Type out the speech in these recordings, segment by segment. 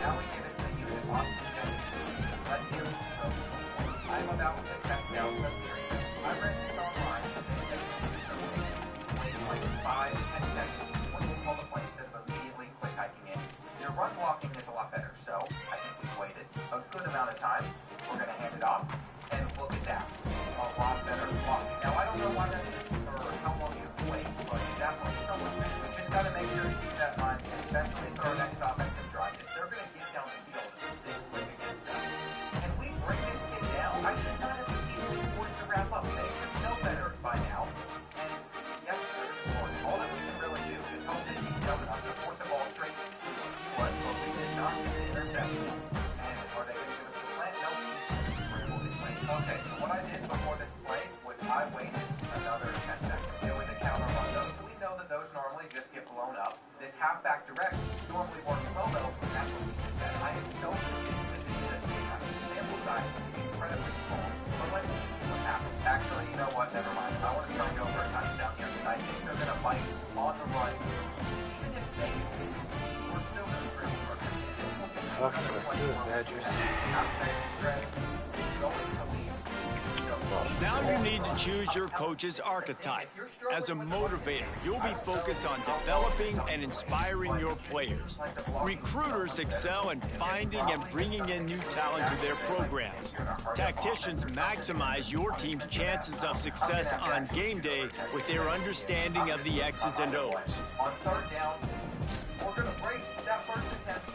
Now we give it to you in Austin Jennings. Let him go. I'm about to test out the theory. I read this online, and they say wait like 5 to 10 seconds when you pull the play instead of immediately quick hiking in. Your run blocking is a lot better, so I think we've waited a good amount of time. We're going to hand it off, and look at that. A lot better blocking. Now, I don't know why that is or how long you wait, but definitely someone we just got to make sure to keep that in mind, especially for our next offensive drive. If they're going to get down the field this quick against us, and we bring this kid down, I should not have been teaching boys to wrap up. They should know better by now. And yes, they're going to score. All that we can really do is hope that he's dumb enough to force the ball straight to us, but we did not get the interception. And are they going to give us the slant? Nope. Okay, so what I did before this play was I waited another 10 seconds. It was a counter run though, so we know that those normally just get blown up. This halfback direct normally works well though, and that's what we did then. I am so confused that the sample size is incredibly small, but let's just see what happens. Actually, you know what, never mind. I want to try and go for a touchdown here, because I think they're going to fight on the run. Even if they win, we're still going to scream for it. This will take another 21 Badgers. Halfback stretch is going to leave. Now you need to choose your coach's archetype. As a motivator, you'll be focused on developing and inspiring your players. Recruiters excel in finding and bringing in new talent to their programs. Tacticians maximize your team's chances of success on game day with their understanding of the X's and O's. On third down, we're going to break that first attempt.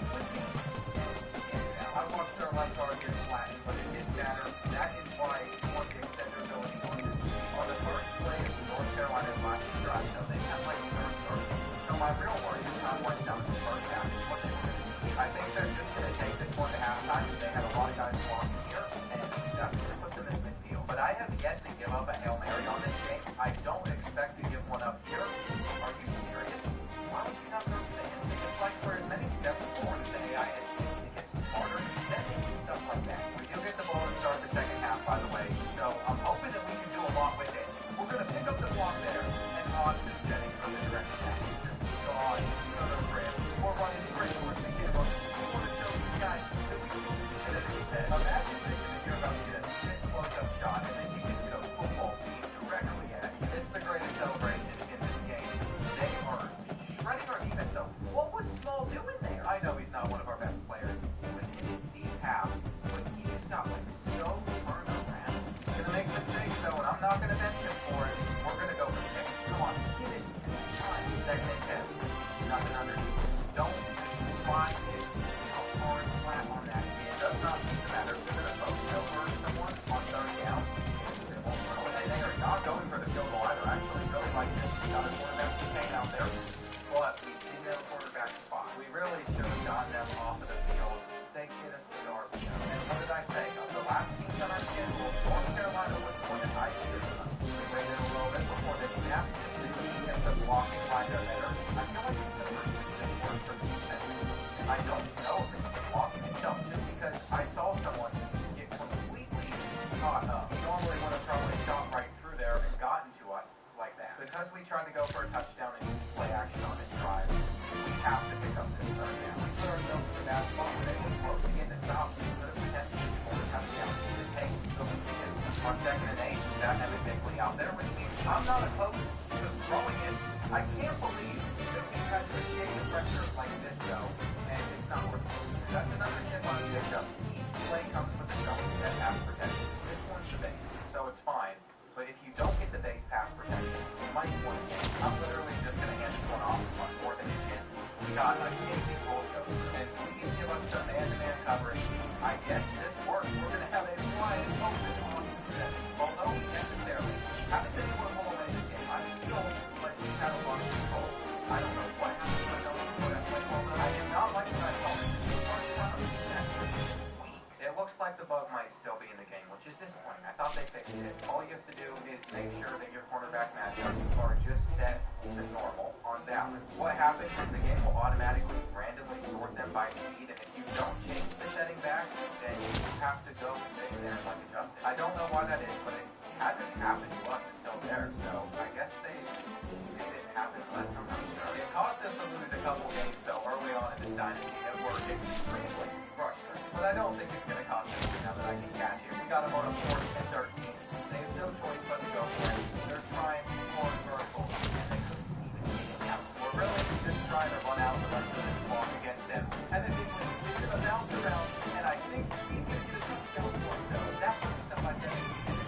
I watched our left guard get flattened, but it didn't matter. That is why we want the extender ability on the first play of North Carolina's last drive. So they have like 30 yards. So my real worry is not what's down in the first half. It's what they do. I think they're just going to take this one to halftime. They had a lot of guys blocking here, and that's going to put them in midfield. But I have yet to give up a Hail Mary on this game. I don't expect to give one up here. Are you serious? Why would you not throw to the end? It's like for as many steps forward as the AI has harder, then stuff like that. We do get the ball to start the second half, by the way, so I'm hoping that we can do a lot with it. We're going to pick up the block there, and Austin Jennings from the direct snap. Just gone to the rim. We're running straight towards the camera. We want to show you guys that we can do it instead. Imagine thinking that you're about to get a sick close-up shot, and then you just get a football beat directly at it. It's the greatest celebration in this game. They are shredding our defense, though. What was Small doing there? I know he's not one of our best players. Half, but he just got like so turned around. He's gonna make mistakes though, and I'm not gonna bench him for it. We're gonna go for the kick. Come on, get it. Second and 10. Nothing underneath. Don't try to hit hard flat on that. It does not seem to matter if they're gonna post over someone on third down. They won't throw it. And they are not going for the field goal either. I actually really like this. We got a quarterback chain out there, but we didn't have a quarterback spot. We really should have gotten them off of the field. They get us the yard. And what did I say? Of the last teams on our schedule, North Carolina was the one that I considered them. We waited a little bit before this snap just to see if the blocking lines are better. I feel like it's the first thing that works for the defense. I don't know if it's the blocking itself, just because I saw someone get completely caught up. He normally would have probably shot right through there and gotten to us like that. Because we tried to go for a touchdown and play action on this drive, we have to pick up this third down. We put ourselves in that spot where they were closing in to stop. We could have potentially scored a touchdown to take the lead. On second and 8, we got Evan Bigley out there, which means I'm not opposed to throwing it. I can't believe that we had to escape the pressure like this, though, and it's not working. That's another tip on the picked up. Each play comes with its own set pass protection. This one's the base, so it's fine. But if you don't get the base pass protection, you might want it. I'm literally just going to hand this one off on 4th and inches. We got a gaping roller coaster, and please give us some man-to-man coverage. I guess this works. We're going to have a wide open Austin Jennings, although we necessarily haven't been able to pull away this game. I feel like we had a lot of control. I don't know what happened. I don't know what happened. I did not like what I saw. First round of weeks. It looks like the bug might still be in the game, which is disappointing. I thought they fixed it. All you have to do is make sure that your cornerback matchups are just set to normal on balance. What happens is the game will automatically randomly sort them by speed, and if you don't change the setting back, then you have to go in there and like adjust it. I don't know why that is, but it hasn't happened to us until there, so I guess they made it happen to us. I'm not sure. It cost us to lose a couple games though early on in this dynasty that were extremely frustrated. But I don't think it's going to cost anything now that I can catch it. We got them on a 4th and 13. They have no choice but to go for it. They're trying for vertical, and they couldn't even get it out. We're really just trying to run out the rest of this clock against them. And then he's going to bounce around, and I think he's going to get a touchdown for himself. That puts us up by 17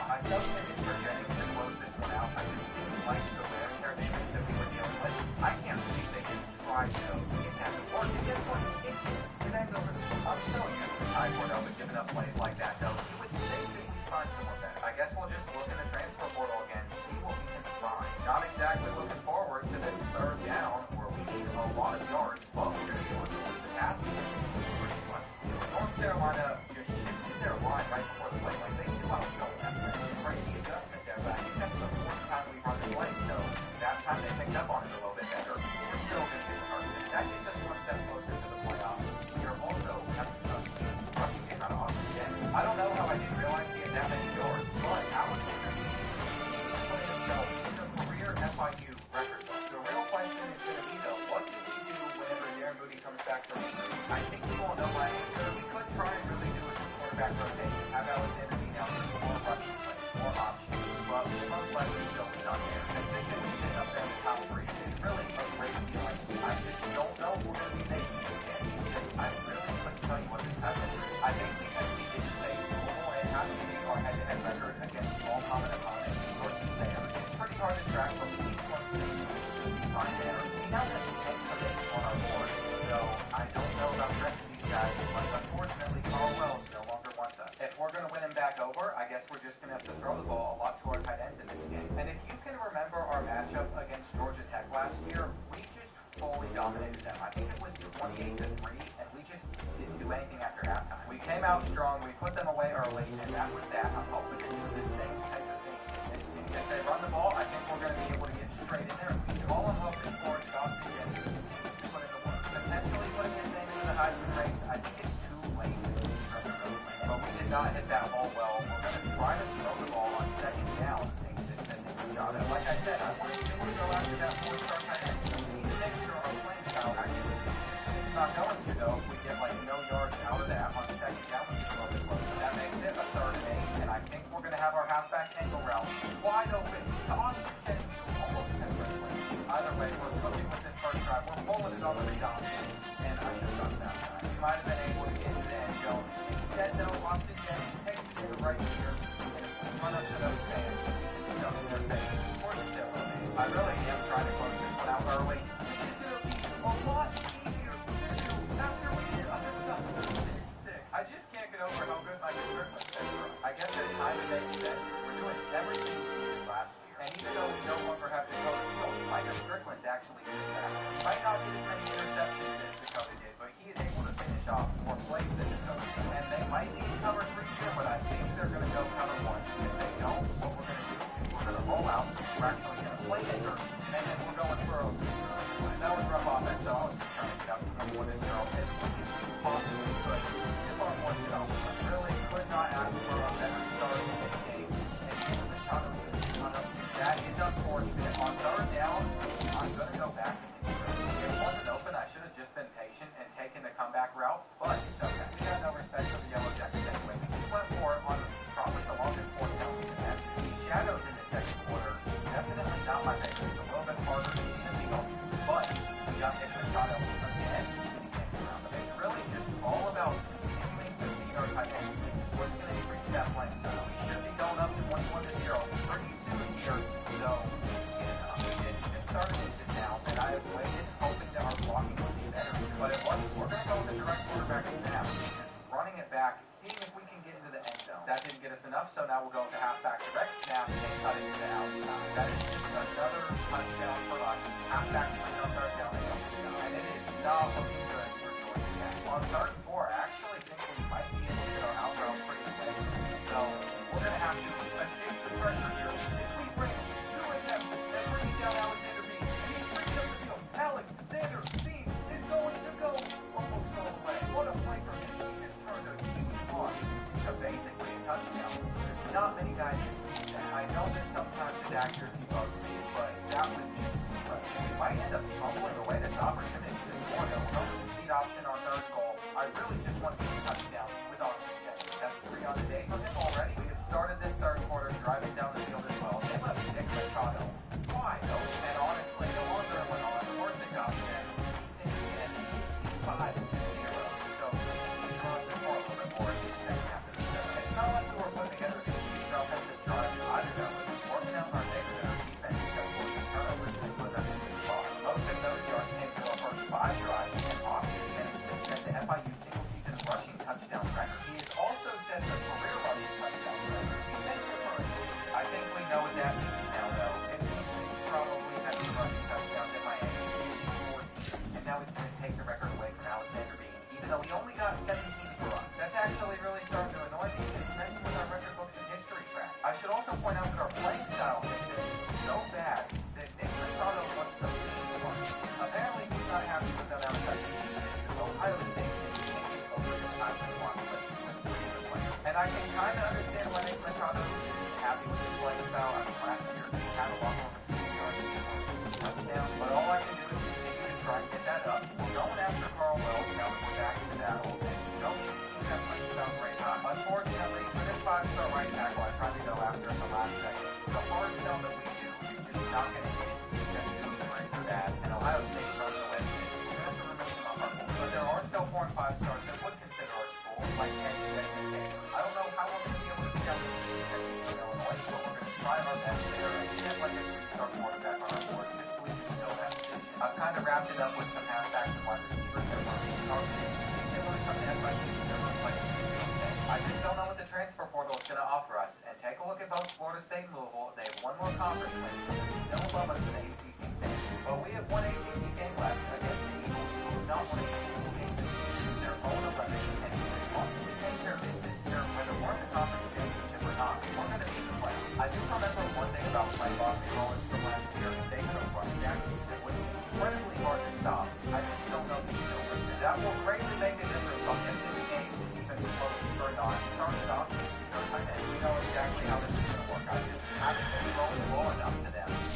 I substituted for Jennings to close this one out. I just didn't like the rare tear damage that we were dealing with. I can't believe they just tried to get that to work. And guess what? It did. His end over. I'm still against the Ty Cordova giving up plays like that, though. You would think that he'd find someone better. I guess we'll just look in the transfer portal again, see what we can find. Not exactly looking forward to this 3rd down where we need a lot of yards, but we're going to be able to the passing pretty much. North Carolina just shifted their line right before the play. Like, they knew I was going that way. Crazy adjustment there, but I think that's the 4th time we've run the play, so that time they picked up on it a little bit better. We're still going to get the first. That gets us one step closer to the playoffs. We are also having a huge rushing game out of Austin Jennings. I don't know how I didn't realize he had that many yards, but Alexander put himself in the career FIU record book. The real question is going to be, though, what do we do whenever Darren Moody comes back from injury? I think you all know my answer. We could try and really do a quarterback rotation, have Alexander be now more rushing plays, more options, but most likely still be done there. Consistently sitting up there in the top 3 is really a great feeling. I just don't know if we're going to be facing some champions. I really couldn't tell you what this has been. I think because we didn't face Louisville and has to be our head-to-head record against all common opponents versus there, it's pretty hard to track what each one stays fine there. We now have 10 commits on our board, so I don't know about the rest of these guys, but unfortunately Carl Wells no longer wants us. If we're going to win him back over, I guess we're just going to have to throw the ball a lot to our tight ends in this game. And if you can remember our matchup against Georgia Tech last year, we just fully dominated them. I think it was 28-3, and we just didn't do anything after halftime. We came out strong, we put them away early, and that was that. I'm hoping to do the same type of thing in this game. If they run the ball, I think we're going to be able to get straight in there and lead. All I'm hoping for is Austin Jennings to continue to put in the work. Potentially putting his name into the Heisman race. I think it's too late to see from the road lane. But we did not hit that ball well. We're going to try to throw the ball on 2nd down. Like I said, I want to be able to go after that 4-star tight end. So we need to make sure our playing style actually it's not going to, though, if we get like no yards out of that on 2nd down, which is a little bit closer. That makes it a 3rd and 8, and I think we're going to have our halfback angle route wide open to Austin Jennings, who almost had first place. Either way, we're cooking with this first drive. We're pulling it on the read option, and I should have done that time. We might have been able to get to the end zone. Instead, though, Austin Jennings takes it in right here, and if we run up to those fans, we can stuff in their face. I really am trying to close this one out early, which is going to be a lot easier to do after we get under the 6. I just can't get over how good Mike Strickland is for us. I guess at times it makes sense. We're doing everything we did last year. And even though we no longer have Dakota Field, Mike Strickland's actually doing that. He might not get as many interceptions as Dakota did, but he is able to finish off more plays than Dakota did. And they might need cover 3 here, but I think they're going to go cover 1. If they don't, what we're going to do is we're going to roll out. We're actually going to playmaker, and then we're going for a that was rough offense, so I was just trying to get up 21-0 as quick as we possibly could. Skip our 1-0. Really could not ask for a better start in this game. And even the shot of that is unfortunate. On 3rd down, I'm going to go back and it wasn't open. I should have just been patient and taken the comeback route, but it's okay. We got no respect for the Yellow Jackets anyway. We just went for it on probably the longest 4th down we've had. These shadows in the 2nd quarter, definitely not my favorite. It's a little bit harder to see the field, but we got Nick Machado again. It's really just all about continuing to beat our tight ends. This is what's going to increase that playing style. We should be going up 21-0 pretty soon here, so it started into now, and I have waited hoping that our blocking would be better, but it wasn't. We're going to go with the direct quarterback snap, just running it back, seeing if we can get into the end zone. That didn't get us enough, so now we'll go with the halfback direct snap and cut it to the outside. That is just another touchdown for us. Halfback swing on 3rd down and it is not looking good for Georgia Tech. On 3rd and 4, I actually think we might be able to get our out route pretty quick. So we're going to have to escape the pressure here. If we bring 2 attempts, then bring down Alexander Bean, and he's bringing up the field. Alexander Bean is going to go almost all the way. What a play for him. He just turned a huge loss to basically a touchdown. There's not many guys who can do that. I know that sometimes his accuracy bugs me, but that was just incredible. We might end up fumbling away this opportunity this morning. We're going to speed even though we only got 17 for us. That's actually really starting to annoy me. It's messing with our record books and history track. I should also point out that our playing style has been so bad that Nick Machado wants the lead one. Apparently, he's not happy with them outside the season because Ohio State is taking over the time and one with 3 other players. And I can kind of understand why Nick Machado is happy with his playing style. I mean, last year he had a lot more receiving yards and touchdowns, but all I can do is continue to try and get that up. We're going after Carl Wells now that we're back into that whole thing. You don't need to keep that playing style right now. Unfortunately, for this 5-star right tackle, I tried to go after in the last second. The hard sell that we do is just not going to hit it because the rates are bad, and Ohio State runs away with it. We're going to have to remove them off our board. But there are still 4 and 5 stars that would consider our school, like Kenny Smith and Taylor. I don't know how we're going to be able to beat down the East in Illinois, but we're going to try our best there and get like a 3-star quarterback on our board just so we can fill that position. I've kind of wrapped it up with some halfbacks and wide receivers that we're being targeted. They want to come in by I just don't know what the transfer portal is going to offer us. And take a look at both Florida State and Louisville. They have one more conference win, so they're still above us in the ACC standings. But we have one ACC game left against the Eagles, who have not won a single game this season. They're 0-11, and as long as we take care of business here, whether we're in the conference championship or not, we're going to be in the playoffs. I do remember one thing about playing Boston College from last year. They had a running back that was incredibly hard to stop. I just don't know if he's still with it. That will greatly make a difference on if this game is even close or not. Starting off, we know exactly how this is going to work. I just haven't been throwing the ball enough to them, which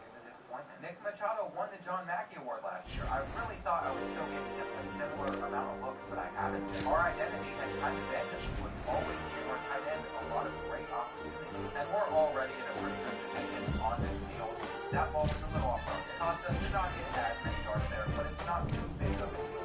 is a disappointment. Nick Machado won the John Mackey Award last year. I really thought I was still giving him a similar amount of looks, but I haven't. Our identity has kind of been that we would always give our tight end a lot of great opportunities. And we're already in a pretty good position on this field. That ball was a little off-road. It cost us to not get as many yards there, but it's not too big of a deal.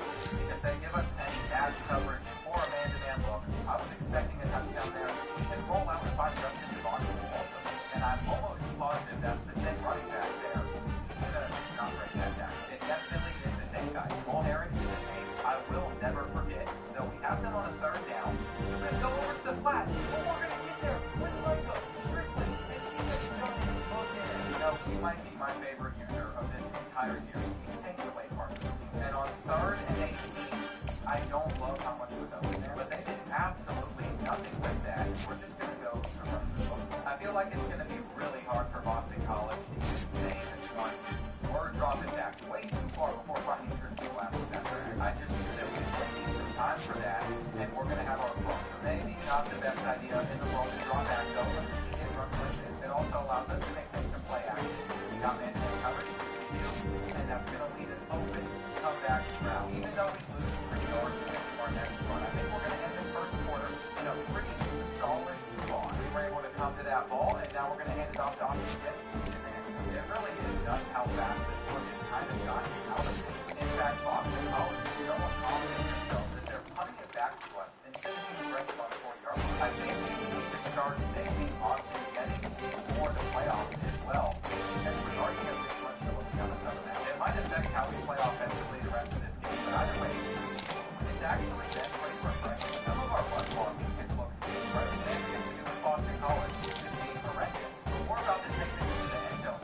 If they give us any dash coverage or a man-to-man look, I was expecting a touchdown there. We can roll out and find Justin Devon also. And I'm almost positive that's the same running back there. He's going to not break that down. It definitely is the same guy. Paul Herring is a name I will never forget. Though we have them on a 3rd down, we're going to go over to the flat. But we're going to get there with Loco, Strickland, and he's going to look in. You know, he might be my favorite user of this entire series. He's taking away parts of me. And on 3rd and 18, I don't love how much was open there, but they did absolutely nothing with that. We're just going to go to run the book. I feel like it's going to be really hard for Boston College to even stay in this one or drop it back way too far before finding Tristan Glass with that track. I just knew that we would need some time for that, and we're going to have our fun. So maybe not the best idea in the world to draw back, though, when we can run like this. It also allows us to make some play action. We got man-to-man coverage, and that's going to lead an open comeback route. Even though we lose 3 yards to our next run, I think we're going to end this first quarter in a pretty solid spot. We were able to come to that ball, and now we're going to hand it off to Austin Jennings. It really is nuts how fast this one has kind of gotten out of it. In fact, Boston College is so confident in themselves that they're punting it back to us instead of being aggressive on the 40-yard line. I think we need to start saving Austin Jennings for the playoffs as well. Since we already have this much to look down to some of that. It might affect how we play offensively the rest of this game, but either way, it's actually been pretty refreshing. Some of our run blocking has looked incredible. And because we do with Boston College, is being horrendous. But we're about to take this into the end zone.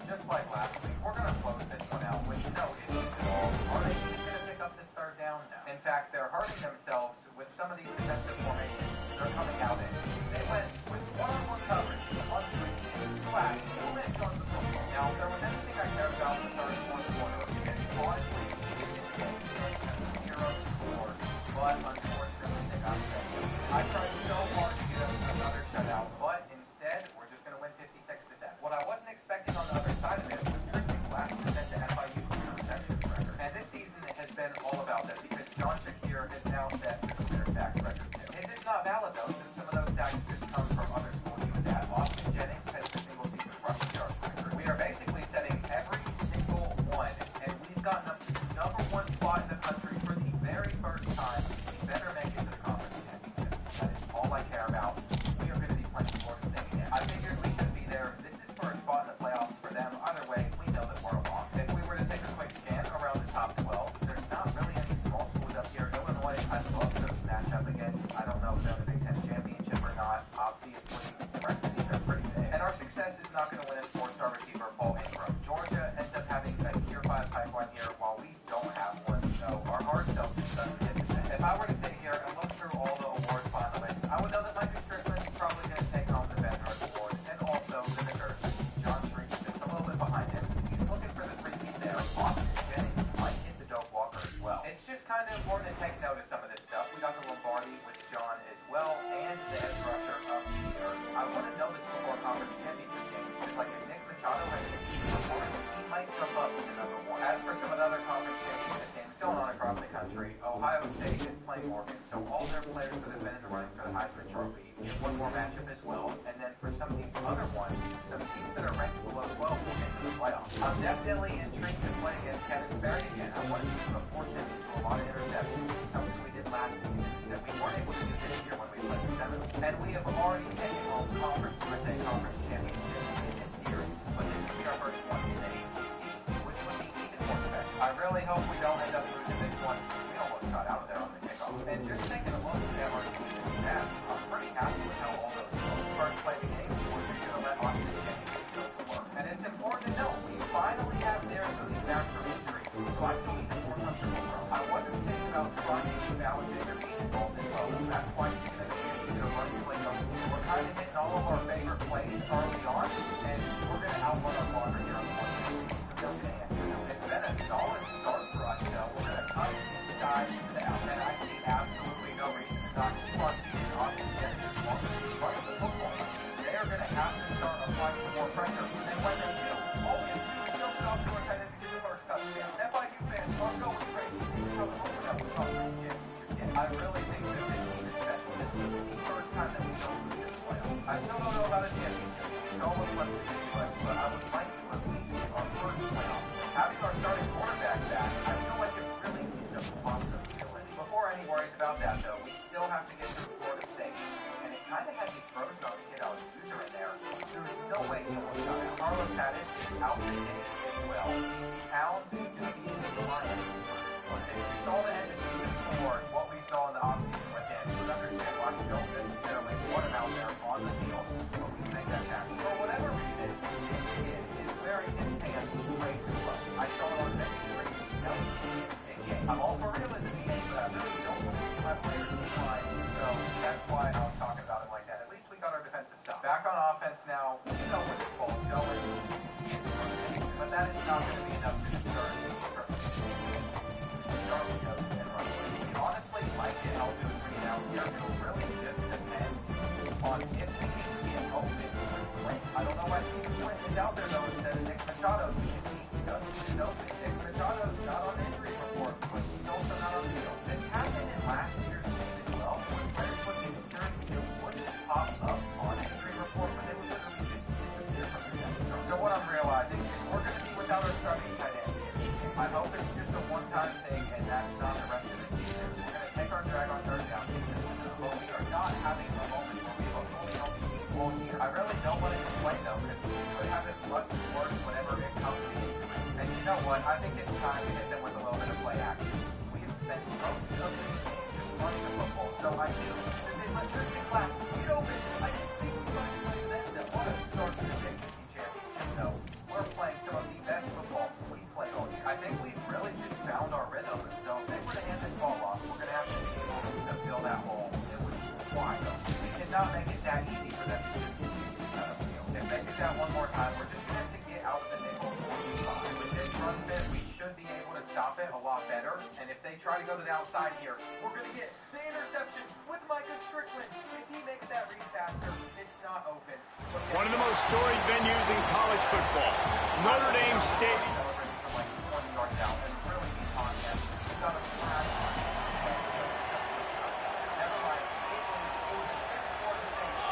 Just like last week, we're going to close this one out with no issues at all. Are they even going to pick up this 3rd down? No. In fact, they're hurting themselves with some of these defensive formations they're coming out in. They went with one-on-one coverage, untwisted, flat, 2 minutes on the football. Now, if there was anything I cared about in the 3rd and 4th quarter, it's honestly this game feeling kind of 0 score, but unfortunately they got set. I tried so hard to get us another shutout, but instead, we're just going to win 56-7. What I wasn't expecting on the other side of it was Tristan Glass to set the FIU career receptions record. And this season has been all about that because John Shakir has now set the career sacks record too. His is not valid though, since some of those sacks just come from other schools he was at. Austin Jennings has the single season rushing yards record. We are basically setting every single one, and we've gotten up to the #1 spot in the country for the very first time. We better make it to the conference championship. That is all I care about. We are going to be playing Florida State again. I figured we should be there. This is for a spot in the playoffs for them. Either way, we know that we're along. If we were to take a quick scan around the top 12, there's not really any small schools up here. Illinois, I'd love to match up against. I don't know if they're in the Big Ten championship or not. important to take note of some of this stuff. We got the Lombardi with John as well, and the edge rusher up here. I want to know this before conference championship game, because like if Nick Machado has an easy performance, he might jump up to number one. As for some of the other conference championship games going on across the country, Ohio State is playing Oregon, so all their players that have been in the running for the Heisman Trophy get one more matchup as well. And then for some of these other ones, some teams that are ranked below 12 will get to the playoffs. I'm definitely intrigued to play against Kevin Sperry again. I want to be able to force him into a lot of interceptions, something we did last season that we weren't able to do this year when we played the Seminoles. And we have already taken home Conference USA Conference Championships in this series, but this would be our first one in the ACC, which would be even more special. I really hope we don't end up losing this one. We almost got out of there on the kickoff. And just taking a look at our season stats, I'm pretty happy with how all those go. First play the game, we're just going to let Austin Jennings go to work. And it's important to note, we finally have Darren Mooney back from injury, so I feel even more comfortable, bro. I wasn't thinking about trying to keep Alexander being involved as well. That's why he's going to have a chance to get a running play going. We're kind of hitting all of our favorite plays early on, and we're going to outrun our blocker here on the one game. So they're going to answer them. It's been a solid start for us, though. We're going to come inside to the out, and I see absolutely no reason to not keep on beating Austin Jennings as long as we run the football. They are going to have to start applying some more pressure, and when they do, all we have to do is tilt it off to our tight end to get the first touchdown. FIU fans, I'm going crazy. So open up the conference championship game. I really think that this team is special. This will be the first time that we don't lose in the playoffs. I still don't know about a championship. It's almost left to the US, but I would like to at least get our first playoff. Having our starting quarterback back, I feel like it really is a awesome feeling. Before any worries about that, though, we still have to get through Florida State, and it kind of had me frozen on the kid I was user in there. There is no way he almost got out. Carlos Haddon is out the game as well. Pounds is going to be in the line for this one. If we saw the end of season 4, what we saw in the offseason with him, you would understand why we don't necessarily want him out there on the field, but we can make that happen. For whatever reason, this kid is wearing his pants way too low. I saw it on many streams. That was in game. I'm all for realism in game, but I really don't want to see my players decline, so that's why I was talking about him like that. At least we got our defensive stuff. Back on offense now, you know where this ball's going, but that is not going to be enough to discourage me from start with those and run away. We honestly like it. I'll do it for you now. It'll really just depend on if we can get open with Flint. I don't know why Stephen Flint is out there though instead of Nick Machado. You can see he doesn't get open. Nick Machado's not on the injury report, but he's also not on the field. This happened in last year's game as well. When players would get injured, it wouldn't pop up on an injury report, but they would literally just disappear from the depth chart. So what I'm realizing is we're going to be without our starting tight end. I hope it's just a one-time thing and that's not the rest of the season. We're going to take our drag on third down, but we are not having a moment where we have a fully healthy team all year. I really don't want to complain though, because we could have it much worse whenever it comes to injury. And you know what? I think it's time to hit them with a little bit of play action. We have spent most of this game just running the football, so I knew that the electricity class get open. I didn't think we were going to play them. That was a start to this ACC championship. No, we're playing some of the best football we played all year. I think we've really just found our rhythm. So if they were to hand this ball off, we're going to have to be able to fill that hole. It was wide open. We cannot make it that easy for them to just continue to cut up the field. If they do that one more time, we're just going to have to get out of the nickel 45. With this run fit, we should be able to stop it a lot better. And if they try to go to the outside here, we're going to get the interception with Micah Strickland. If he makes that read faster, it's not open. One of the most storied venues in college football, Notre Dame Stadium.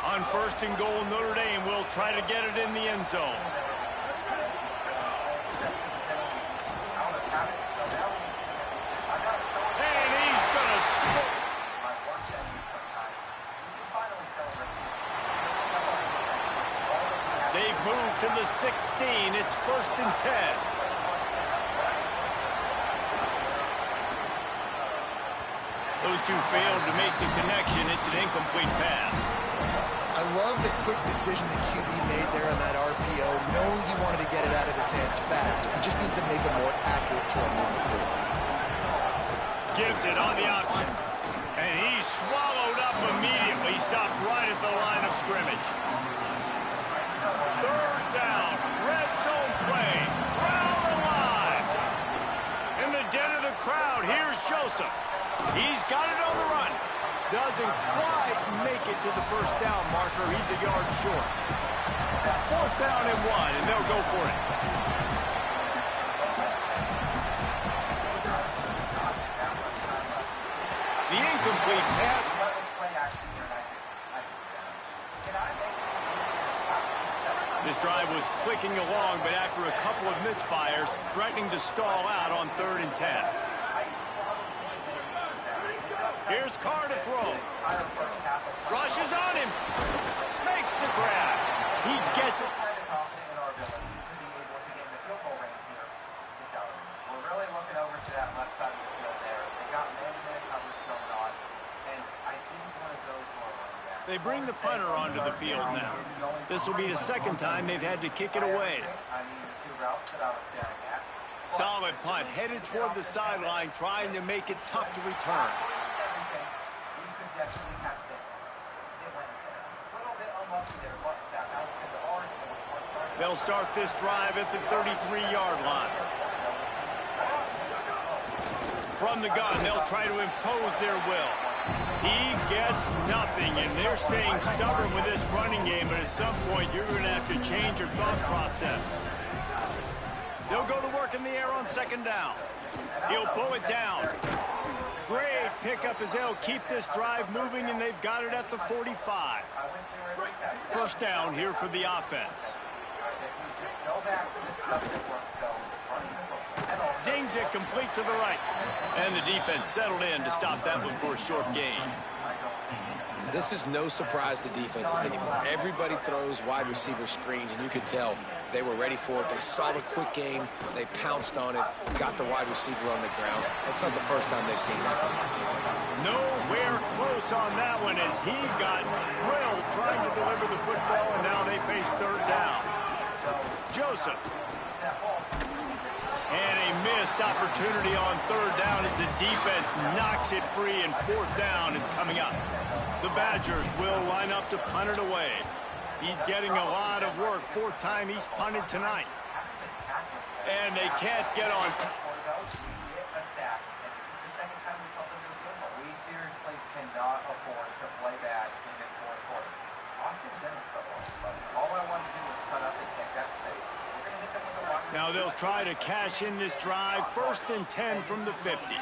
On first and goal, Notre Dame will try to get it in the end zone. And he's going to score. They've moved to the 16. It's first and 10. Those two failed to make the connection. It's an incomplete pass. I love the quick decision the QB made there on that RPO, knowing he wanted to get it out of his hands fast. He just needs to make a more accurate throw moving forward. Gives it on the option. And he's swallowed up immediately. Stopped right at the line of scrimmage. Third down. Red zone play. Crowd alive. In the den of the crowd, here's Joseph. He's got it on the run. Doesn't quite make it to the first down marker. He's a yard short. 4th down and 1, and they'll go for it. The incomplete pass. This drive was clicking along, but after a couple of misfires, threatening to stall out on 3rd and 10. Here's Carr to throw. Rushes on him. Makes the grab. He gets it. We're really looking over to that left side of the field there. They got man-to-man coverage going on, and I didn't want to go for a running back. They bring the punter onto the field now. This will be the 2nd time they've had to kick it away. I mean, the 2 routes that I was staring at. Solid punt, headed toward the sideline, trying to make it tough to return. You could definitely catch this. It went there. A little bit unlucky there, but that bounced into ours. They'll start this drive at the 33-yard line. From the gun, they'll try to impose their will. He gets nothing, and they're staying stubborn with this running game, but at some point, you're going to have to change your thought process. They'll go to work in the air on 2nd down. He'll pull it down. Great pickup as they'll keep this drive moving, and they've got it at the 45. 1st down here for the offense. Zings it complete to the right. And the defense settled in to stop that one for a short gain. This is no surprise to defenses anymore. Everybody throws wide receiver screens, and you could tell they were ready for it. They saw the quick game. They pounced on it, got the wide receiver on the ground. That's not the first time they've seen that. Nowhere close on that one as he got drilled trying to deliver the football, and now they face 3rd down. Joseph. And a missed opportunity on 3rd down as the defense knocks it free, and 4th down is coming up. The Badgers will line up to punt it away. He's getting a lot of work. 4th time he's punted tonight. And they can't get on. We seriously cannot afford to play bad in this 4th quarter. Austin Jennings, all I want to do is cut up and take that space. We're going to hit them with a block. Now they'll try to cash in this drive. 1st and 10 from the 50.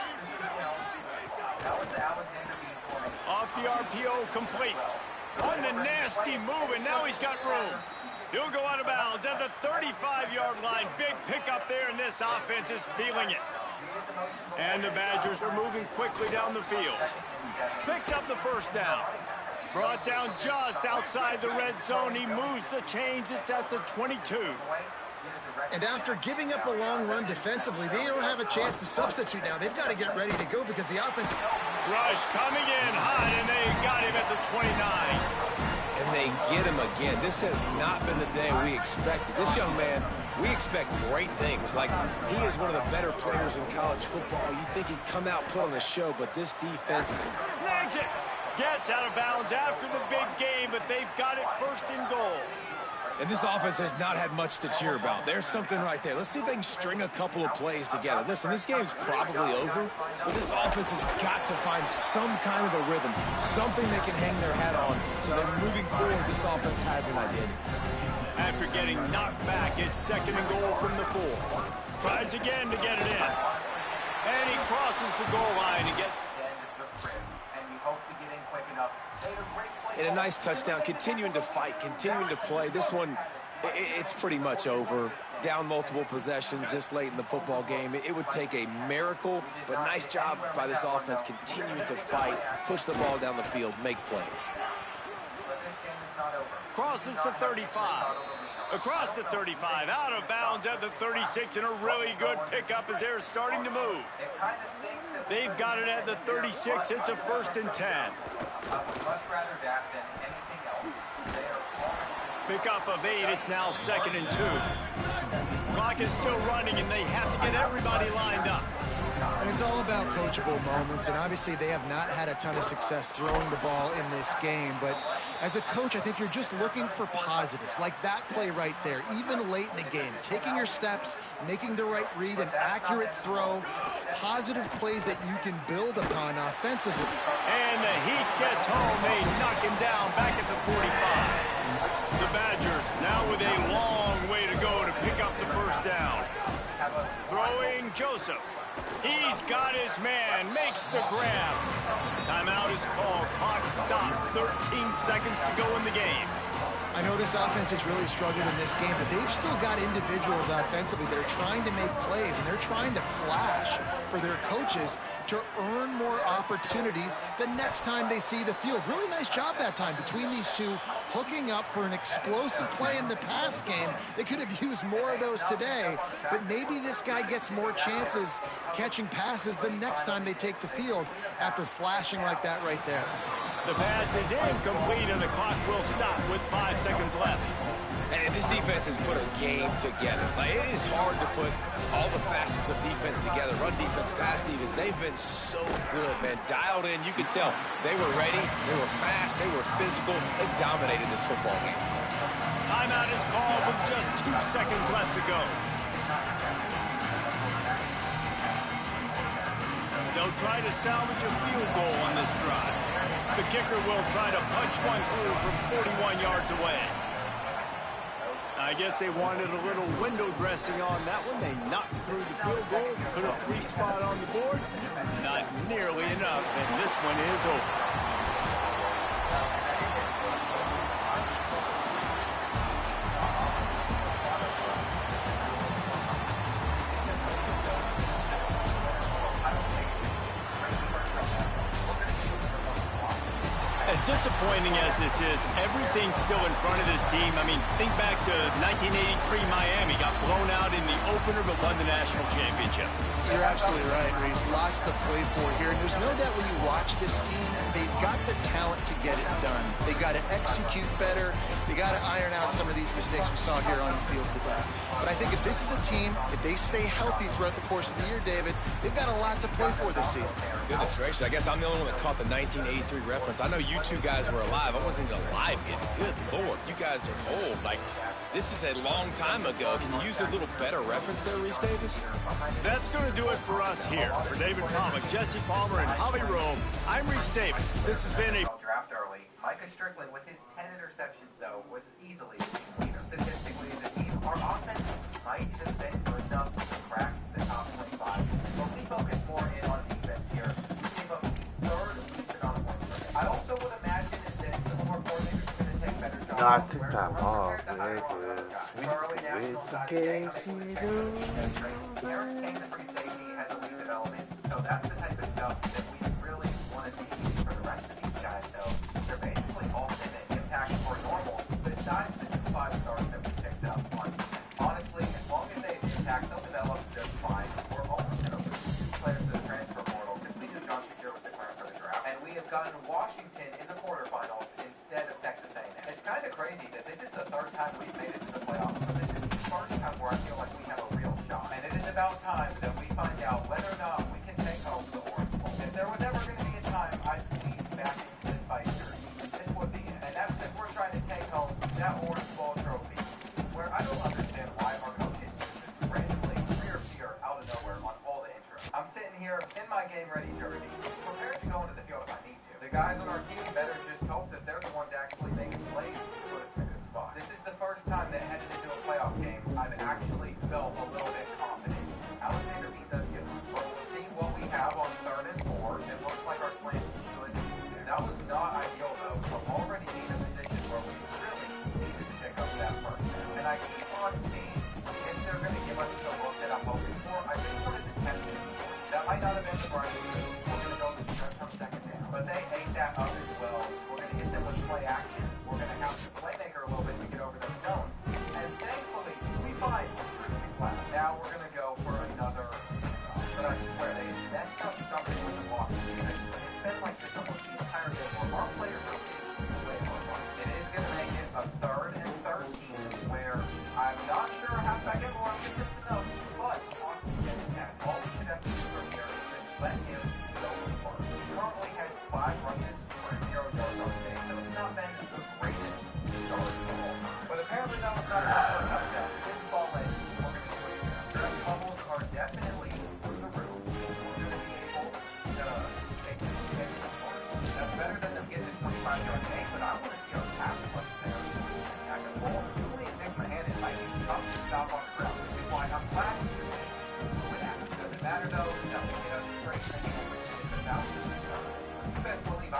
That was the Alexander being formation. Off the RPO, complete. On the nasty move, and now he's got room. He'll go out of bounds at the 35-yard line. Big pickup there, and this offense is feeling it. And the Badgers are moving quickly down the field. Picks up the 1st down. Brought down just outside the red zone. He moves the chains. It's at the 22. And after giving up a long run defensively, they don't have a chance to substitute now. They've got to get ready to go because the offense... Rush coming in hot, and they got him at the 29. And they get him again. This has not been the day we expected. This young man, we expect great things. Like, he is one of the better players in college football. You think he'd come out, put on a show, but this defense... Snags it. Gets out of bounds after the big game, but they've got it 1st and goal. And this offense has not had much to cheer about. There's something right there. Let's see if they can string a couple of plays together. Listen, this game's probably over, but this offense has got to find some kind of a rhythm, something they can hang their hat on, so that moving forward, this offense has an identity. After getting knocked back, it's 2nd and goal from the 4. Tries again to get it in. And he crosses the goal line and gets... And you hope to get in quick enough. And a nice touchdown, continuing to fight, continuing to play. This one, it's pretty much over. Down multiple possessions this late in the football game. It would take a miracle, but nice job by this offense continuing to fight, push the ball down the field, make plays. Crosses the 35. Across the 35, out of bounds at the 36, and a really good pickup as they're starting to move. They've got it at the 36. It's a 1st and 10. Pickup of 8. It's now 2nd and 2. Clock is still running, and they have to get everybody lined up. And it's all about coachable moments, and obviously they have not had a ton of success throwing the ball in this game, but as a coach, I think you're just looking for positives, like that play right there, even late in the game, taking your steps, making the right read, an accurate throw, positive plays that you can build upon offensively. And the Heat gets home. They knock him down back at the 45. The Badgers now with a long way to go to pick up the first down. Throwing Joseph. He's got his man, makes the grab. Timeout is called. Clock stops. 13 seconds to go in the game. I know this offense has really struggled in this game, but they've still got individuals offensively that are trying to make plays, and they're trying to flash for their coaches to earn more opportunities the next time they see the field. Really nice job that time between these two, hooking up for an explosive play in the pass game. They could have used more of those today, but maybe this guy gets more chances catching passes the next time they take the field after flashing like that right there. The pass is incomplete, and the clock will stop with 5 seconds left. And this defense has put a game together. Like, it is hard to put all the facets of defense together. Run defense, pass defense. They've been so good, man. Dialed in. You could tell they were ready. They were fast. They were physical. They dominated this football game. Timeout is called with just 2 seconds left to go. They'll try to salvage a field goal on this drive. The kicker will try to punch one through from 41 yards away. I guess they wanted a little window dressing on that one. They knocked through the field goal, put a 3 spot on the board. Not nearly enough, and this one is over. As disappointing as this is, everything's still in front of this team. I mean, think back to 1983 Miami got blown out in the opener but won the national championship. You're absolutely right, Reese. Lots to play for here. And there's no doubt when you watch this team, they've got the talent to get it done. They got to execute better. They got to iron out some of these mistakes we saw here on the field today. But I think if this is a team, if they stay healthy throughout the course of the year, David, they've got a lot to play for this season. Goodness gracious, I guess I'm the only one that caught the 1983 reference. I know you two guys were alive. I wasn't even alive yet. Good Lord, you guys are old. Like, this is a long time ago. Can you use a little better reference there, Reese Davis? That's going to do it for us here. For David Pollack, Jesse Palmer, and Holly Rome, I'm Reese Davis. This has been a draft early. Micah Strickland, with his 10 interceptions, though, was easily statistically as a team. Our offense might have been good enough to crack the top 25, but we focus more in on defense here. We gave up the 3rd least amount of points. I also would imagine that some of our coordinators are going to take better jobs. I took time off, man, with some games to do. Terrence Kane, the free safety, has a lead development, so that's the type of stuff that we really want to see for the rest of these guys, though. They're basically all in an impact for normal, but besides the 2 5-stars that we picked up on, honestly, as long as they impact, they'll develop just fine. We're almost going to lose 2 players to the transfer portal because we knew John Shakir was declared for the draft, and we have gotten Washington in the quarterfinals instead of Texas A&M. It's kind of crazy that this is the 3rd time we've made it to the playoffs, but this is the 1st time where I feel like we have a real shot. And it is about time that we find out whether or not we can take home the Orange Bowl. If there was ever going to be a time I squeezed back into this fight jersey, this would be it. And that's because we're trying to take home that Orange Bowl trophy, where I don't understand why our coaches just randomly reappear out of nowhere on all the intros. I'm sitting here in my game-ready jersey, prepared to go into the field if I need to. The guys on our team better just hope that they're the ones actually making plays to put us in a good spot. This is the first time that headed into a playoff game I've actually felt a little bit confident. Alexander Bean doesn't get one. But we'll see what we have on 3rd and 4. It looks like our slant should be there. That was not ideal, though. We're already in a position where we really needed to pick up that first down. And I keep on seeing if they're going to give us the look that I'm hoping for. I just wanted to test it. That might not have been the right move. We're going to go to the stretch on 2nd down. But they ate that up as well.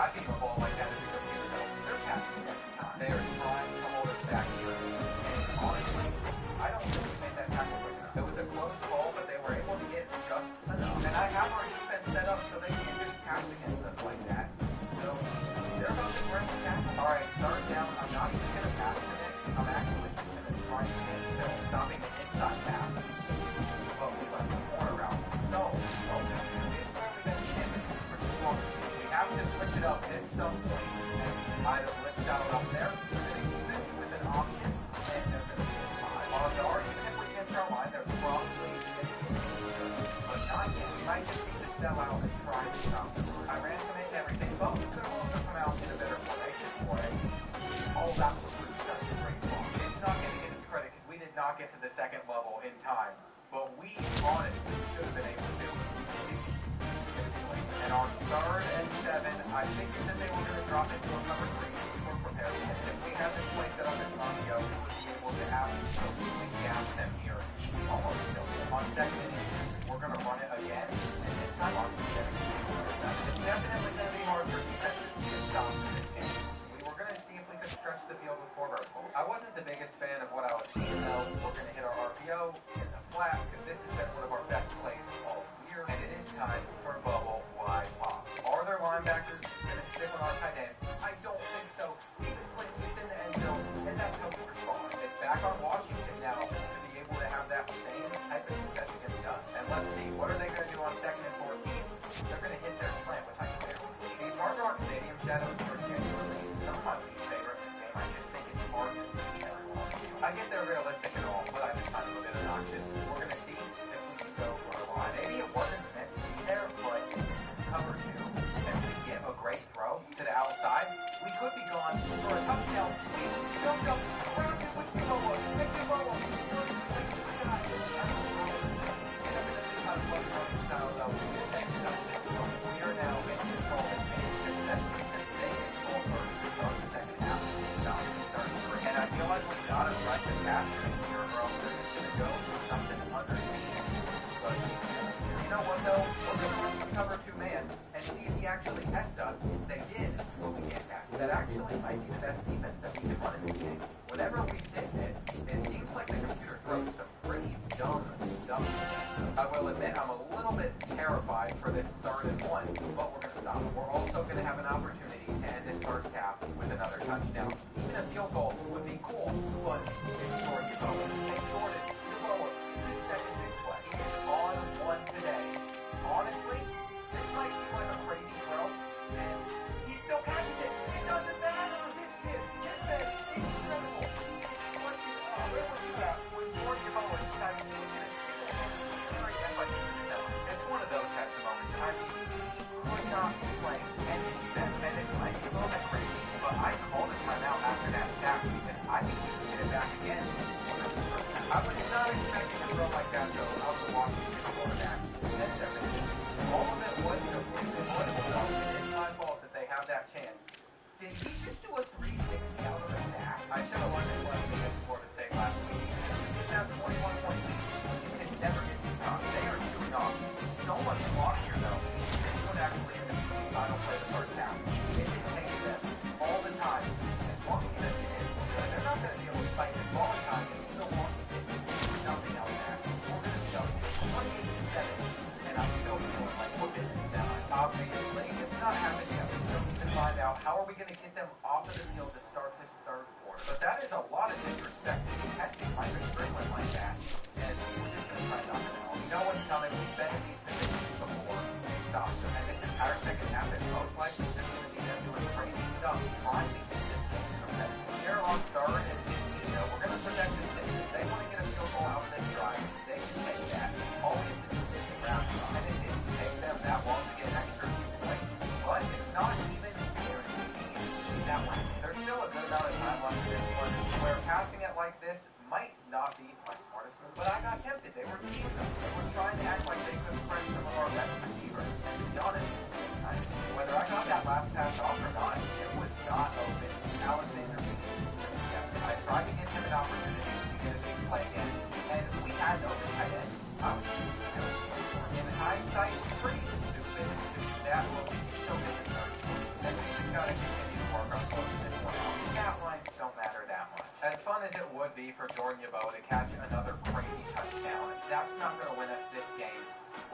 I gave a ball like that as a computer, though. They're passing it every time. They are trying to hold us back here. And honestly, I don't think we made that tackle quick enough. It was a close call, but they were able to get just enough. And I have our defense set up so they can't just pass against us like that. So they're about to break the tackle. All right, third down. I'm not even going to pass to Nick. I'm actually just going to try to get stopping the inside pass. But we left the corner route. So, we have to switch it up at some point. And either let's out up there, we're going to keep it with an option, and they're going to be a 5. On guard, even if we catch our line, they're probably going to get but not yet. We might just need to sell out and try to stop them. I ran to make everything, but we could have also come out in a better formation for it. All that was such a great ball. It's not going to get its credit because we did not get to the second level in time. But we honestly should have been able to. And on 3rd and 7, I figured that they were going to drop into a cover 3 if we were prepared. And if we had this play set up as an RPO, we would be able to absolutely gas them here. Almost still. On 2nd and 8, we're going to run it again. And this time on 7. It's definitely going to be hard for defenses to get stops in this game. We were going to see if we could stretch the field with 4 verticals. I wasn't the biggest fan of what I was seeing, though. We're going to hit our RPO in the flat because this has been one of our best plays all year. And it is time for a bubble wide pop. Are their linebackers going to stick on our tight end? I don't think so. Stephen Flynn gets in the end zone, and that's how we respond. It's back on Washington now to be able to have that same type of success against us. And let's see, what are they going to do on 2nd and 14? They're going to hit their slant, which I can barely see. These Hard Rock Stadium shadows are genuinely some of my least favorite in this game. I just think it's hard to see everyone. I get they're realistic and all, but I just find them a bit obnoxious. We're going to see if we can go for a line. Maybe it wasn't meant to be there, but this is cover 2, and we give a great throw to the outside. We could be gone for a touchdown. We jumped up around it with Kiboa. Make Kiboa. We are now in control of this game, especially since they get full first to start the second half. And I feel like we got to rush it faster here, or else they're just going to go for something underneath. But you know what, though? We're going to run some cover 2 man and see if he actually tests us. They did, but we can't catch. That actually might be the best defense that we can run in this game. Whenever we sit in, it seems like the computer throws some pretty dumb stuff. I will admit I'm a little bit terrified for this 3rd and 1, but we're going to stop it. We're also going to have an opportunity to end this first half with another touchdown. Even a field goal would be cool, but it's Jordan Kiboa. Hey, Jordan Kiboa, it's his 2nd big play. He is on 1 today. Honestly, this might seem like a crazy throw, and he still catches it. It doesn't matter. This kid, this man, he's incredible. Where was you at when Jordan Kiboa decided to look at his it's one of those types of moments. I mean, he could not be playing any defense, and this might be a little bit crazy, but I called a timeout after that sack because I think he can get it back again. I was not expecting a throw like that, though. I was watching the quarterback. All of it was completely avoidable. It's my fault that they have that chance. Did he just do a 360 out of a sack? I should have learned this lesson against Florida State last week. We didn't have 21-point lead. You can never get too tough. They are shooting off so much clock here, though. This would actually end up being the final play of the first half. It takes them all the time. As long as he doesn't get it, they're not going to be able to fight this ball in time. So Washington, nothing else back. We're going to be up 28-7, and I'm still feeling like we're getting it down. Obviously, it's not happening yet. We still need to find out how are we going to get them off of the field to start this 3rd quarter. But that is a lot of disrespect to be testing Michael Strickland like that. And we're just going to try not to know. We know what's coming. We've been in these positions before. They stopped them. And this entire second half is most likely just going to be them doing crazy stuff, trying to keep this game competitive. Here on 3rd and 15, though, we're going to protect this thing. If they want to get a field goal out of this drive, they can take that. All we have to do is ground drive. And it didn't take them that long to get an extra few points. But it's not even guaranteed that way. There's still a good amount of time left in this one where passing it like this might not be my smartest move. But I got tempted. They were teasing us. They were trying to act like they couldn't press some of our best receivers. And to be honest, whether I got that last pass off or not, it was not open. Alexander I tried to give him an opportunity to get a big play again, and we had no tight end. In hindsight, pretty stupid to do that, but we still get the start. As fun as it would be for Jordan Yeboah to catch another crazy touchdown, that's not going to win us this game.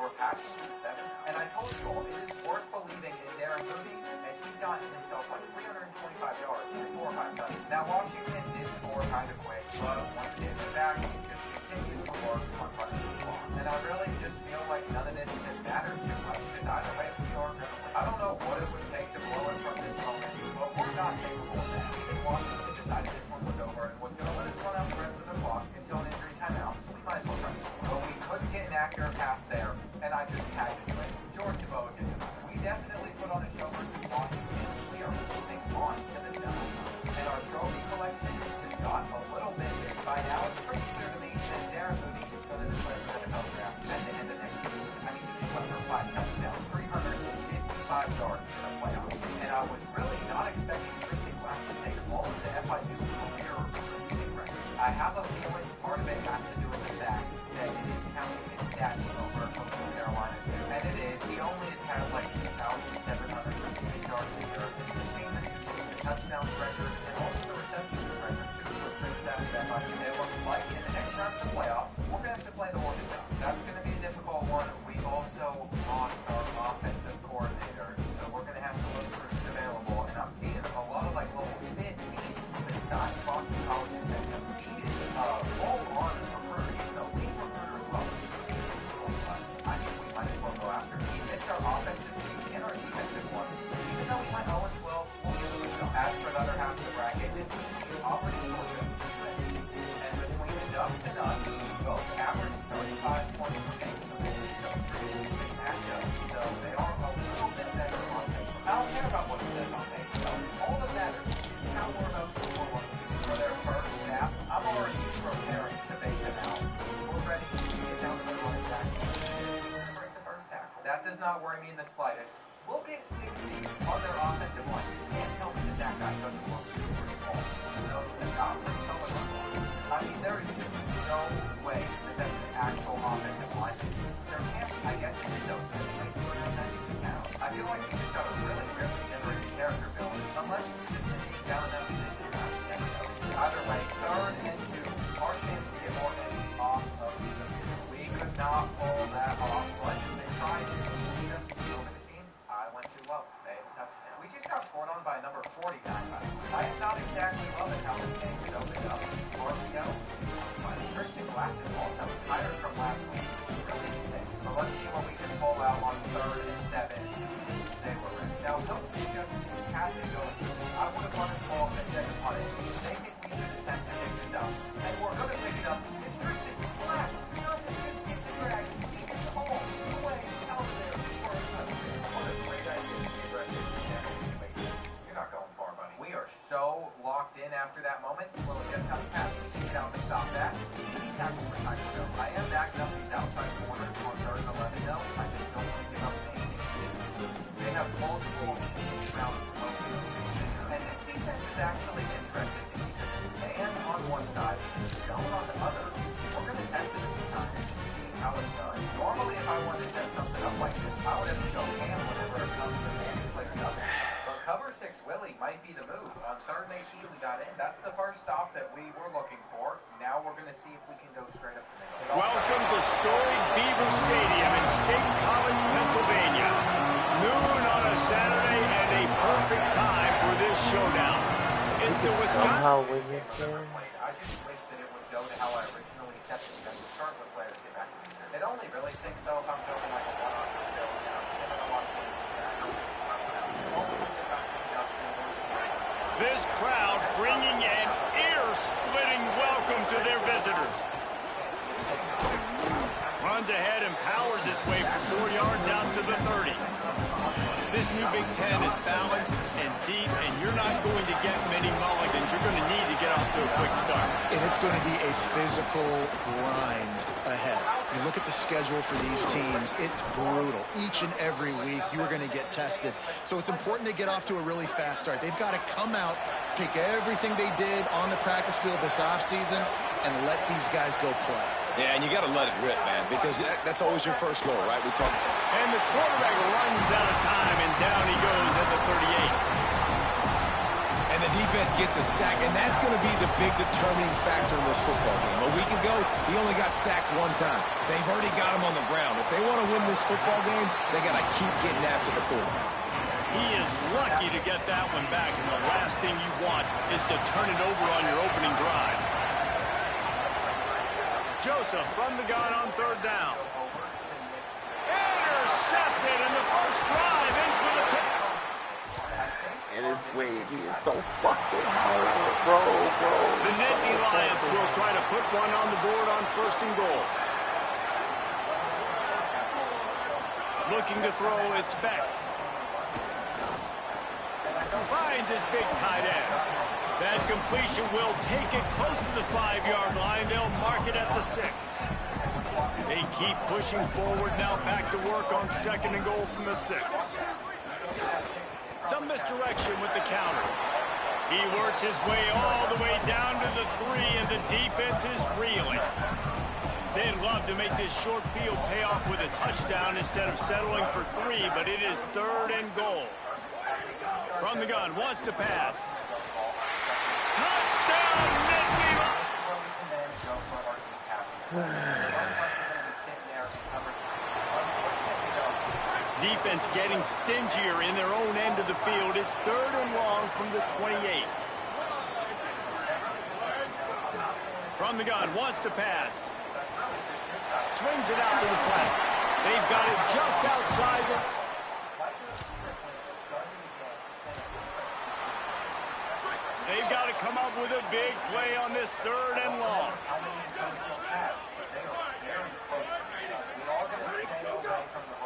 We're passing to the 7. And I told you all, it is worth believing in Darren Mooney as he's gotten himself like 325 yards and 4 or 5 touchdowns. Now, Washington did score kind of quick, but once they get back, we just continue to work on running the ball. And I really just feel like none of this has mattered too much because either way, we are going to win. I don't know what it would take to blow it from this moment, but we're not capable of that. Even Washington decided this one was over and was going to let us run out the rest of the clock until an injury timeout, so we might as well try this one. But we couldn't get an accurate pass there, and I just had to do it. Jordan Yeboah gets it. We definitely put on a show versus Washington. We are moving on to the 7th. And our trophy collection just got a little bit big. By now, it's pretty clear to me that Darren Mooney is going to declare the NFL draft at the end of next season. I mean, he just went for 5 touchdowns, 355 yards in the playoffs. And I was really not expecting Christian Glass to take all of the FIU career receiving records. I have a feeling part of it has to do with the fact that it is counting his stats over Coastal Carolina too. And it is. He only has had like 2,700 receiving yards a year. It's the team that has the touchdowns record and also the receptions record too. With Chris Stafford, it looks like in the next round of the playoffs, we're going to have to play the Oregon Ducks. That's going to be a difficult one. We also lost our offensive coordinator, so we're going to have to look for who's available. And I'm seeing a lot of like little mid teams besides Boston Colleges that have needed full-on recruiter. He's an elite recruiter as well. I mean, we might as well go after him. He missed our offensive team and our defensive one. Even though we went 0-12, we'll give him a shot. As for the other half of the bracket, it's Auburn and Georgia. And between the Ducks and us, we both average 35 points per game. So this is a pretty good matchup. So they are a little bit better on paper. I don't care about what it says on paper, though. All that matters is how we're about to perform for their first snap. I'm already preparing to bait them out. We're ready to get down to the running back and break the first tackle. That does not worry me in the slightest. We'll get 60 on their offensive line. You can't tell me that that guy doesn't work super small. No, that's not really someone wrong. I mean, there is just no way that that's an actual offensive line. There can't be, I guess, it is those that makes 292 pounds. I feel like you just got a really generated character build, unless it's just a deep down in that position. Either way, 3rd and 2, our chance to get more energy off of the field. We could not pull that off, but they tried to lead us over the scene. I went too low. They had a touchdown. We just got scored on by number 49, by the way. I am not exactly loving how this game is opened up. Scorpio, but Christian Glass is also tired from last week, which is really interesting. So let's see what we can pull out on 3rd and 7. They were ready. Now, don't just have to go. I would have wanted to call and second punt it. They think we should attempt to pick this up. And we're going to pick it up. It's Christian Glass. He doesn't just get the drag. He gets all the way out of there for a touchdown. What a great idea to be aggressive in that situation. You're not going far, buddy. We are so locked in after that moment. We'll get a touch pass. Get out to stop that. Easy tackle for Tyler Joe. I am backing up these outside corners on 3rd and 11, though. I just don't want to give up anything to do. They have multiple rounds of motion. And this defense is actually interesting because it's man on one side, zone on the other. We're going to test it a few times to see how it's done. Normally, if I wanted to set something up like this, I would have to go ham whenever it comes to man players up. But cover 6 Willie might be the move. On 3rd and 18, we got in. That's the first stop that we were looking for. Now we're going to see if we can go straight up the middle. Welcome to storied Beaver Stadium in State College, Pennsylvania. Noon on a Saturday and a perfect time for this showdown. It's the Wisconsin. I just wish that it would go to how I originally set the schedule. Start with players get back. It only really stinks though if I'm building like a one-on-one build. And I'm sending a lot of players This crowd bringing an ear-splitting welcome to their visitors. Runs ahead and powers his way for 4 yards out to the 30. This new Big Ten is balanced and deep, and you're not going to get many mulligans. You're going to need to get off to a quick start. And it's going to be a physical grind ahead. You look at the schedule for these teams, it's brutal. Each and every week, you are going to get tested. So it's important they get off to a really fast start. They've got to come out, take everything they did on the practice field this offseason, and let these guys go play. Yeah, and you got to let it rip, man, because that's always your first goal, right? We talk. And the quarterback runs out of time, and down he goes at the 38. And the defense gets a sack, and that's going to be the big determining factor in this football game. A week ago, he only got sacked one time. They've already got him on the ground. If they want to win this football game, they got to keep getting after the quarterback. He is lucky to get that one back, and the last thing you want is to turn it over on your opening drive. Joseph from the gun on third down. Intercepted, and the first drive ends with a pick. And his wave, he is so fucking hard, bro. The Nittany Lions will try to put one on the board on first and goal. Looking to throw, it's Beck. Finds his big tight end. That completion will take it close to the 5-yard line. They'll mark it at the 6. They keep pushing forward now, back to work on second and goal from the 6. Some misdirection with the counter. He works his way all the way down to the 3, and the defense is reeling. They'd love to make this short field pay off with a touchdown instead of settling for 3, but it is third and goal. From the gun, wants to pass. Touchdown, Nittany Defense getting stingier in their own end of the field. It's third and long from the 28. From the gun, wants to pass. Swings it out to the flat. They've got it just outside the... They've got to come up with a big play on this third and long.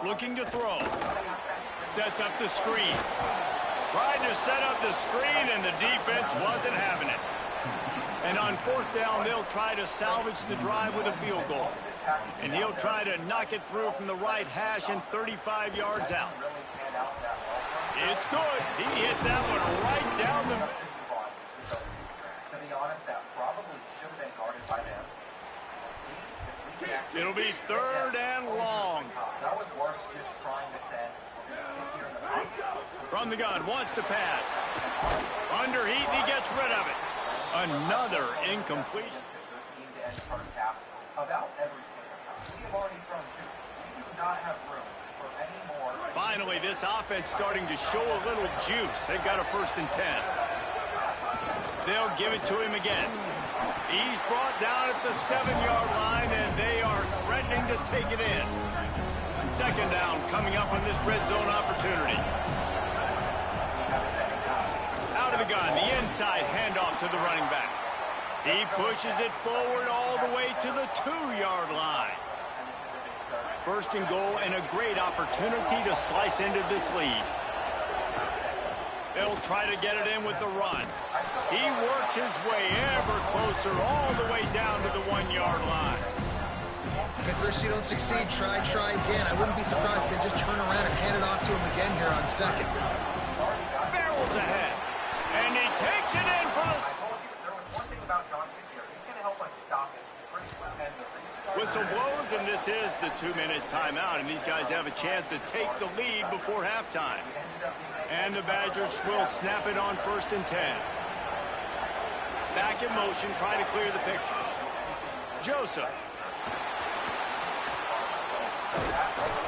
Looking to throw. Sets up the screen. Tried to set up the screen, and the defense wasn't having it. And on fourth down, they'll try to salvage the drive with a field goal. And he'll try to knock it through from the right hash and 35 yards out. It's good. He hit that one right down the... To be honest, that probably should have been guarded by them. It'll be third and long. That was worth just trying to send. From the gun, wants to pass. Under heat, and he gets rid of it. Another incompletion. About every single time. We have already thrown 2. We do not have room for any more. Finally, this offense starting to show a little juice. They've got a first and 10. They'll give it to him again. He's brought down at the 7-yard line, and they are threatening to take it in. Second down coming up on this red zone opportunity. Out of the gun, the inside handoff to the running back. He pushes it forward all the way to the 2-yard line. First and goal, and a great opportunity to slice into this lead. They'll try to get it in with the run. He works his way ever closer all the way down to the 1-yard line. If at first you don't succeed, try again. I wouldn't be surprised if they just turn around and hand it off to him again here on second. Barrels ahead. And he takes it in for the... There was one thing about Johnson here. He's going to help us stop it pretty well. Whistle blows, and this is the 2-minute timeout, and these guys have a chance to take the lead before halftime. And the Badgers will snap it on first and 10. Back in motion, trying to clear the picture. Joseph.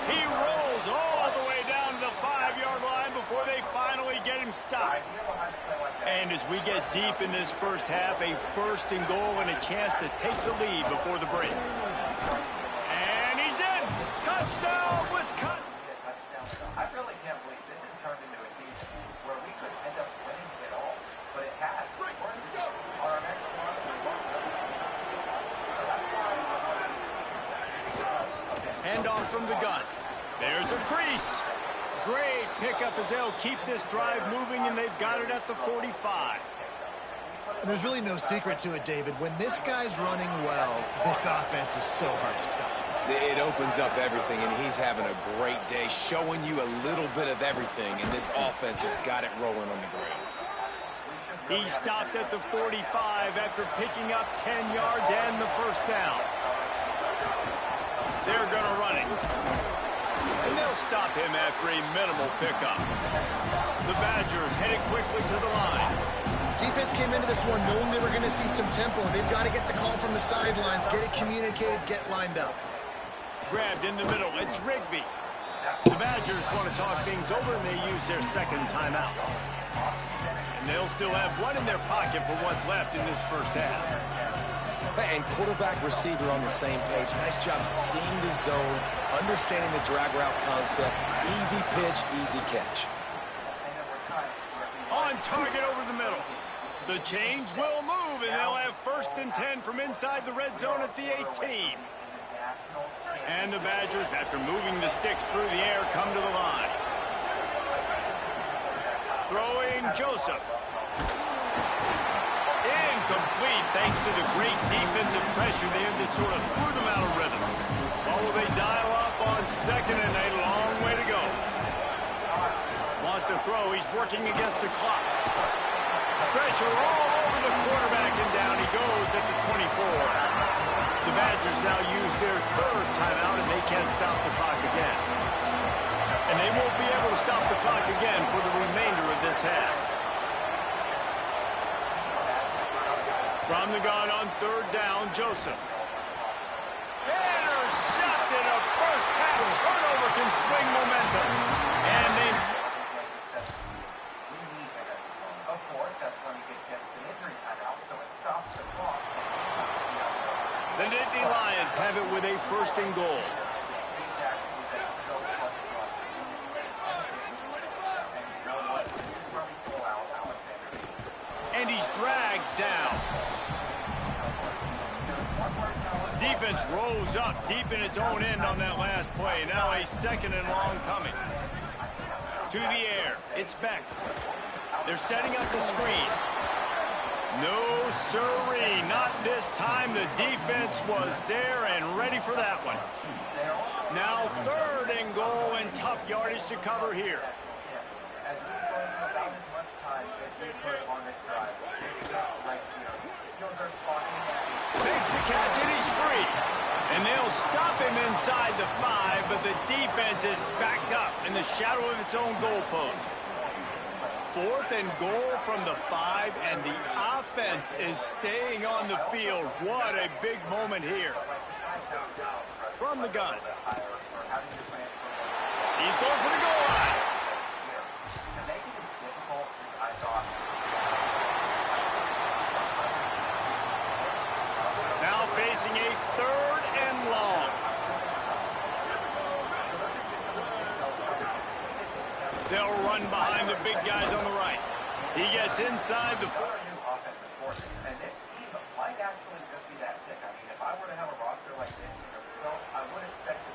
He rolls all the way down to the 5-yard line before they finally get him stopped. And as we get deep in this first half, a first and goal and a chance to take the lead before the break. And he's in! Touchdown, Wisconsin! I really can't believe this has turned into a season where we could end up winning it all, but it has. On our next one, Handoff from the gun. There's a crease. Great pickup as they'll keep this drive moving, and they've got it at the 45. There's really no secret to it, David. When this guy's running well, this offense is so hard to stop. It opens up everything, and he's having a great day, showing you a little bit of everything, and this offense has got it rolling on the ground. He stopped at the 45 after picking up 10 yards and the first down. They're going to run it. And they'll They'll stop him after a minimal pickup. The Badgers headed quickly to the line. Defense came into this one knowing they were going to see some tempo. They've got to get the call from the sidelines, get it communicated, get lined up. Grabbed in the middle. It's Rigby. The Badgers want to talk things over, and they use their second timeout. And they'll still have one in their pocket for what's left in this first half. And quarterback, receiver on the same page. Nice job seeing the zone, understanding the drag route concept. Easy pitch, easy catch. On target over the middle. The change will move, and they'll have 1st and 10 from inside the red zone at the 18. And the Badgers, after moving the sticks through the air, come to the line. Throwing Joseph. Incomplete thanks to the great defensive pressure there that sort of threw them out of rhythm. Or will they dial up on 2nd and a long way to go? Wants to throw. He's working against the clock. Pressure all over the quarterback, and down he goes at the 24. The Badgers now use their 3rd timeout, and they can't stop the clock again. And they won't be able to stop the clock again for the remainder of this half. From the gun on 3rd down, Joseph. Intercepted. A first half turnover can swing momentum. And they... Of course, that's when he gets hit with an injury timeout, so it stops the clock. The Nittany Lions have it with a 1st and goal. And he's dragged down. Defense rose up deep in its own end on that last play. Now a 2nd and long coming. To the air. It's Beck. They're setting up the screen. No, sirree. Not this time. The defense was there and ready for that one. Now 3rd and goal, and tough yardage to cover here. Makes the catch, and he's free. And they'll stop him inside the 5, but the defense is backed up in the shadow of its own goalpost. 4th and goal from the 5, and the offense is staying on the field. What a big moment here. From the gun. He's going for the goal line. Now facing a 3rd and long. They'll run behind the big guys on the right. He gets inside the... And this team might actually just be that sick. I mean, if I were to have a roster like this, I would expect to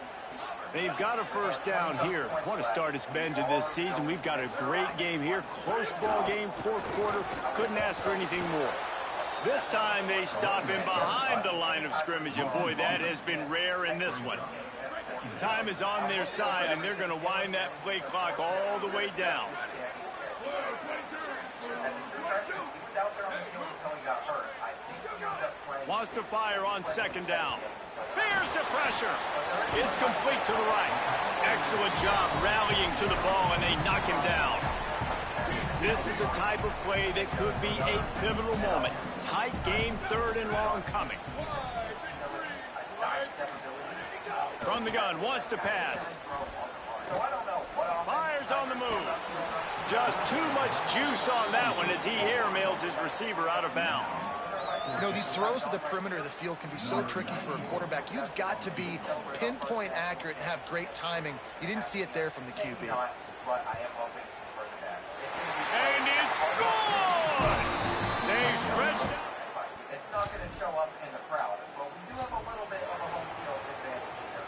be... They've got a 1st down here. What a start it's been to this season. We've got a great game here. Close ball game, 4th quarter. Couldn't ask for anything more. This time they stop him behind the line of scrimmage, and boy, that has been rare in this one. Time is on their side, and they're going to wind that play clock all the way down. Wants to fire on 2nd down. Bears the pressure. It's complete to the right. Excellent job rallying to the ball, and they knock him down. This is the type of play that could be a pivotal moment. Tight game, 3rd and long coming. From the gun, wants to pass. Fires on the move. Just too much juice on that one as he airmails his receiver out of bounds. You know, these throws to the perimeter of the field can be so tricky for a quarterback. You've got to be pinpoint accurate and have great timing. You didn't see it there from the QB. And it's good! They've stretched it. It's not going to show up in the crowd, but we do have a little bit of a home field advantage here.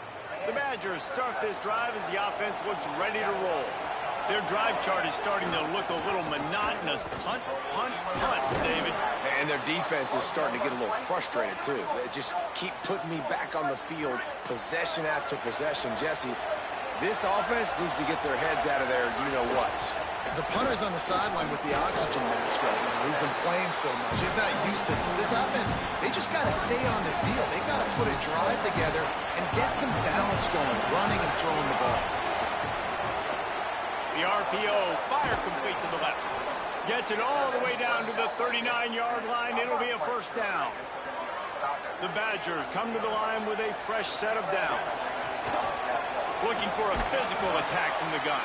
The Badgers start this drive as the offense looks ready to roll. Their drive chart is starting to look a little monotonous. Punt, punt, punt, David. And their defense is starting to get a little frustrated, too. They just keep putting me back on the field, possession after possession. Jesse, this offense needs to get their heads out of their you-know-whats. The punter's on the sideline with the oxygen mask right now. He's been playing so much. He's not used to this. This offense, they just got to stay on the field. They got to put a drive together and get some balance going, running and throwing the ball. The RPO, fire complete to the left. Gets it all the way down to the 39-yard line. It'll be a first down. The Badgers come to the line with a fresh set of downs. Looking for a physical attack from the gun.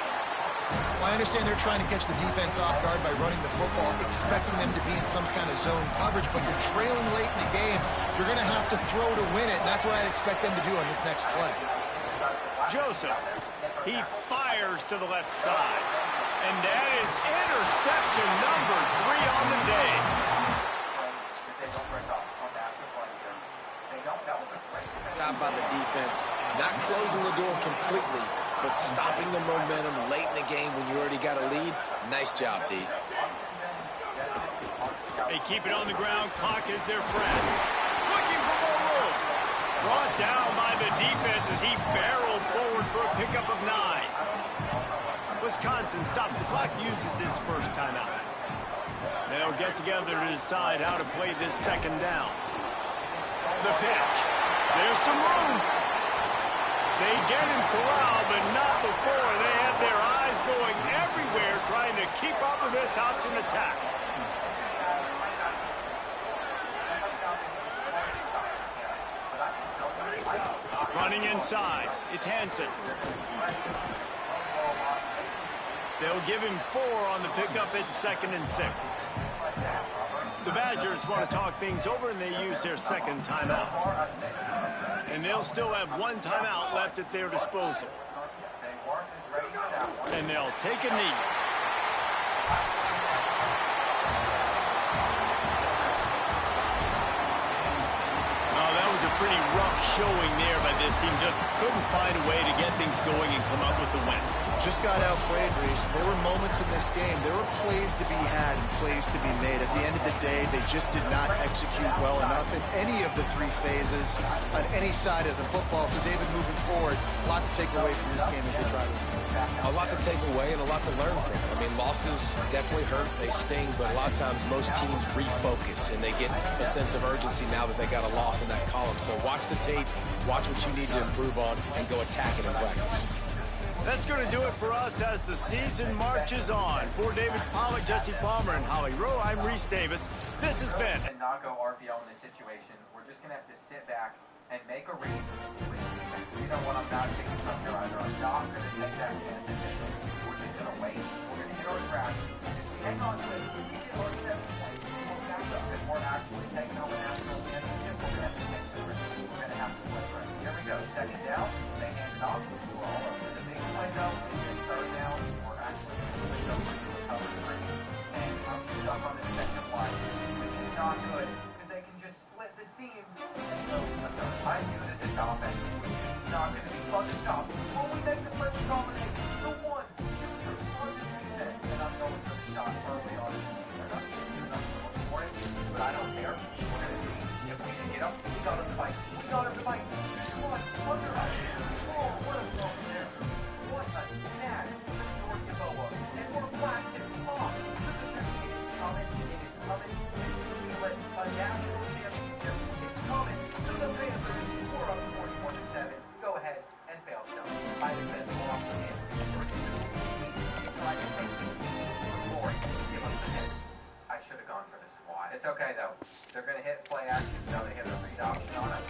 Well, I understand they're trying to catch the defense off guard by running the football, expecting them to be in some kind of zone coverage, but you're trailing late in the game. You're going to have to throw to win it, and that's what I'd expect them to do on this next play. Joseph, he fires to the left side. And that is interception number 3 on the day. Job by the defense, not closing the door completely, but stopping the momentum late in the game when you already got a lead. Nice job, D. They keep it on the ground. Clock is their friend. Looking for more room. Brought down by the defense as he barreled forward for a pickup of 9. Wisconsin stops the clock, uses its first timeout. They'll get together to decide how to play this second down. The pitch. There's some room. They get him corralled, but not before. They had their eyes going everywhere trying to keep up with this option attack. Running inside. It's Hansen. They'll give him 4 on the pickup. It's 2nd and 6. The Badgers want to talk things over, and they use their second timeout. And they'll still have 1 timeout left at their disposal. And they'll take a knee. Oh, that was a pretty rough showing there by this team. Just couldn't find a way to get things going and come up with the win. Just got outplayed, Reese. There were moments in this game. There were plays to be had and plays to be made. At the end of the day, they just did not execute well enough in any of the 3 phases on any side of the football. So, David, moving forward, a lot to take away from this game as they try to win. A lot to take away and a lot to learn from. I mean, losses definitely hurt. They sting, but a lot of times most teams refocus and they get a sense of urgency now that they got a loss in that column. So watch the tape, watch what you need to improve on, and go attack it in practice. That's going to do it for us as the season marches on. For David Pollack, Jesse Palmer, and Holly Rowe, I'm Reese Davis. This has been... And not go RPO in this situation. We're just going to have to sit back and make a read with defense. You know what, I'm not taking from here either. I'm not going to take that chance at this. We're just going to wait. We're going to hit our track. And if we hang on to it, we get our 7 points. We'll back up. If we're actually taking over national championship, we're going to have to take some risks. We're going to have to play first. Here we go. 2nd down. They hand it off. We're all over. The big play, though, is this 3rd down. We're actually going to go to cover 3. And I'm stuck on the defensive line, which is not good. Split the seams and go to the 3rd. I knew that this offense was just not going to be fun to stop. When we make the first combination, the 1, 2, 3 on this defense, and I'm going for the shot early on this team. They're not going to do nothing to look for it, but I don't care. We're going to see if we can get up. We got him to bite. We got him to bite. Come on, under us. Oh, what a throw there. What a snag for Jordan Yeboah. And we're blasting off to the 50. It is coming. It is coming. A national championship is coming to the Panthers. We're up 44-7. Go ahead and fail them. I have been lost in for 2 weeks. Trying to take this team for glory. Give us the hit. I should have gone for the squat. It's okay though. They're going to hit play action. No, they hit a read option on us.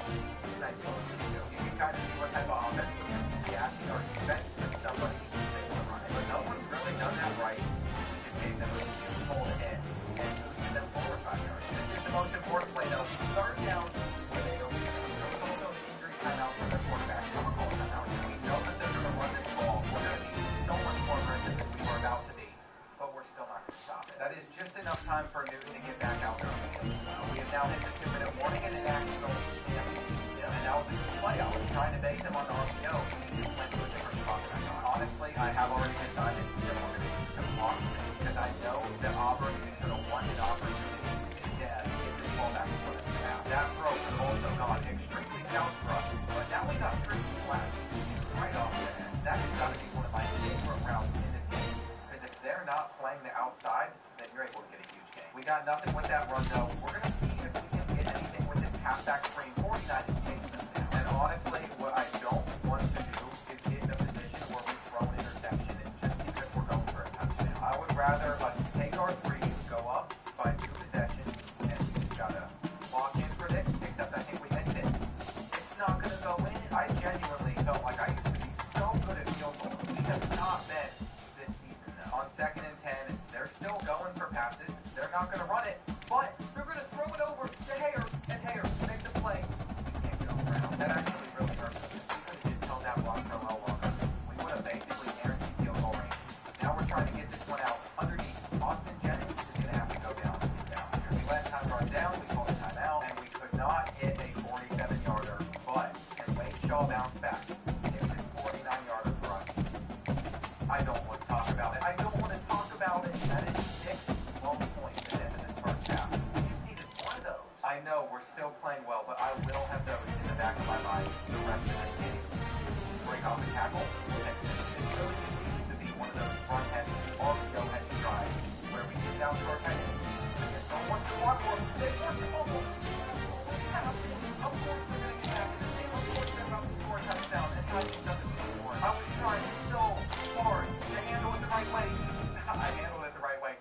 Nice little video. You can kind of see what type of offense we're going to be gassing our defense with somebody they want to run it. But no one's really done that right. We just gave them a pull ahead and moved them forward 5 yards. This is the most important play though. 3rd down where they don't get it. There was also an injury timeout for the quarterback. I'm going to call timeout. We know that they're going to run this ball. We're going to be so much more aggressive than we were about to be. But we're still not going to stop it. That is just enough time for Newton to get back out there. We have now hit the 2-minute warning and an action on each snap. And now this play, I was trying to bait them on the RPO. We just went to a different spot than I thought. Honestly, I have already decided that we're going to shoot some block because I know that Auburn is going to want an opportunity to get this ball back in front of the half. That throw has also gone extremely south for us. But now we got Tristan Flash right off the end. That has got to be one of my favorite routes in this game. Because if they're not playing the outside, then you're able to get a huge game. We got nothing with that run, though. We're going to see if we can get anything with this halfback screen. 49 is chasing us down. And honestly, what I don't want to do is get in a position where we throw an interception and just because we're going rather us take our three, go up by 2 possessions, and we just gotta lock in for this, except I think we missed it. It's not gonna go in. I genuinely felt like I used to be so good at field goals. We have not been this season, though. On 2nd and 10, they're still going for passes. They're not gonna run it, but they're gonna throw it over to Hayer, and Hayer makes a play. We can't get over around. That actually really hurts us. We could have just held that block for a little longer. We would have basically guaranteed field goal range. Now we're trying to get this one out underneath. Austin Jennings is going to have to go down and get down. We let time run down, we called a timeout, and we could not hit a 47-yarder, but can Wade Shaw bounce back? It was 49-yarder for us. I don't want to talk about it. I don't want to talk about it. That is 6 long points at the end of this first half. We just needed one of those. I know we're still playing well, but I will have those in the back of my mind the rest of this game. Break off the tackle, Texas. It really just needs to be one of those front-heavy, RPO-heavy drives where we get down to our tight ends. No one wants to block for them. They want to fumble. Of course we're going to get back in this game. Of course they're about to score a touchdown, and Titans doesn't score. I was trying so hard to handle it the right way. I handled it the right way.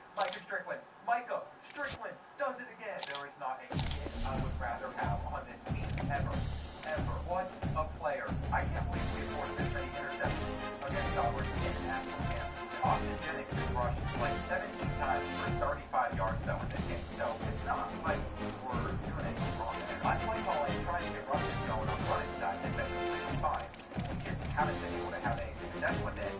Micah Strickland does it again. There is not a kid I would rather have on this team ever. What a player. I can't believe we forced this many interceptions against Auburn in the national championship. Austin Jennings has rushed like 17 times for 35 yards though in this game. So it's not like we're doing anything wrong there. I play calling, trying to get Russian going on the running side, and been completely fine. We just haven't been able to have any success with it.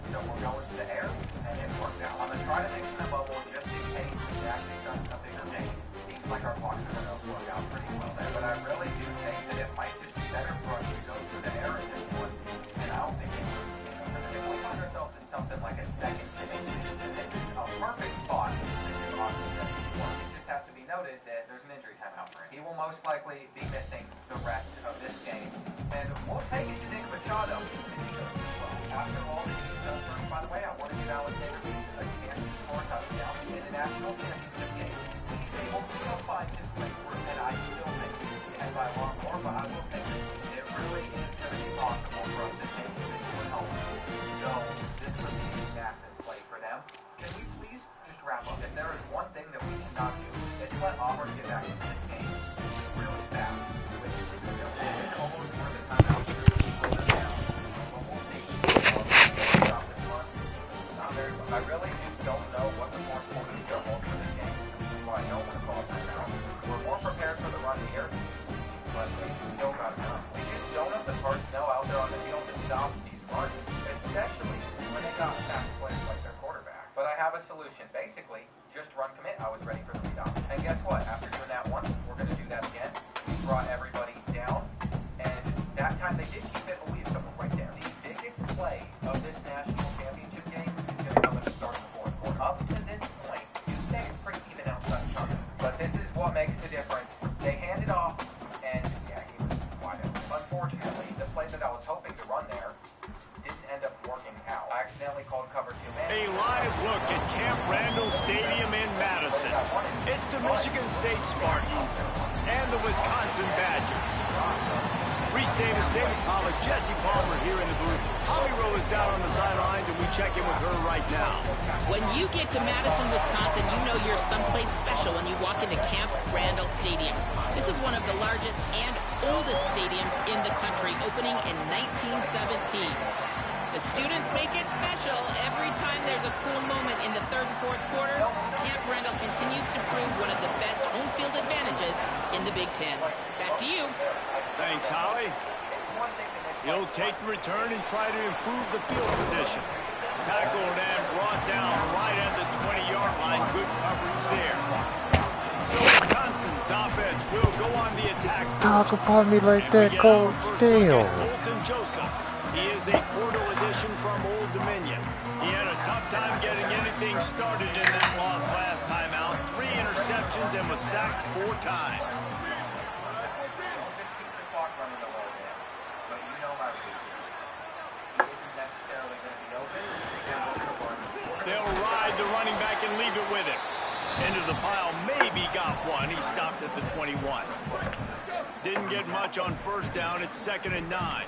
So we're going to the air, and it worked out. I'm going to try to mix in a bubble just in case we actually does a bigger game. Seems like our blocks are going to work out pretty well there, but I really do think that it might just be better for us to go through the air in this one. And I don't think it's, if we find ourselves in something like a 2nd and inches, then this is a perfect spot to do Austin Jennings work. It just has to be noted that there's an injury timeout for him. He will most likely be missing the rest of this game. And we'll take it to Nick Machado if he goes as well. After all that he's done for us, by the way, I want to give Alexander Beaton a chance to score a touchdown in the national championship game. He's able to still find his way through, and I still think he can get by a lot more, but I will take it. It really is going to be possible for us to take this one home. So this would be a massive play for them. Can we please just wrap up? If there is one thing that we cannot do, it's let Auburn get back into this game really fast, which is almost worth the timeout to slow them down. But we'll see. Stop this one. Not very much. I really just don't know what the more important is going to hold for this game. That's why I don't want to call a timeout. We're more prepared for the run here, but we still got to come. We just don't have the personnel out there on the field to stop these runs, especially when they got fast players like their quarterback. But I have a solution. Basically, just run commit. I was ready for the read option. And guess what? After doing that once, we're going to do that again. We brought everybody down, and that time they did keep it, but we had someone right there. The biggest play of this national championship game is going to come at the start of the 4th quarter. Up to this point, you say it's pretty even outside the target, but this is what makes the difference. They hand it off, and yeah, he was wide open. Unfortunately, the play that I was hoping to run there didn't end up working out. I accidentally called cover 2 man. A live look at Camp Randall Stadium in Madison. It's the Michigan State Spartans and the Wisconsin Badgers. Reese Davis, David Pollack, Jesse Palmer here in the booth. Holly Rowe is down on the sidelines, and we check in with her right now. When you get to Madison, Wisconsin, you know you're someplace special when you walk into Camp Randall Stadium. This is one of the largest and oldest stadiums in the country, opening in 1917. The students make it special. Every time there's a cool moment in the 3rd and 4th quarter, Camp Randall continues to prove one of the best home field advantages in the Big Ten. Back to you. Thanks, Holly. He'll take the return and try to improve the field position. Tackled and brought down right at the 20-yard line. Good coverage there. So Wisconsin's offense will go on the attack. Talk upon me like that, Coach Dale. Colton Joseph. He is a portal addition from Old Dominion. He had a tough time getting anything started in that loss last time out. 3 interceptions and was sacked 4 times. They'll ride the running back and leave it with him. Into the pile, maybe got one. He stopped at the 21. Didn't get much on 1st down. It's 2nd and 9.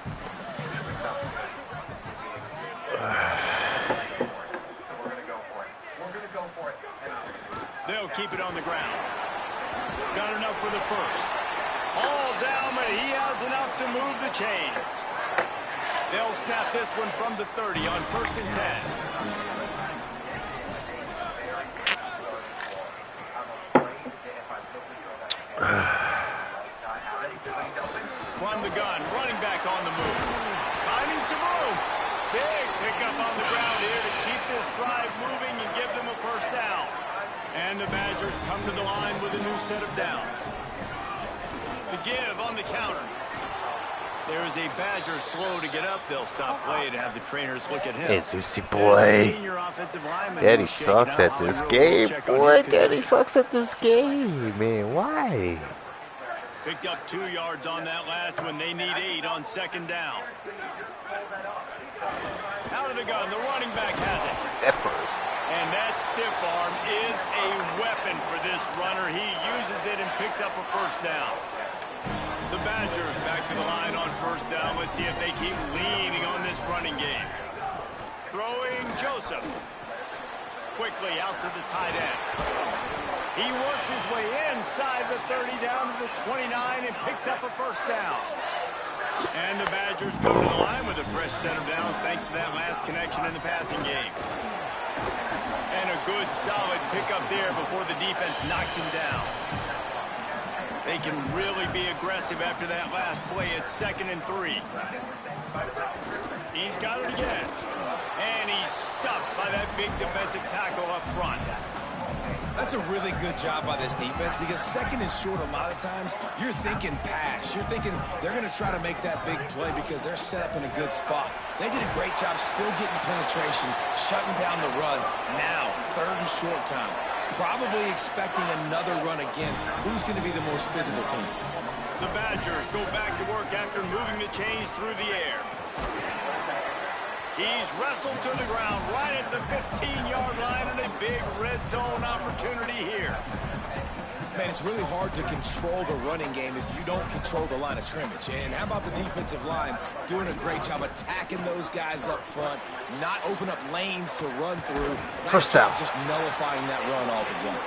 So we're going to go for it. We're go for it. They'll keep it on the ground. Got enough for the first. All down, but he has enough to move the chains. They'll snap this one from the 30 on 1st and 10. From the gun, running back on the move. Finding some room. Big pickup on the ground here to keep this drive moving and give them a first down. And the Badgers come to the line with a new set of downs. The give on the counter. There is a Badger slow to get up. They'll stop play to have the trainers look at him. Hey, Lucy boy. Daddy sucks at this game, boy. Daddy sucks at this game, man. Why? Picked up 2 yards on that last one. They need 8 on 2nd down. Out of the gun, the running back has it. That first. And that stiff arm is a weapon for this runner. He uses it and picks up a first down. The Badgers back to the line on 1st down. Let's see if they keep leaning on this running game. Throwing Joseph. Quickly out to the tight end. He works his way inside the 30 down to the 29 and picks up a first down. And the Badgers come to the line with a fresh set of downs thanks to that last connection in the passing game. And a good solid pickup there before the defense knocks him down. They can really be aggressive after that last play. It's 2nd and 3. He's got it again. And he's stuffed by that big defensive tackle up front. That's a really good job by this defense because 2nd and short, a lot of times, you're thinking pass. You're thinking they're going to try to make that big play because they're set up in a good spot. They did a great job still getting penetration, shutting down the run. Now, 3rd and short time. Probably expecting another run again. Who's going to be the most physical team? The Badgers go back to work after moving the chains through the air. He's wrestled to the ground right at the 15-yard line and a big red zone opportunity here. Man, it's really hard to control the running game if you don't control the line of scrimmage. And how about the defensive line doing a great job attacking those guys up front, not open up lanes to run through. First down. Just nullifying that run altogether.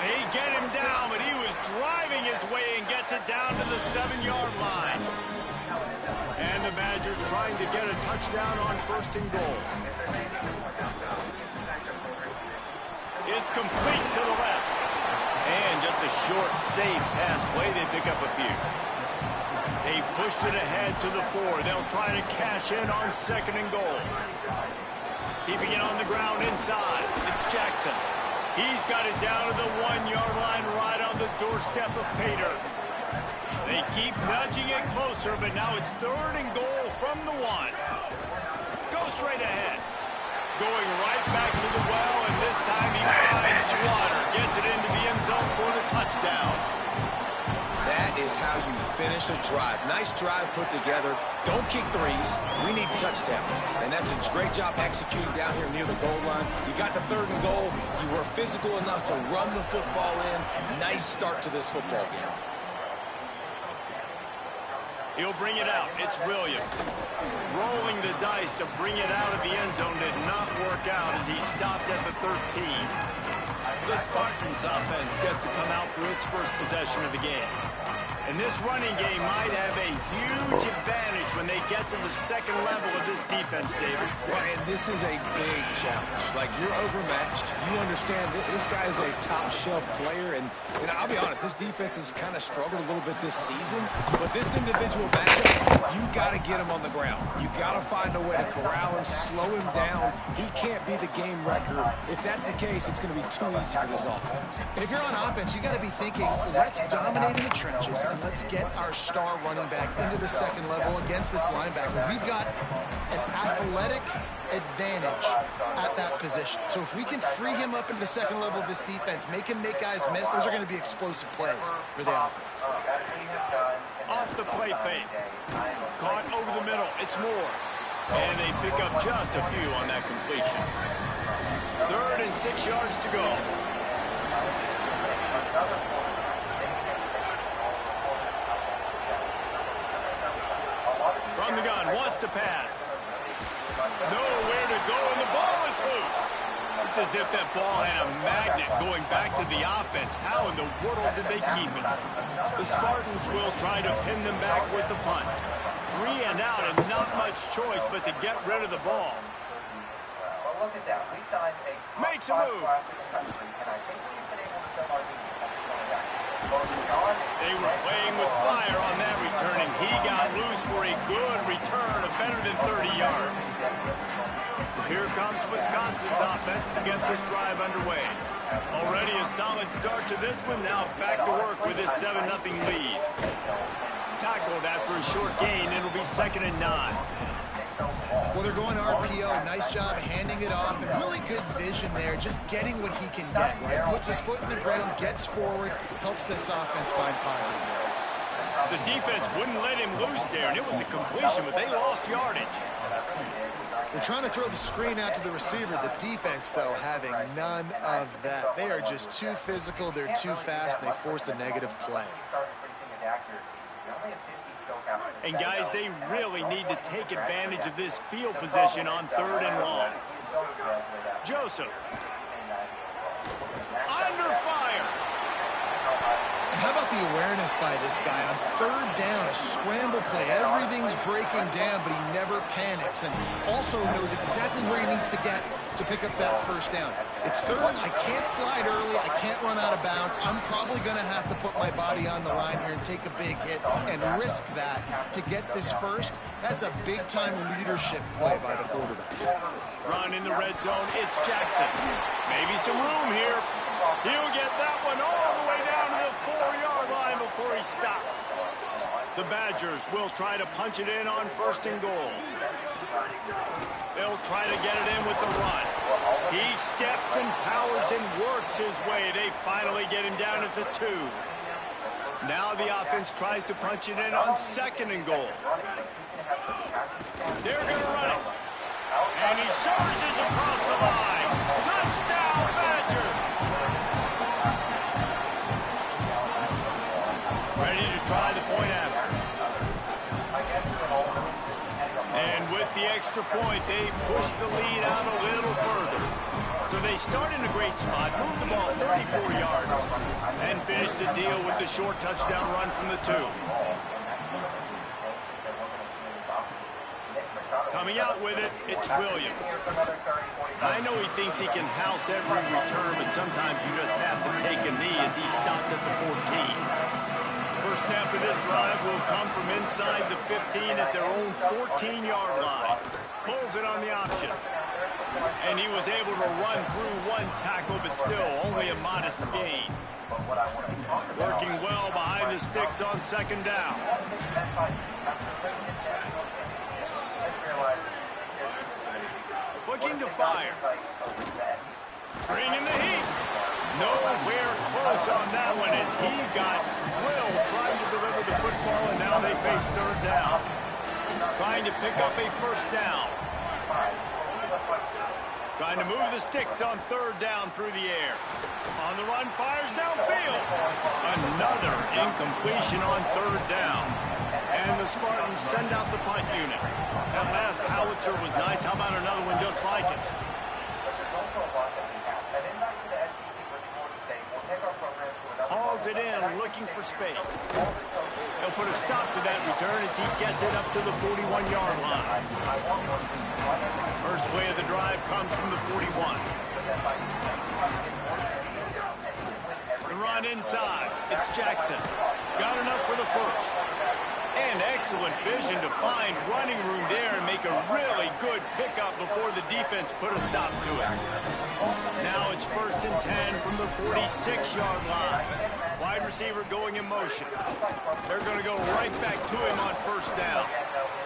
They get him down, but he was driving his way and gets it down to the 7-yard line. And the Badgers trying to get a touchdown on 1st and goal. It's complete to the left. And just a short, safe pass play. They pick up a few. They've pushed it ahead to the 4. They'll try to cash in on 2nd and goal. Keeping it on the ground inside. It's Jackson. He's got it down to the 1-yard line right on the doorstep of Pater. They keep nudging it closer, but now it's 3rd and goal from the 1. Go straight ahead. Going right back to the well, and this time he finds water. Gets it into the end zone for the touchdown. That is how you finish a drive. Nice drive put together. Don't kick threes. We need touchdowns. And that's a great job executing down here near the goal line. You got the 3rd and goal. You were physical enough to run the football in. Nice start to this football game. He'll bring it out. It's Williams. Rolling the dice to bring it out of the end zone did not work out as he stopped at the 13. The Spartans offense gets to come out for its first possession of the game. And this running game might have a huge advantage when they get to the 2nd level of this defense, David. Well, and this is a big challenge. Like, you're overmatched. You understand this guy is a top-shelf player. And I'll be honest, this defense has kind of struggled a little bit this season. But this individual matchup, you got to get him on the ground. You got to find a way to corral him, slow him down. He can't be the game wrecker. If that's the case, it's going to be too easy for this offense. And if you're on offense, you got to be thinking, let's dominate in the trenches and let's get our star running back into the 2nd level against this linebacker. We've got an athletic advantage at that position. So if we can free him up into the 2nd level of this defense, make him make guys miss, those are going to be explosive plays for the offense. Off the play fake. Caught over the middle. It's Moore. And they pick up just a few on that completion. 3rd and 6 yards to go. From the gun, wants to pass. Nowhere to go, and the ball is loose. It's as if that ball had a magnet going back to the offense. How in the world did they keep it? The Spartans will try to pin them back with the punt. 3 and out and not much choice but to get rid of the ball. Well, look at that. We signed a Makes a move. and I think we've been able to fill our needs. They were playing with fire on that return, and he got loose for a good return of better than 30 yards. Here comes Wisconsin's offense to get this drive underway. Already a solid start to this one. Now back to work with his 7-0 lead. Tackled after a short gain. It'll be 2nd and 9. Well, they're going RPO. Nice job handing it off. And really good vision there. Just getting what he can get, right? Puts his foot in the ground, gets forward, helps this offense find positive yards. The defense wouldn't let him loose there, and it was a completion, but they lost yardage. They're trying to throw the screen out to the receiver. The defense, though, having none of that. They are just too physical. They're too fast. And they force a negative play. And guys, they really need to take advantage of this field position on 3rd and long. Joseph. Under fire. And how about the awareness by this guy on 3rd down, a scramble play. Everything's breaking down, but he never panics and also knows exactly where he needs to get to pick up that 1st down. It's 3rd. I can't slide early. I can't run out of bounds. I'm probably going to have to put my body on the line here and take a big hit and risk that to get this 1st. That's a big-time leadership play by the quarterback. Run in the red zone. It's Jackson. Maybe some room here. He'll get that one all the way down to the 4-yard line before he stopped. The Badgers will try to punch it in on 1st and goal. They'll try to get it in with the run. He steps and powers and works his way. They finally get him down at the 2. Now the offense tries to punch it in on 2nd and goal. They're going to run it. And he surges across the line. Touchdown, Badgers! Ready to try the point after. And with the extra point, they push the lead out a little further. So they start in a great spot, move the ball 34 yards, and finish the deal with the short touchdown run from the 2. Coming out with it, it's Williams. I know he thinks he can house every return, but sometimes you just have to take a knee as he stopped at the 14. First snap of this drive will come from inside the 15 at their own 14-yard line. Pulls it on the option. And he was able to run through 1 tackle, but still only a modest gain. Working well behind the sticks on 2nd down. Looking to fire. Bringing the heat. Nowhere close on that one as he got drilled trying to deliver the football, and now they face 3rd down. Trying to pick up a 1st down. Trying to move the sticks on 3rd down through the air. On the run, fires downfield. Another incompletion on 3rd down. And the Spartans send out the punt unit. That last howitzer was nice. How about another one just like it? Hauls it in, looking for space. He'll put a stop to that return as he gets it up to the 41-yard line. First play of the drive comes from the 41. The run inside. It's Jackson. Got enough for the 1st. And excellent vision to find running room there and make a really good pickup before the defense put a stop to it. Now it's 1st and 10 from the 46-yard line. Wide receiver going in motion. They're going to go right back to him on 1st down.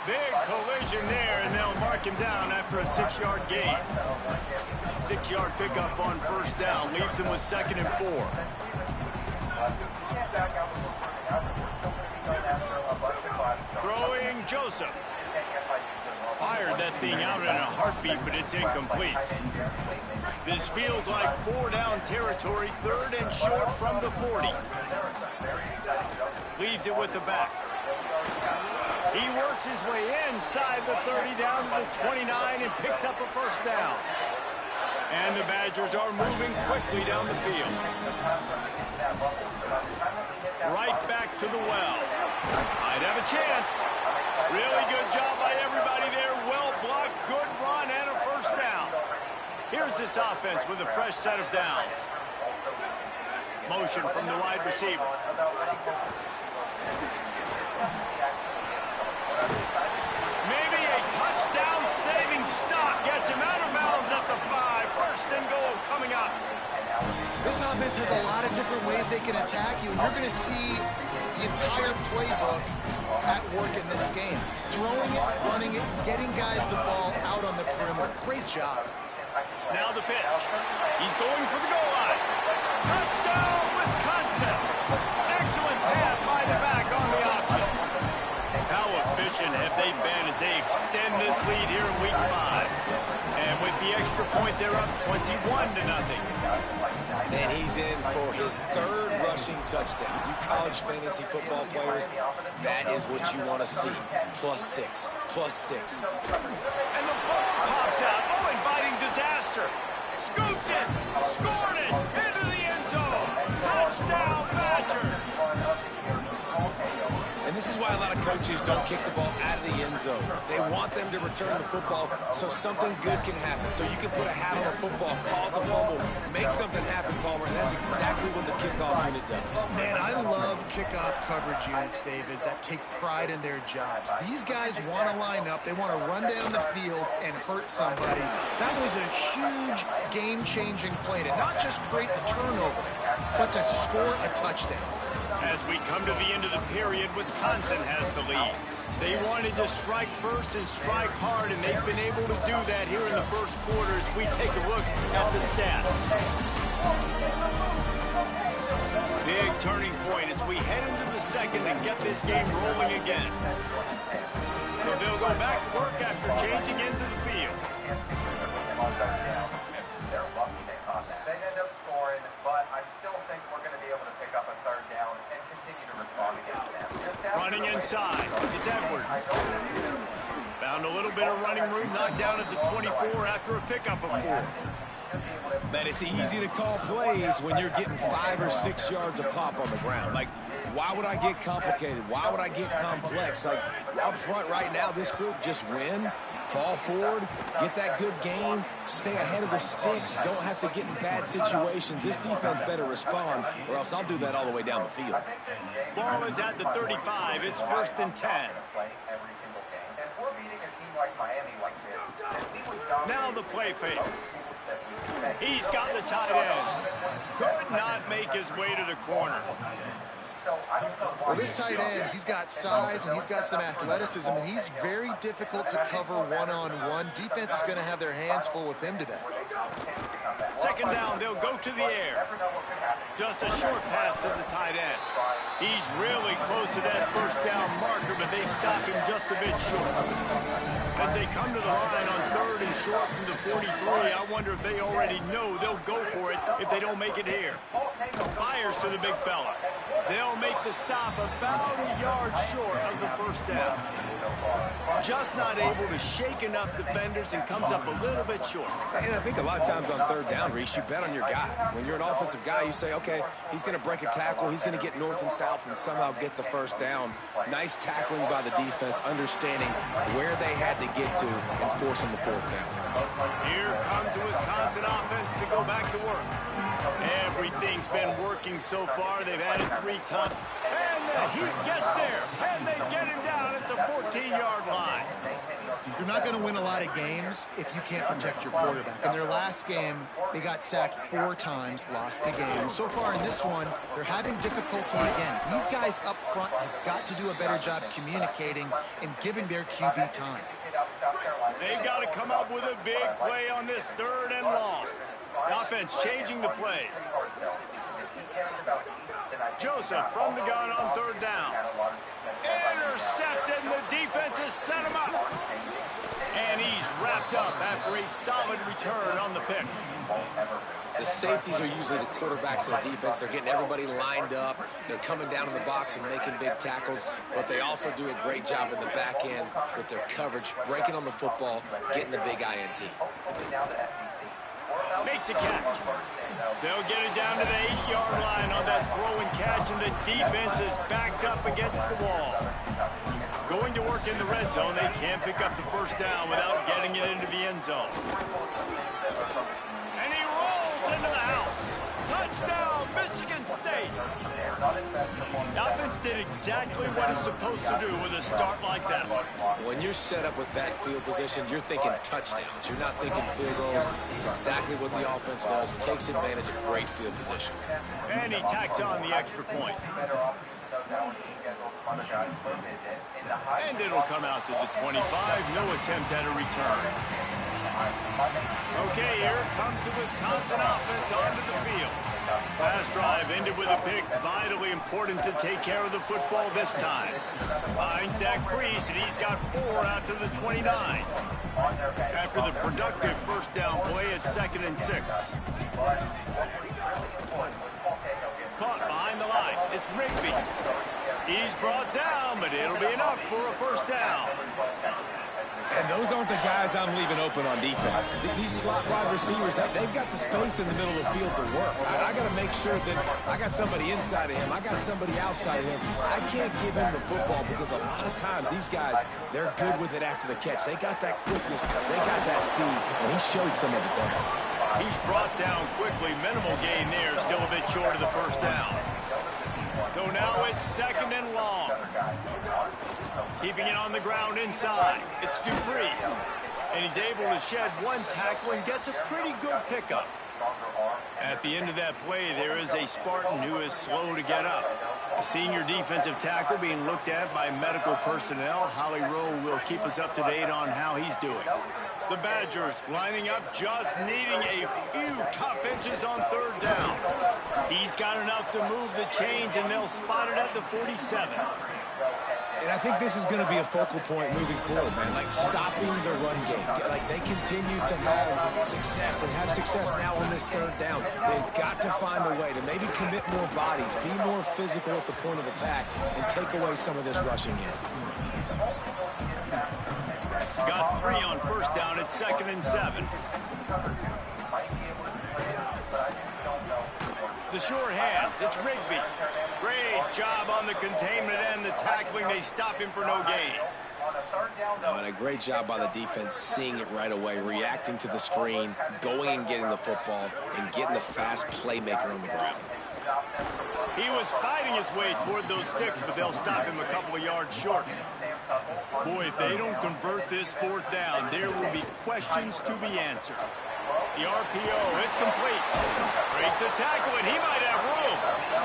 Big collision there, and they'll mark him down after a 6-yard gain. 6-yard pickup on 1st down leaves him with 2nd and 4. Throwing Joseph. Fired that thing out in a heartbeat, but it's incomplete. This feels like 4-down territory, 3rd and short from the 40. Leaves it with the back. He works his way inside the 30 down to the 29 and picks up a 1st down. And the Badgers are moving quickly down the field. Right back to the well. Might have a chance. Really good job by everybody there. Well blocked, good run, and a first down. Here's this offense with a fresh set of downs. Motion from the wide receiver. Maybe a touchdown-saving stop gets him out of bounds at the 5. First and goal coming up. This offense has a lot of different ways they can attack you, and you're going to see the entire playbook at work in this game. Throwing it, running it, getting guys the ball out on the perimeter. Great job. Now the pitch. He's going for the goal line. Touchdown, Wisconsin. Excellent pass by the back on the option. How efficient have they been as they extend this lead here in week 5? And with the extra point, they're up 21-0. And he's in for his 3rd rushing touchdown. You college fantasy football players, that is what you want to see. +6, +6. And the ball pops out. Oh, inviting disaster. Scooped it, scored it, into the end zone. Touchdown, Badgers. And this is why a lot of coaches don't kick the ball out of the end zone. They want them to return the football so something good can happen. So you can put a hat on a football, cause a fumble, make something happen, Palmer, and that's exactly what the kickoff unit does. Man, I love kickoff coverage units, David, that take pride in their jobs. These guys want to line up. They want to run down the field and hurt somebody. That was a huge game-changing play to not just create the turnover, but to score a touchdown. As we come to the end of the period, Wisconsin has the lead. They wanted to strike first and strike hard, and they've been able to do that here in the first quarter as we take a look at the stats. Big turning point as we head into the second and get this game rolling again. So they'll go back to work after changing into the field. They're lucky they caught that. They end up scoring, but I still think we're going to be able to pick up a 3rd down and continue to respond against them. Running inside, it's Edwards. Found a little bit of running room, knocked down at the 24 after a pickup of 4. But it's easy to call plays when you're getting 5 or 6 yards a pop on the ground. Like, why would I get complicated? Why would I get complex? Like, up front right now, this group just win, fall forward, get that good game, stay ahead of the sticks, don't have to get in bad situations. This defense better respond, or else I'll do that all the way down the field. Ball is at the 35. It's 1st and 10. Now the play fake. He's got the tight end. Could not make his way to the corner. Well, this tight end, he's got size and he's got some athleticism, and he's very difficult to cover one-on-one. Defense is going to have their hands full with him today. 2nd down, they'll go to the air. Just a short pass to the tight end. He's really close to that 1st down marker, but they stop him just a bit short. As they come to the line on 3rd and short from the 43, I wonder if they already know they'll go for it if they don't make it here. Fires to the big fella. They'll make the stop about a yard short of the 1st down. Just not able to shake enough defenders and comes up a little bit short. And I think a lot of times on 3rd down, Reese, you bet on your guy. When you're an offensive guy, you say, okay, he's going to break a tackle, he's going to get north and south and somehow get the 1st down. Nice tackling by the defense, understanding where they had to get to and forcing the 4th down. Here comes the Wisconsin offense to go back to work. Everything's been working so far. They've added 3 times. And the Heat gets there. And they get him down at the 14-yard line. You're not going to win a lot of games if you can't protect your quarterback. In their last game, they got sacked 4 times, lost the game. And so far in this one, they're having difficulty again. These guys up front have got to do a better job communicating and giving their QB time. They've got to come up with a big play on this 3rd and long. The offense changing the play. Joseph from the gun on 3rd down. Intercepted, and the defense has set him up. And he's wrapped up after a solid return on the pick. The safeties are usually the quarterbacks of the defense. They're getting everybody lined up. They're coming down in the box and making big tackles, but they also do a great job in the back end with their coverage, breaking on the football, getting the big INT. makes a catch. They'll get it down to the 8-yard line on that throw and catch, and the defense is backed up against the wall. Going to work in the red zone, they can't pick up the first down without getting it into the end zone. And he rolls into the house. Touchdown, Michigan State. The offense did exactly what it's supposed to do with a start like that. When you're set up with that field position, you're thinking touchdowns. You're not thinking field goals. It's exactly what the offense does. Takes advantage of great field position. And he tacks on the extra point. And it'll come out to the 25. No attempt at a return. Okay, here comes the Wisconsin offense onto the field. Last drive ended with a pick. Vitally important to take care of the football this time. Finds that crease, and he's got 4 out to the 29. After the productive first down play at 2nd and 6. Caught behind the line. It's Rigby. He's brought down, but it'll be enough for a first down. And those aren't the guys I'm leaving open on defense. These slot wide receivers, they've got the space in the middle of the field to work. I got to make sure that I got somebody inside of him. I got somebody outside of him. I can't give him the football because a lot of times these guys, they're good with it after the catch. They got that quickness. They got that speed, and he showed some of it there. He's brought down quickly. Minimal gain there. Still a bit short of the first down. So now it's 2nd and long. Keeping it on the ground inside. It's Dupree. And he's able to shed 1 tackle and gets a pretty good pickup. At the end of that play, there is a Spartan who is slow to get up. A senior defensive tackle being looked at by medical personnel. Holly Rowe will keep us up to date on how he's doing. The Badgers lining up, just needing a few tough inches on 3rd down. He's got enough to move the chains, and they'll spot it at the 47. And I think this is going to be a focal point moving forward, man. Like stopping the run game. Like they continue to have success and have success now on this 3rd down. They've got to find a way to maybe commit more bodies, be more physical at the point of attack, and take away some of this rushing game. Got 3 on first down at 2nd and 7. The short hands, it's Rigby. Great job on the containment and the tackling. They stop him for no gain. And a great job by the defense, seeing it right away, reacting to the screen, going and getting the football, and getting the fast playmaker on the ground. He was fighting his way toward those sticks, but they'll stop him a couple of yards short. Boy, if they don't convert this 4th down, there will be questions to be answered. The RPO, it's complete. Breaks a tackle, and he might have room.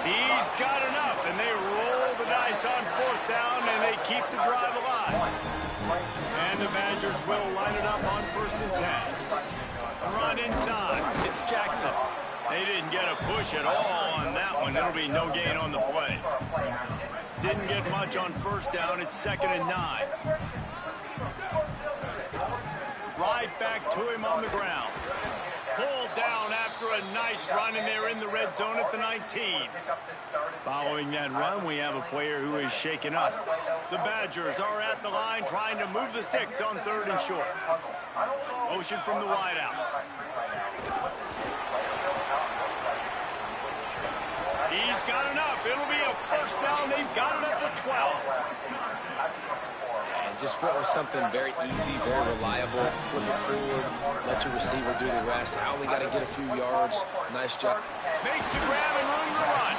He's got enough, and they roll the dice on 4th down, and they keep the drive alive. And the Badgers will line it up on 1st and 10. Run inside. It's Jackson. They didn't get a push at all on that one. It'll be no gain on the play. Didn't get much on 1st down. It's 2nd and 9. Right back to him on the ground. Pulled down after a nice run, and they're in the red zone at the 19. Following that run, we have a player who is shaken up. The Badgers are at the line trying to move the sticks on 3rd and short. Motion from the wideout. He's got enough. It'll be a first down. They've got it at the 12. And just what was something very easy, very reliable. Flip it forward, let your receiver do the rest. Howley got to get a few yards. Nice job. Makes a grab and room to run.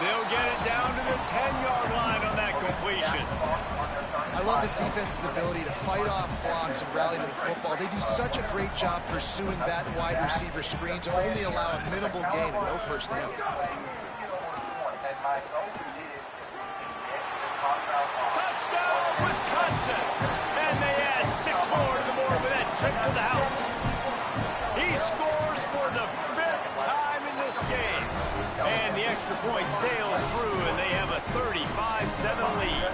They'll get it down to the 10-yard line on that completion. I love this defense's ability to fight off blocks and rally to the football. They do such a great job pursuing that wide receiver screen to only allow a minimal gain and no first down. Touchdown, Wisconsin! And they add 6 more to the board with that trip to the house. He scores for the 5th time in this game. And the extra point sails through, and they have a 35-7 lead.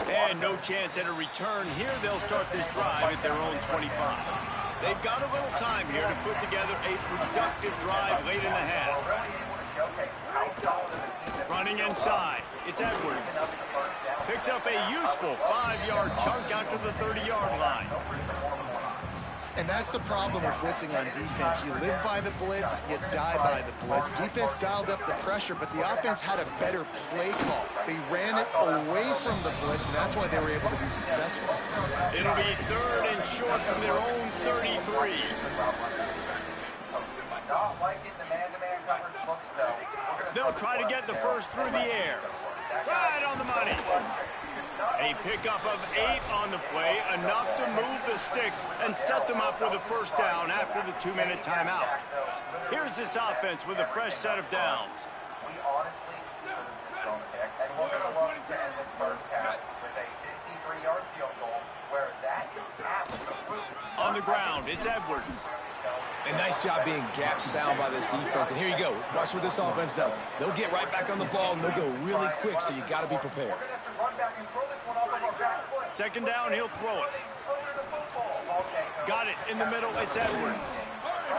And no chance at a return here. They'll start this drive at their own 25. They've got a little time here to put together a productive drive late in the half. Running inside, it's Edwards. Picks up a useful 5-yard chunk out to the 30-yard line. And that's the problem with blitzing on defense. You live by the blitz, you die by the blitz. Defense dialed up the pressure, but the offense had a better play call. They ran it away from the blitz, and that's why they were able to be successful. It'll be 3rd and short from their own 33. They'll try to get the first through the air. Right on the money. A pickup of 8 on the play, enough to move the sticks and set them up with a first down after the 2-minute timeout. Here's this offense with a fresh set of downs. We honestly should have just thrown a pick, and we're going to look to end this first half with a 53-yard field goal where that was the proof. On the ground, it's Edwards. A nice job being gap sound by this defense. And here you go. Watch what this offense does. They'll get right back on the ball, and they'll go really quick, so you got to be prepared. Second down, he'll throw it. Got it in the middle, it's Edwards.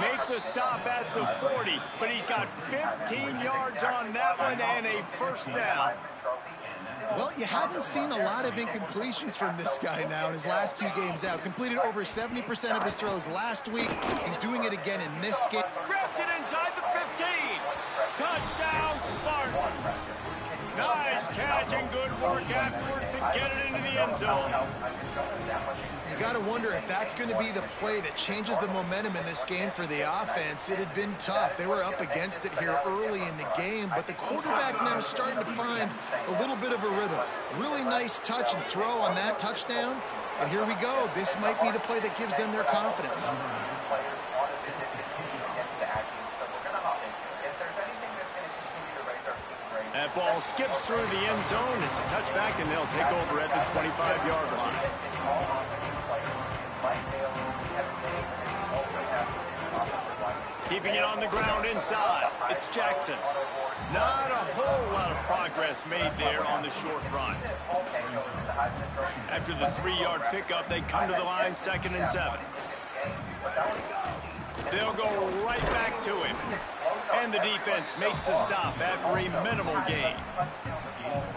Make the stop at the 40, but he's got 15 yards on that one and a first down. Well, you haven't seen a lot of incompletions from this guy now in his last 2 games out. Completed over 70% of his throws last week. He's doing it again in this game. Grabs it inside the 15. Touchdown, Spartans. Nice catch and good work afterwards to get it into the end zone. You got to wonder if that's going to be the play that changes the momentum in this game for the offense. It had been tough. They were up against it here early in the game, but the quarterback now is starting to find a little bit of a rhythm. Really nice touch and throw on that touchdown. And here we go. This might be the play that gives them their confidence. That ball skips through the end zone. It's a touchback, and they'll take over at the 25-yard line. Keeping it on the ground inside, it's Jackson. Not a whole lot of progress made there on the short run. After the 3-yard pickup, they come to the line 2nd and 7. They'll go right back to him. And the defense makes the stop after a minimal gain.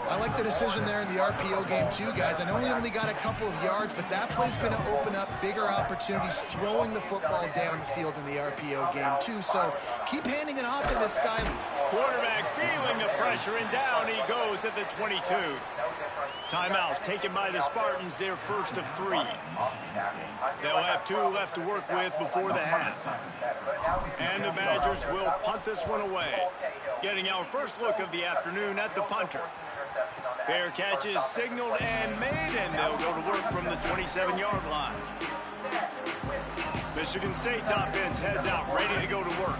I like the decision there in the RPO game too, guys. I know he only got a couple of yards, but that play's going to open up bigger opportunities throwing the football down the field in the RPO game too. So keep handing it off to this guy. Quarterback feeling the pressure, and down he goes at the 22. Timeout taken by the Spartans, their first of 3. They'll have 2 left to work with before the half. And the Badgers will punt this one away. Getting our first look of the afternoon at the punter. Fair catch is signaled and made, and they'll go to work from the 27-yard line. Michigan State's offense heads out, ready to go to work.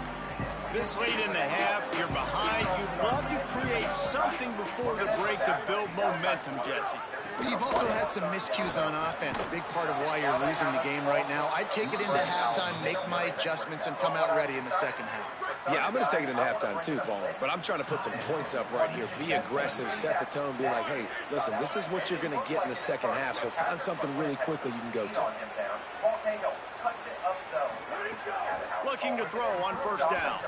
This late in the half, you're behind. You'd love to create something before the break to build momentum, Jesse. But you've also had some miscues on offense, a big part of why you're losing the game right now. I'd take it into halftime, make my adjustments, and come out ready in the second half. Yeah, I'm going to take it into halftime too, Paul. But I'm trying to put some points up right here. Be aggressive, set the tone, be like, hey, listen, this is what you're going to get in the second half, so find something really quickly you can go to. Looking to throw on first down.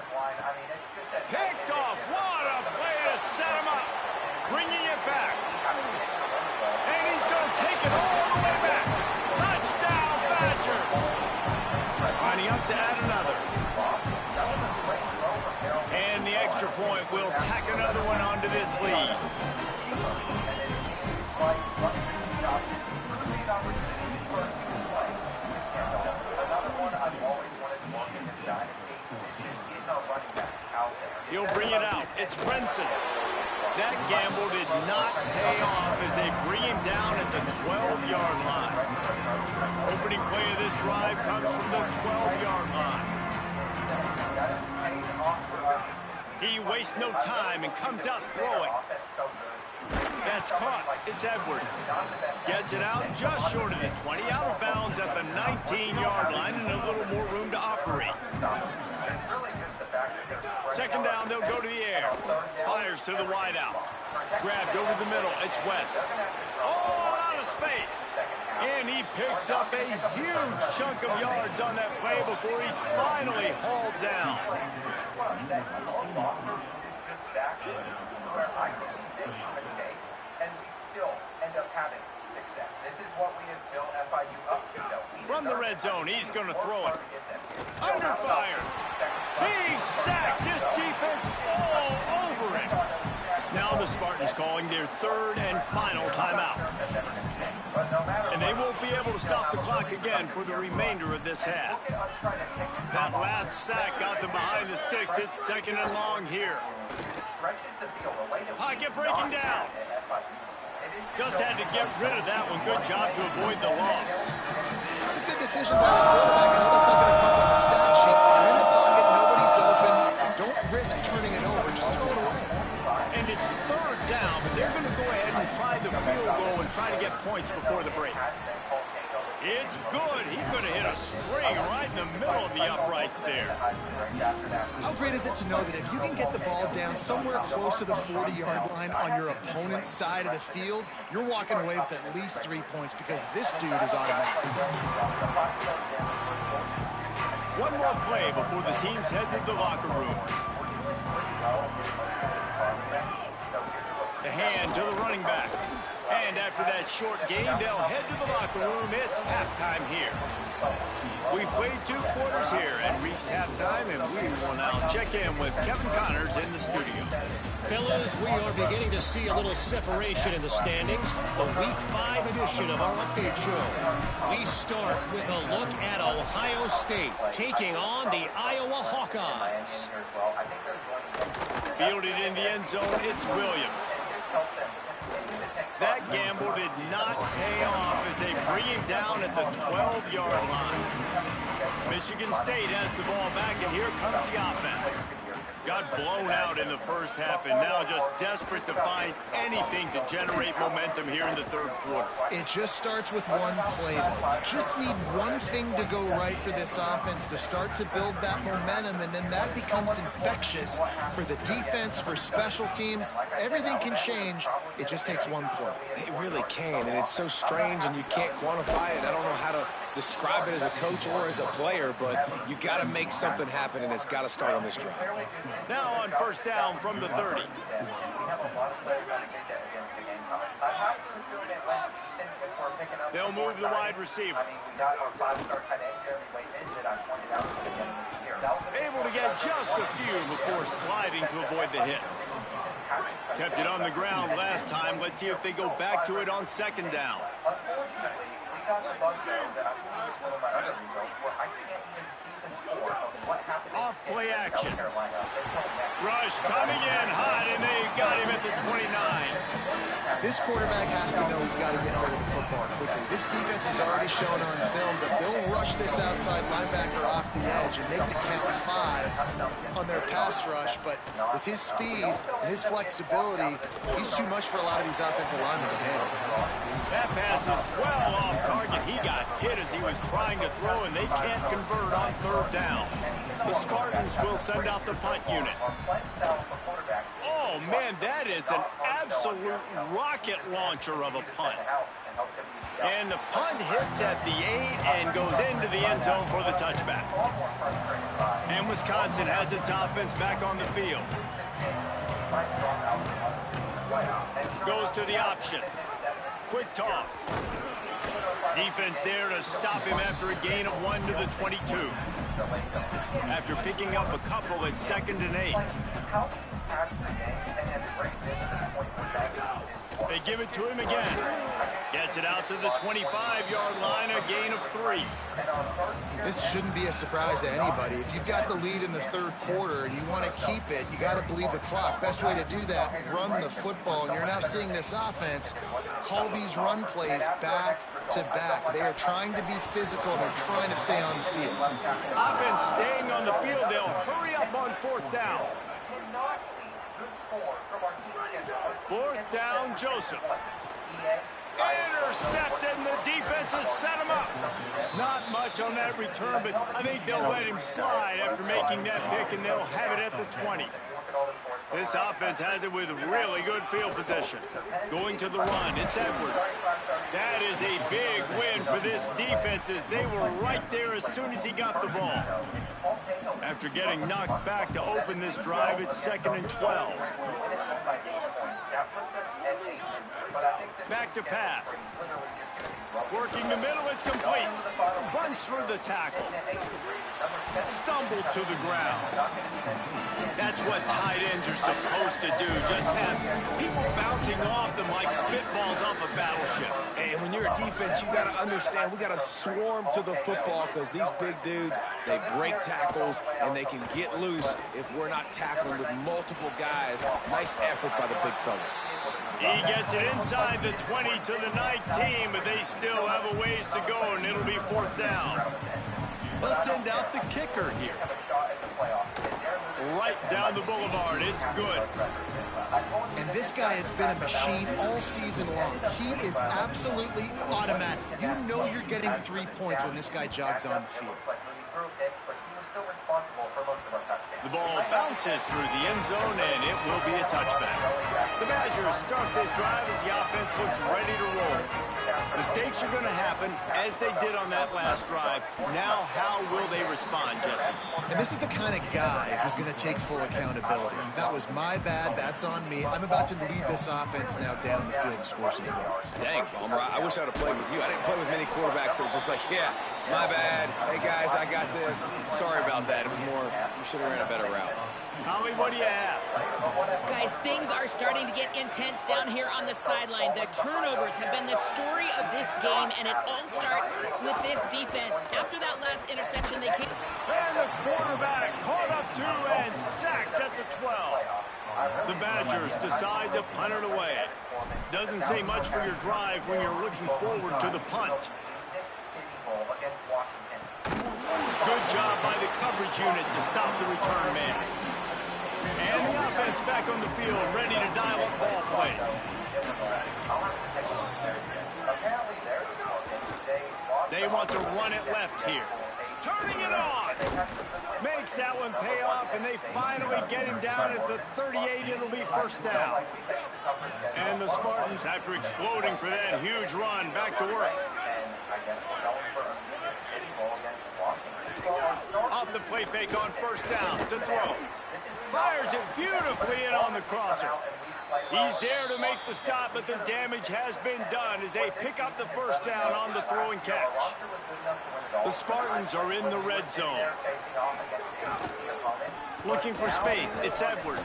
Picked off. What a play to set him up. Bringing it back. And he's going to take it all the way back. Touchdown, Badger. Lining up to add another. And the extra point will tack another one onto this lead. He'll bring it out. It's Brinson. That gamble did not pay off as they bring him down at the 12-yard line. Opening play of this drive comes from the 12-yard line. He wastes no time and comes out throwing. That's caught. It's Edwards. Gets it out just short of the 20. Out of bounds at the 19-yard line and a little more room to operate. Second down, they'll go to the air. Fires to the wideout. Grabbed over the middle. It's West. All out of space. And he picks up a huge chunk of yards on that play before he's finally hauled down. back to where I think we make mistakes and we still end up having success. This is what we have built FIU up to, though. From the red zone, he's going to throw it. Under fire. He's sacked. This defense all over it. Now the Spartans calling their third and final timeout. And they won't be able to stop the clock again for the remainder of this half. That last sack got them behind the sticks. It's second and long here. Pocket breaking down. Just had to get rid of that one. Good job to avoid the loss. It's a good decision by the quarterback. I know that's not going to come from the stat sheet. You're in the pocket, nobody's open. Don't risk turning it over. Just throw it away. And it's third down, but they're going to go ahead and try the field goal and try to get points before the break. It's good. He's going to hit a string right in the middle of the uprights there. How great is it to know that if you can get the ball down somewhere close to the 40-yard line on your opponent's side of the field, you're walking away with at least 3 points because this dude is automatic. One more play before the teams head to the locker room. The hand to the running back. And after that short gain, they'll head to the locker room. It's halftime here. We've played 2 quarters here and reached halftime, and we will now check in with Kevin Connors in the studio. Fellas, we are beginning to see a little separation in the standings. The Week 5 edition of our update show. We start with a look at Ohio State taking on the Iowa Hawkeyes. Fielded in the end zone, it's Williams. That gamble did not pay off as they bring him down at the 12-yard line. Michigan State has the ball back, and here comes the offense. Got blown out in the first half and now just desperate to find anything to generate momentum here in the third quarter. It just starts with one play, though. Just need one thing to go right for this offense to start to build that momentum, and then that becomes infectious for the defense, for special teams. Everything can change. It just takes one play. It really can, and it's so strange, and you can't quantify it. I don't know how to describe it as a coach or as a player, but you got to make something happen, and it's got to start on this drive. Now on first down from the 30. They'll move the wide receiver. Able to get just a few before sliding to avoid the hits. Kept it on the ground last time. Let's see if they go back to it on second down. Unfortunately, we got the bugbear that I've seen with some of my other results where I can't even see the score of what happened. Off play action. Rush coming in hot, and they got him at the 29. This quarterback has to know he's got to get rid of the football quickly. This defense has already shown on film that they'll rush this outside linebacker off the edge and make the count 5 on their pass rush. But with his speed and his flexibility, he's too much for a lot of these offensive linemen to handle. That pass is well off target. He got hit as he was trying to throw, and they can't convert on third down. The Spartans will send out the punt unit. Oh, man, that is an absolute rocket launcher of a punt. And the punt hits at the 8 and goes into the end zone for the touchback. And Wisconsin has its offense back on the field. Goes to the option. Quick toss. Defense there to stop him after a gain of 1 to the 22. After picking up a couple at 2nd and 8. They give it to him again. Gets it out to the 25-yard line, a gain of 3. This shouldn't be a surprise to anybody. If you've got the lead in the third quarter and you want to keep it, you got to bleed the clock. Best way to do that, run the football. And you're now seeing this offense call these run plays back to back. They are trying to be physical and they're trying to stay on the field. Offense staying on the field. They'll hurry up on fourth down. Fourth down, Joseph. Intercepted, and the defense has set him up. Not much on that return, but I think they'll let him slide after making that pick, and they'll have it at the 20. This offense has it with really good field position. Going to the run, it's Edwards. That is a big win for this defense as they were right there as soon as he got the ball. After getting knocked back to open this drive, it's 2nd and 12. Back to pass. Working the middle, it's complete. Runs through the tackle. Stumbled to the ground. That's what tight ends are supposed to do. Just have people bouncing off them like spitballs off a battleship. And when you're a defense, you got to understand, we got to swarm to the football because these big dudes, they break tackles and they can get loose if we're not tackling with multiple guys. Nice effort by the big fella. He gets it inside the 20 to the 19, but they still have a ways to go, and it'll be 4th down. Let's send out the kicker here. Right down the boulevard. It's good. And this guy has been a machine all season long. He is absolutely automatic. You know you're getting 3 points when this guy jogs on the field. The ball bounces through the end zone, and it will be a touchback. The Badgers start this drive as the offense looks ready to roll. Mistakes are going to happen, as they did on that last drive. Now, how will they respond, Jesse? And this is the kind of guy who's going to take full accountability. That was my bad. That's on me. I'm about to lead this offense now down the field and score some points. Dang, Palmer, I wish I would have played with you. I didn't play with many quarterbacks that were just like, yeah, my bad. Hey, guys, I got this. Sorry about that. It was more, you should have ran a better route. Holly, what do you have? Guys, things are starting to get intense down here on the sideline. The turnovers have been the story of this game, and it all starts with this defense. After that last interception, they came... And the quarterback caught up to and sacked at the 12. The Badgers decide to punt it away. Doesn't say much for your drive when you're looking forward to the punt. Good job by the coverage unit to stop the return man. And the offense back on the field, ready to dial up ball plays. They want to run it left here. Turning it on. Makes that one pay off, and they finally get him down at the 38. It'll be 1st down. And the Spartans, after exploding for that huge run, back to work. Off the play fake on 1st down to throw. Fires it beautifully in on the crosser. He's there to make the stop, but the damage has been done as they pick up the 1st down on the throw and catch. The Spartans are in the red zone. Looking for space. It's Edwards.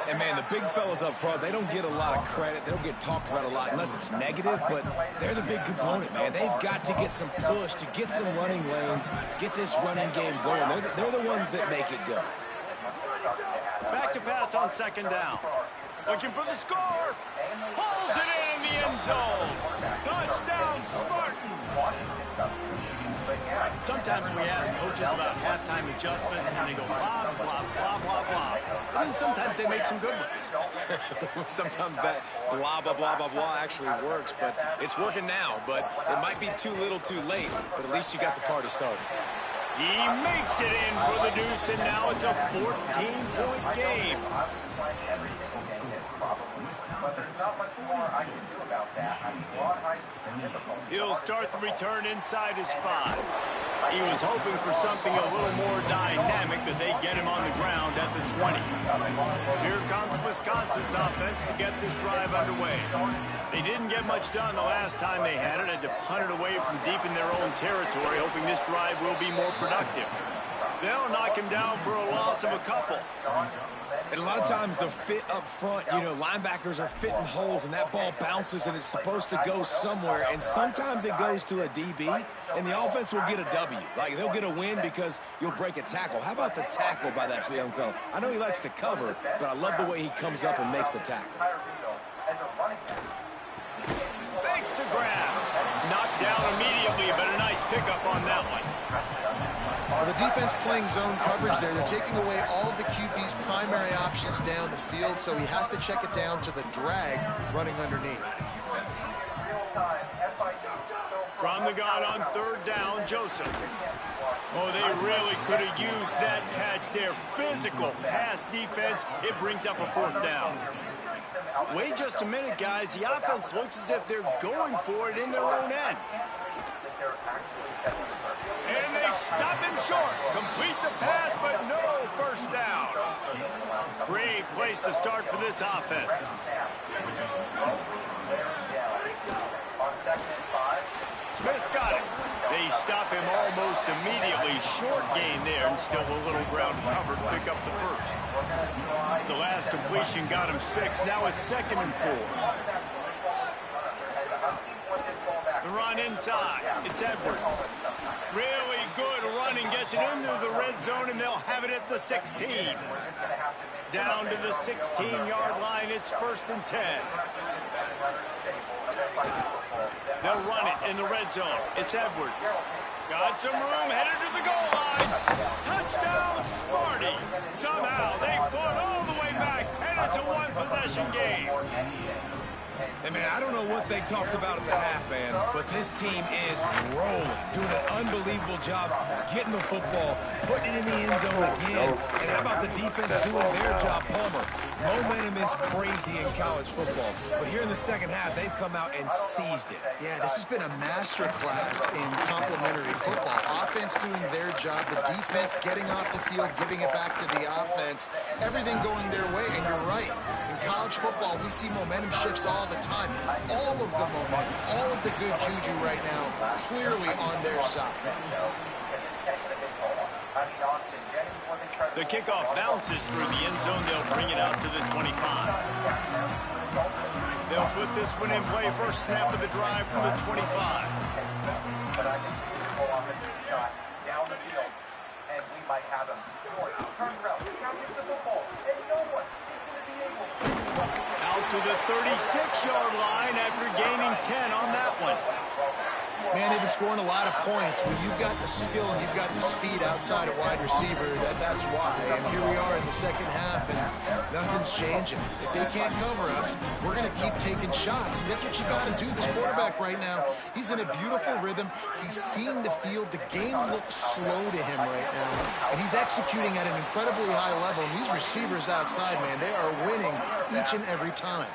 And, man, the big fellas up front, they don't get a lot of credit. They don't get talked about a lot unless it's negative, but they're the big component, man. They've got to get some push, to get some running lanes, get this running game going. They're the ones that make it go. Back to pass on 2nd down. Looking for the score. Pulls it in the end zone. Touchdown, Spartans. Sometimes we ask coaches about halftime adjustments, and they go blah, blah, blah, blah, blah. I mean, sometimes they make some good ones. Sometimes that blah, blah, blah, blah, blah actually works, but it's working now. But it might be too little too late, but at least you got the party started. He makes it in for the deuce, and now it's a 14-point game. He'll start the return inside his 5. He was hoping for something a little more dynamic, but they get him on the ground at the 20. Here comes Wisconsin's offense to get this drive underway. They didn't get much done the last time they had it, to punt it away from deep in their own territory, hoping this drive will be more productive. They'll knock him down for a loss of a couple. And a lot of times the fit up front, you know, linebackers are fitting holes and that ball bounces and it's supposed to go somewhere. And sometimes it goes to a DB and the offense will get a W. Like they'll get a win because you'll break a tackle. How about the tackle by that young fella? I know he likes to cover, but I love the way he comes up and makes the tackle. Makes the grab. Knocked down immediately, but a nice pickup on that one. Well, the defense playing zone coverage there. They're taking away all of the QB's primary options down the field, so he has to check it down to the drag running underneath. From the gun on 3rd down, Joseph. Oh, they really could have used that catch there. Physical pass defense. It brings up a 4th down. Wait just a minute, guys. The offense looks as if they're going for it in their own end. And they stop him short. Complete the pass, but no 1st down. Great place to start for this offense. Smith's got it. They stop him almost immediately. Short gain there, and still a little ground covered. Pick up the 1st. The last completion got him 6. Now it's 2nd and 4. The run inside. It's Edwards. Really good running. Gets it into the red zone, and they'll have it at the 16. Down to the 16-yard line. It's 1st and 10. They'll run it in the red zone. It's Edwards. Got some room, headed to the goal line. Touchdown, Smarty. Somehow they fought all the way back, and it's a 1-possession game. Hey, man, I don't know what they talked about at the half, man, but this team is rolling, doing an unbelievable job getting the football, putting it in the end zone again. And how about the defense doing their job, Palmer? Momentum is crazy in college football, but here in the second half, they've come out and seized it. Yeah, this has been a master class in complementary football. Offense doing their job, the defense getting off the field, giving it back to the offense, everything going their way, and you're right. In college football, we see momentum shifts all the time. All of the momentum, all of the good juju right now, clearly on their side. The kickoff bounces through the end zone. They'll bring it out to the 25. They'll put this one in play. First snap of the drive from the 25. But I think he will pull off a deep shot down the field, and we might have him. Turns around, catches the football, and no one is going to be able to. Out to the 36-yard line after gaining 10 on that one. Man, they've been scoring a lot of points. When you've got the skill and you've got the speed outside of wide receiver, that's why. And here we are in the second half, and nothing's changing. If they can't cover us, we're going to keep taking shots. And that's what you got to do. This quarterback right now, he's in a beautiful rhythm. He's seeing the field. The game looks slow to him right now. And he's executing at an incredibly high level. And these receivers outside, man, they are winning each and every time.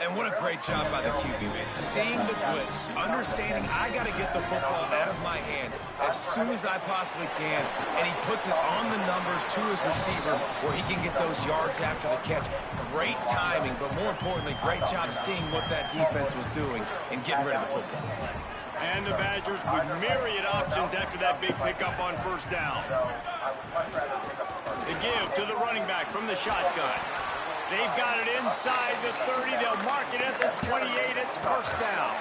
And what a great job by the QB, man. Seeing the blitz, understanding I got to get the football out of my hands as soon as I possibly can, and he puts it on the numbers to his receiver where he can get those yards after the catch. Great timing, but more importantly, great job seeing what that defense was doing and getting rid of the football. And the Badgers with myriad options after that big pickup on 1st down. The give to the running back from the shotgun. They've got it inside the 30. They'll mark it at the 28. It's 1st down.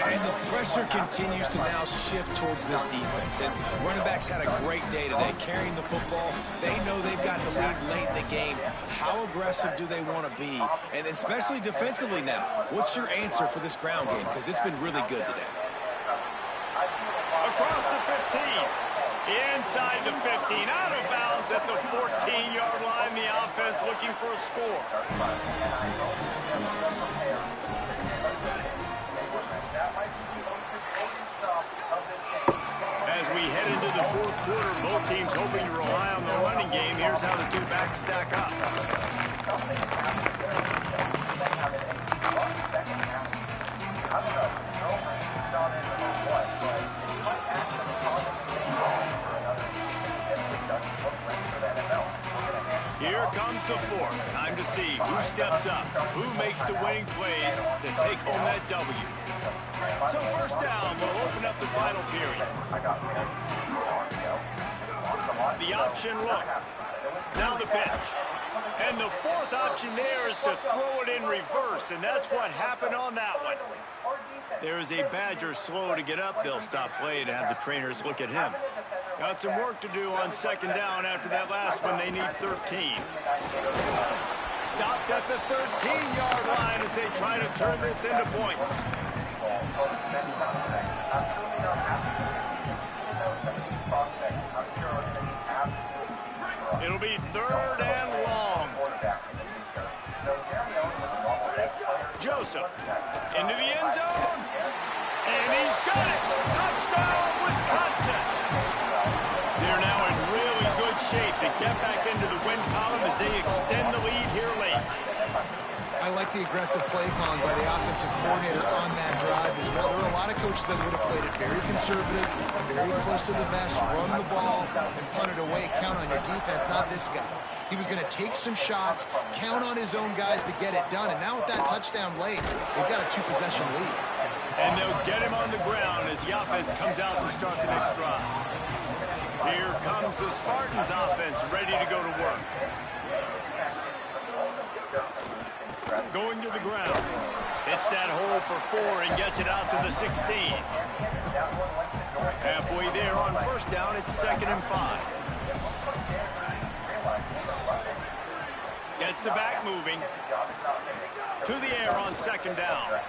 And the pressure continues to now shift towards this defense. And running backs had a great day today carrying the football. They know they've got the lead late in the game. How aggressive do they want to be? And especially defensively now. What's your answer for this ground game? Because it's been really good today. Across the 15. Inside the 15, out of bounds at the 14-yard line. The offense looking for a score. As we head into the 4th quarter, both teams hoping to rely on the running game. Here's how the two backs stack up. Here comes the 4th. Time to see who steps up, who makes the winning plays to take home that W. So 1st down will open up the final period. The option look. Now the pitch. And the 4th option there is to throw it in reverse, and that's what happened on that one. There is a Badger slow to get up. They'll stop play and have the trainers look at him. Got some work to do on 2nd down after that last one. They need 13. Stopped at the 13-yard line as they try to turn this into points. It'll be 3rd and long. Joseph into the end zone. And he's got it. get back into the win column as they extend the lead here late. I like the aggressive play calling by the offensive coordinator on that drive as well. There were a lot of coaches that would have played it very conservative, very close to the vest, run the ball, and punt it away. Count on your defense, not this guy. He was going to take some shots, count on his own guys to get it done. And now with that touchdown late, they've got a 2-possession lead. And they'll get him on the ground as the offense comes out to start the next drive. Here comes the Spartans offense ready to go to work. Going to the ground. Hits that hole for 4 and gets it out to the 16. Halfway there on first down, it's 2nd and 5. Gets the back moving. To the air on 2nd down.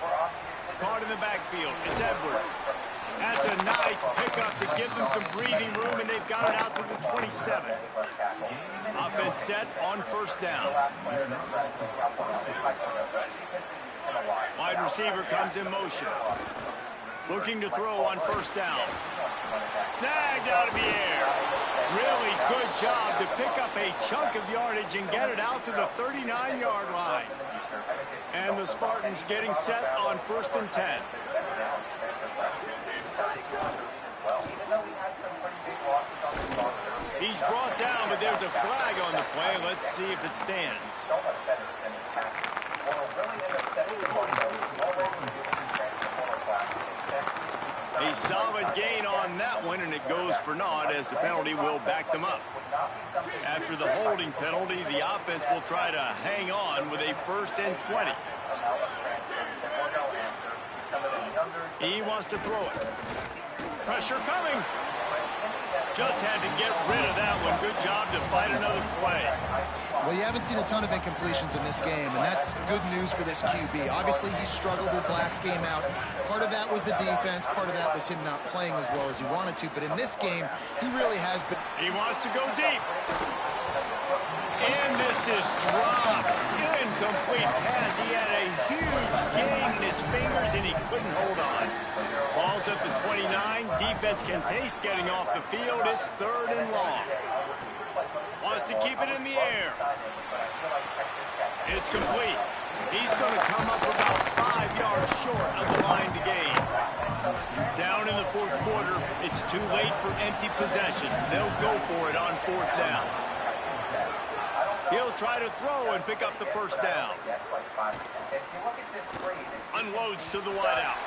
Caught in the backfield. It's Edwards. That's a nice pickup to give them some breathing room, and they've got it out to the 27. Offense set on first down. Wide receiver comes in motion. Looking to throw on first down. Snagged out of the air. Really good job to pick up a chunk of yardage and get it out to the 39-yard line. And the Spartans getting set on 1st and 10. He's brought down, but there's a flag on the play. Let's see if it stands. A solid gain on that one, and it goes for naught as the penalty will back them up. After the holding penalty, the offense will try to hang on with a 1st and 20. He wants to throw it. Pressure coming. Just had to get rid of that one. Good job to fight another play. Well, you haven't seen a ton of incompletions in this game, and that's good news for this QB. Obviously, he struggled his last game out. Part of that was the defense. Part of that was him not playing as well as he wanted to. But in this game, he really has been. He wants to go deep. And this is dropped. Incomplete pass. He had a huge gain in his fingers, and he couldn't hold on. Ball's at the 29. Defense can taste getting off the field. It's 3rd and long. Wants to keep it in the air. It's complete. He's going to come up about 5 yards short of the line to gain. Down in the 4th quarter, it's too late for empty possessions. They'll go for it on 4th down. He'll try to throw and pick up the 1st down. Unloads to the wideout.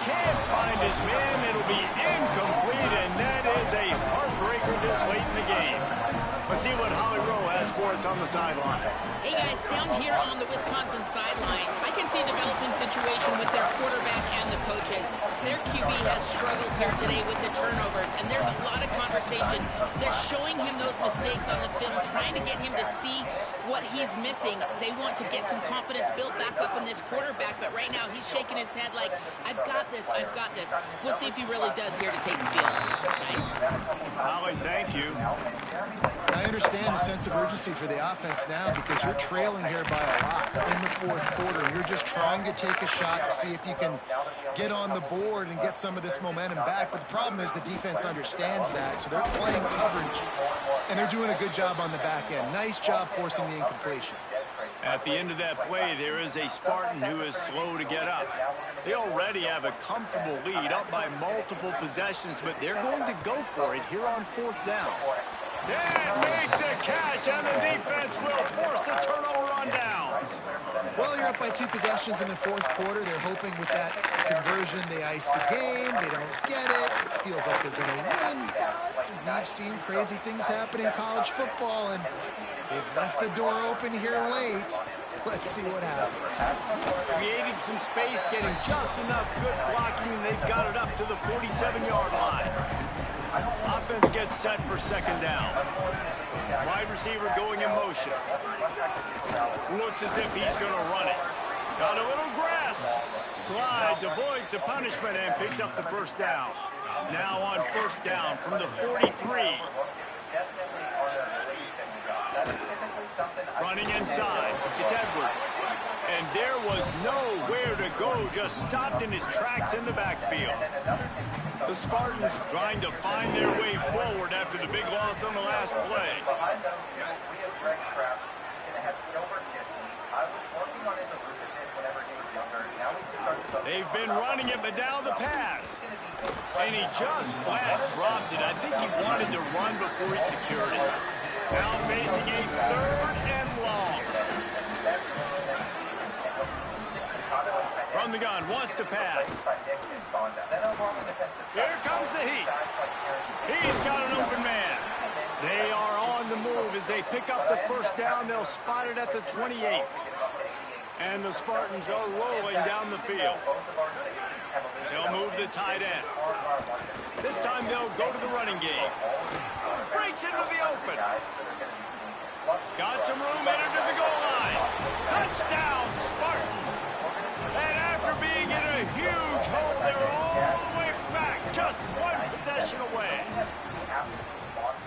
Can't find his man. It'll be incomplete, and that is a heartbreaker this late in the game. Let's see what Holly Rowe has for us on the sideline. Hey guys, down here on the Wisconsin sideline, I can see a developing situation with their quarterback and the coaches. Their QB has struggled here today with the turnovers, and there's a lot of conversation. They're showing him those mistakes on the film, trying to get him to see what he's missing. They want to get some confidence built back up in this quarterback, but right now he's shaking his head like, I've got this, I've got this. We'll see if he really does here to take the field. Nice. Holly, thank you. I understand the sense of urgency for the offense now because you're trailing here by a lot in the 4th quarter. You're just trying to take a shot to see if you can get on the board and get some of this momentum back. But the problem is the defense understands that, so they're playing coverage, and they're doing a good job on the back end. Nice job forcing the incompletion. At the end of that play, there is a Spartan who is slow to get up. They already have a comfortable lead, up by multiple possessions, but they're going to go for it here on 4th down. They make the catch, and the defense will force the turnover on downs. Well, you're up by 2 possessions in the 4th quarter. They're hoping with that conversion they ice the game. They don't get it. It feels like they're going to win, but we've seen crazy things happen in college football, and they've left the door open here late. Let's see what happens. Creating some space, getting just enough good blocking, and they've got it up to the 47-yard line. Offense gets set for 2nd down. Wide receiver going in motion. Looks as if he's going to run it. Got a little grass. Slides, avoids the punishment, and picks up the 1st down. Now on 1st down from the 43. Running inside. It's Edwards. And there was nowhere to go. Just stopped in his tracks in the backfield. The Spartans trying to find their way forward after the big loss on the last play. Behind them, we have Greg Trapp. He's going to have silver shifty. I was working on his elusiveness whenever he was younger. Now he's just started to... They've been running it, but now the pass. And he just flat dropped it. I think he wanted to run before he secured it. Now facing a 3rd and long. From the gun, wants to pass. Here comes the heat. He's got an open man. They are on the move as they pick up the first down. They'll spot it at the 28. And the Spartans go rolling down the field. They'll move the tight end. This time they'll go to the running game. Breaks into the open. Got some room, entered to the goal line. Touchdown, Spartan. And after being in a huge hole, they're all the way back, just one possession away.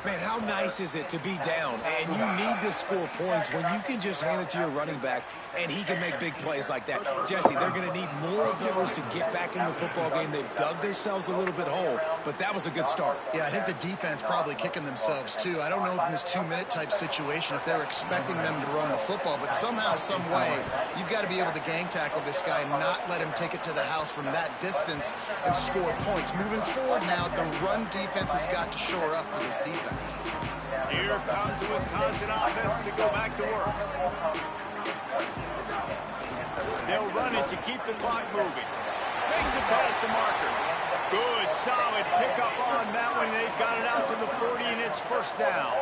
Man, how nice is it to be down and you need to score points when you can just hand it to your running back and he can make big plays like that. Jesse, they're going to need more of those to get back in the football game. They've dug themselves a little bit hole, but that was a good start. Yeah, I think the defense probably kicking themselves too. I don't know if in this 2-minute type situation if they're expecting them to run the football, but somehow, some way, you've got to be able to gang tackle this guy and not let him take it to the house from that distance and score points. Moving forward now, the run defense has got to shore up for this defense. Here comes the Wisconsin offense to go back to work. They'll run it to keep the clock moving. Makes it past the marker. Good, solid pickup on that one. They've got it out to the 40, and it's first down.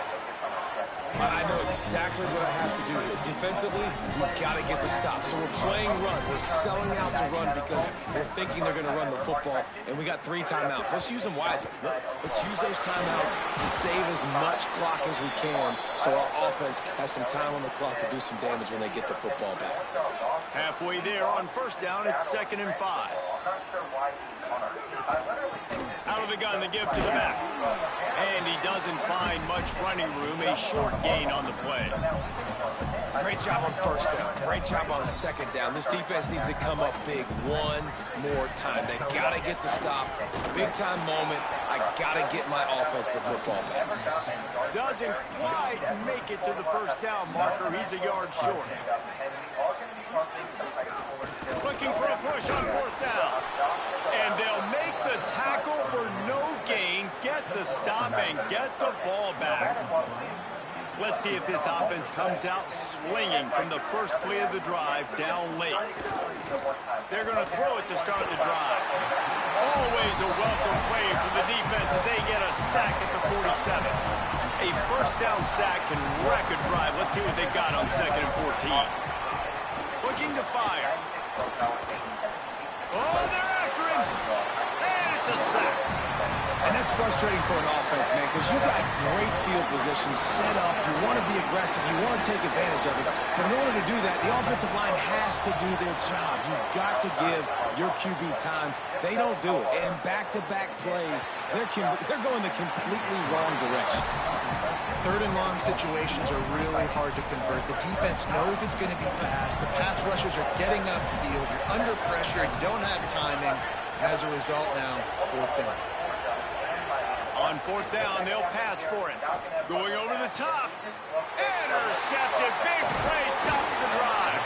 I know exactly what I have to do here. Defensively, we've got to get the stop. So we're playing run. We're selling out to run because we're thinking they're going to run the football, and we got 3 timeouts. Let's use them wisely. Let's use those timeouts, save as much clock as we can so our offense has some time on the clock to do some damage when they get the football back. Halfway there on first down, it's 2nd and 5. Out of the gun to give to the back. And he doesn't find much running room. A short gain on the play. Great job on first down. Great job on second down. This defense needs to come up big one more time. They got to get the stop. Big time moment. I got to get my offense the football back. Doesn't quite make it to the first down marker. He's a yard short. Looking for a push on 4th down. And they'll make the tackle for no gain, get the stop, and get the ball back. Let's see if this offense comes out swinging from the first play of the drive down late. They're going to throw it to start the drive. Always a welcome play for the defense as they get a sack at the 47. A first down sack can wreck a drive. Let's see what they got on 2nd and 14. Looking to fire. Oh, they're after him. And it's a sack. And that's frustrating for an offense, man, because you got great field position set up. You want to be aggressive. You want to take advantage of it. But in order to do that, the offensive line has to do their job. You've got to give your QB time. They don't do it. And back-to-back plays, they're going the completely wrong direction. 3rd and long situations are really hard to convert. The defense knows it's going to be passed. The pass rushers are getting upfield. You're under pressure. You don't have timing. And as a result now, 4th down. On 4th down, they'll pass for it. Going over the top. Intercepted. Big play. Stops the drive.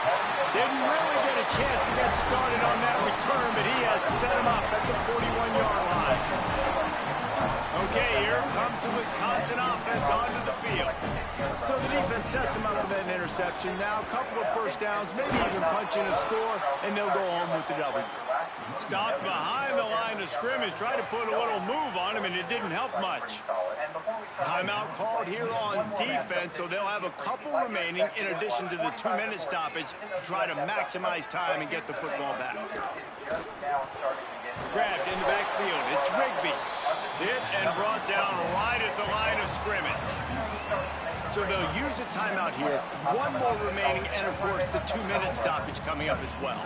Didn't really get a chance to get started on that return, but he has set him up at the 41-yard line. Okay, here comes the Wisconsin offense onto the field. So the defense sets them up with an interception. Now a couple of first downs, maybe even punching a score, and they'll go home with the W. Stopped behind the line of scrimmage, tried to put a little move on him, and it didn't help much. Timeout called here on defense, so they'll have a couple remaining in addition to the 2-minute stoppage to try to maximize time and get the football back. Grabbed in the backfield. It's Rigby. Hit and brought down right at the line of scrimmage. So they'll use a timeout here. One more remaining, and of course the 2-minute stoppage coming up as well.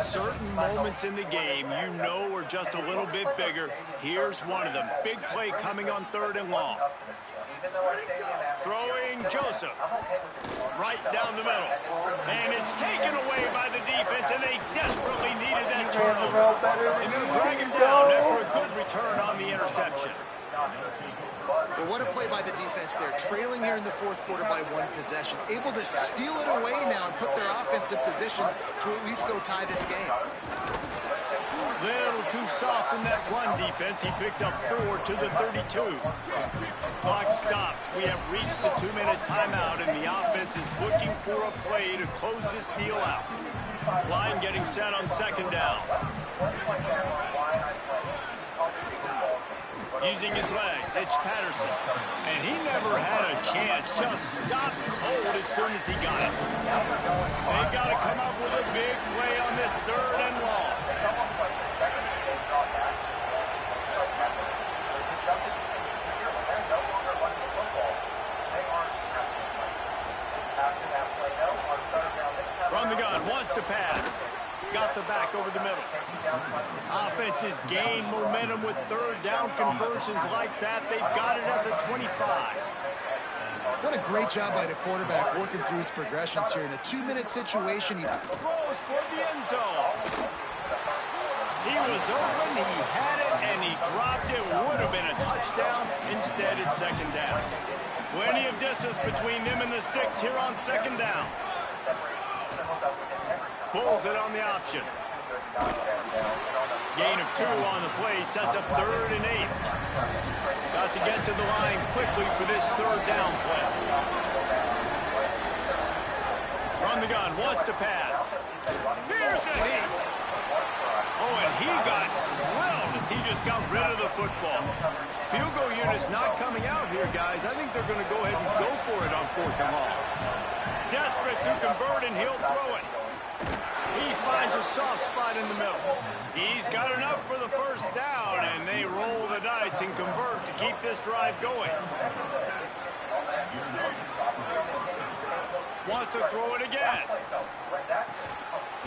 Certain moments in the game you know are just a little bit bigger. Here's one of them. Big play coming on 3rd and long. Throwing Joseph. Right down the middle. And it's taken away by the defense, and they desperately needed that turnover. And they'll drag him down But what a play by the defense there. Trailing here in the fourth quarter by 1 possession. Able to steal it away now and put their offense in position to at least go tie this game. Little too soft in that run defense. He picks up 4 to the 32. Clock stops. We have reached the 2-minute timeout, and the offense is looking for a play to close this deal out. Line getting set on second down. Using his legs, it's Patterson. And he never had a chance. Just stopped cold as soon as he got it. They've got to come up with a big play on this 3rd and long. From the gun, wants to pass. Got the back over the middle. Offense has gained momentum with 3rd down conversions like that. They've got it at the 25. What a great job by the quarterback working through his progressions here. In a 2-minute situation, he throws for the end zone. He was open, he had it, and he dropped it. Would have been a touchdown. Instead, it's second down. Plenty of distance between them and the sticks here on second down. Pulls it on the option. Gain of 2 on the play, sets up 3rd and 8. Got to get to the line quickly for this 3rd down play. From the gun, wants to pass. Here's a hit. Oh, and he got drilled as he just got rid of the football. Field goal unit's not coming out here, guys. I think they're going to go ahead and go for it on 4th and long. Desperate to convert, and he'll throw it. He finds a soft spot in the middle. He's got enough for the 1st down, and they roll the dice and convert to keep this drive going. Wants to throw it again.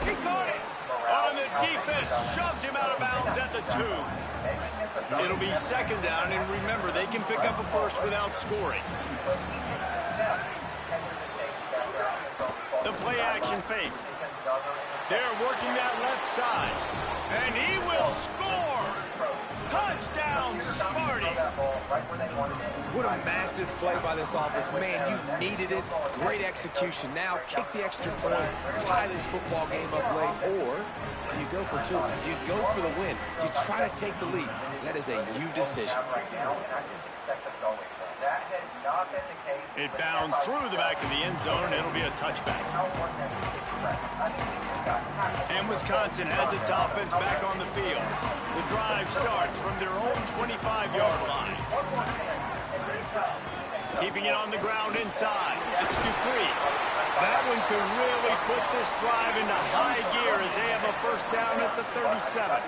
He caught it. On the defense, shoves him out of bounds at the 2. It'll be second down, and remember, they can pick up a first without scoring. The play action fake. They're working that left side. And he will score! Touchdown, Smarty! What a massive play by this offense. Man, you needed it. Great execution. Now kick the extra point, tie this football game up late, or do you go for 2? Do you go for the win? Do you try to take the lead? That is a you decision. It bounds through the back of the end zone. It'll be a touchback. And Wisconsin has its offense back on the field. The drive starts from their own 25-yard line. Keeping it on the ground inside. It's Dupree. That one could really put this drive into high gear as they have a 1st down at the 37.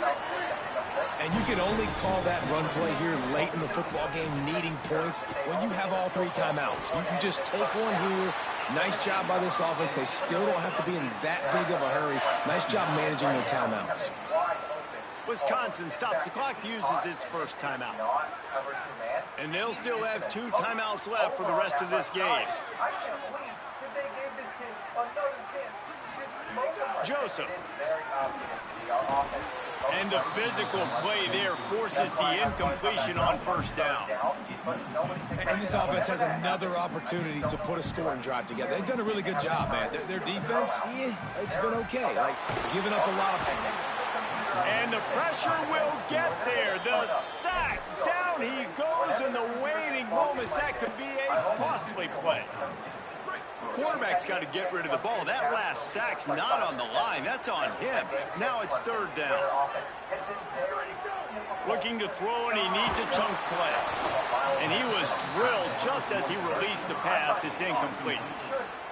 And you can only call that run play here late in the football game, needing points, when you have all 3 timeouts. You just take one here. Nice job by this offense. They still don't have to be in that big of a hurry. Nice job managing their timeouts. Wisconsin stops the clock, uses its 1st timeout. And they'll still have 2 timeouts left for the rest of this game. Joseph. And the physical play there forces the incompletion on 1st down. And this offense has another opportunity to put a scoring drive together. They've done a really good job, man. Their defense, it's been okay. Like, giving up a lot of... And the pressure will get there. The sack. Down he goes in the waning moments. That could be a costly play. Quarterback's got to get rid of the ball. That last sack's not on the line. That's on him. Now it's 3rd down. Looking to throw, and he needs a chunk play. And he was drilled just as he released the pass. It's incomplete.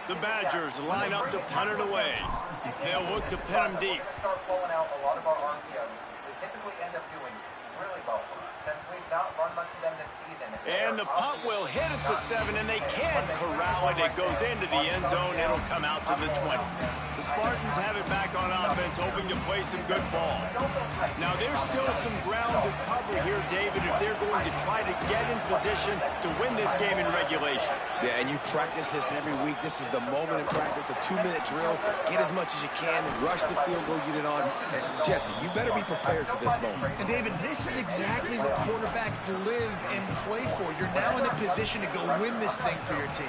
The Badgers line up to punt it away. They'll look to pin him deep. And the punt will hit at the 7, and they can't corral it. It goes into the end zone. It'll come out to the 20. The Spartans have it back on offense, hoping to play some good ball. Now, there's still some ground to cover here, David, if they're going to try to get in position to win this game in regulation. Yeah, and you practice this every week. This is the moment in practice, the 2-minute drill. Get as much as you can. Rush the field goal unit on. And Jesse, you better be prepared for this moment. And David, this is exactly what quarterbacks live and play for. You're now in a position to go win this thing for your team.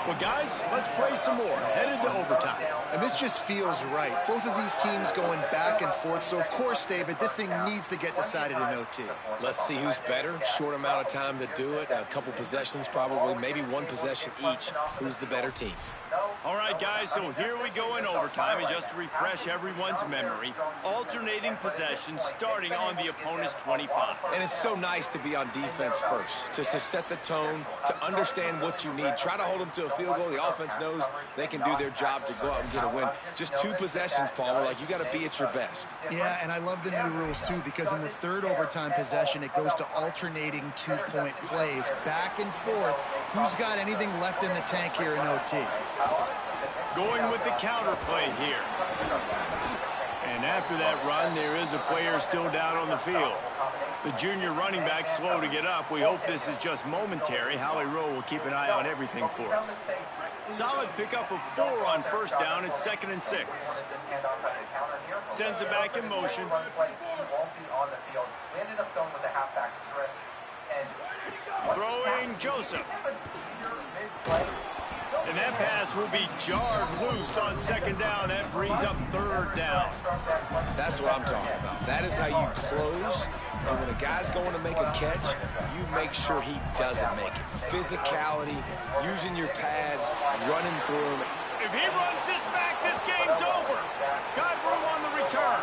Well, guys, let's play some more. Headed to overtime. And this just feels right. Both of these teams going back and forth. So, of course, David, this thing needs to get decided in OT. Let's see who's better. Short amount of time to do it. A couple possessions probably. Maybe one possession each. Who's the better team? All right, guys, so here we go in overtime. And just to refresh everyone's memory, alternating possessions starting on the opponent's 25. And it's so nice to be on defense first, to set the tone, to understand what you need. Try to hold them to a field goal. The offense knows they can do their job to go out and get a win. Just 2 possessions, Palmer, like you got to be at your best. Yeah, and I love the new rules, too, because in the third overtime possession, it goes to alternating 2-point plays, back and forth. Who's got anything left in the tank here in OT? Going with the counter play here. And after that run, there is a player still down on the field. The junior running back slow to get up. We hope this is just momentary. Howie Rowe will keep an eye on everything for us. Solid pickup of 4 on first down. It's 2nd and 6. Sends it back in motion. Throwing Joseph. And that pass will be jarred loose on 2nd down. That brings up 3rd down. That's what I'm talking about. That is how you close. And when a guy's going to make a catch, you make sure he doesn't make it. Physicality, using your pads, running through him. If he runs this back, this game's over. Got room on the return.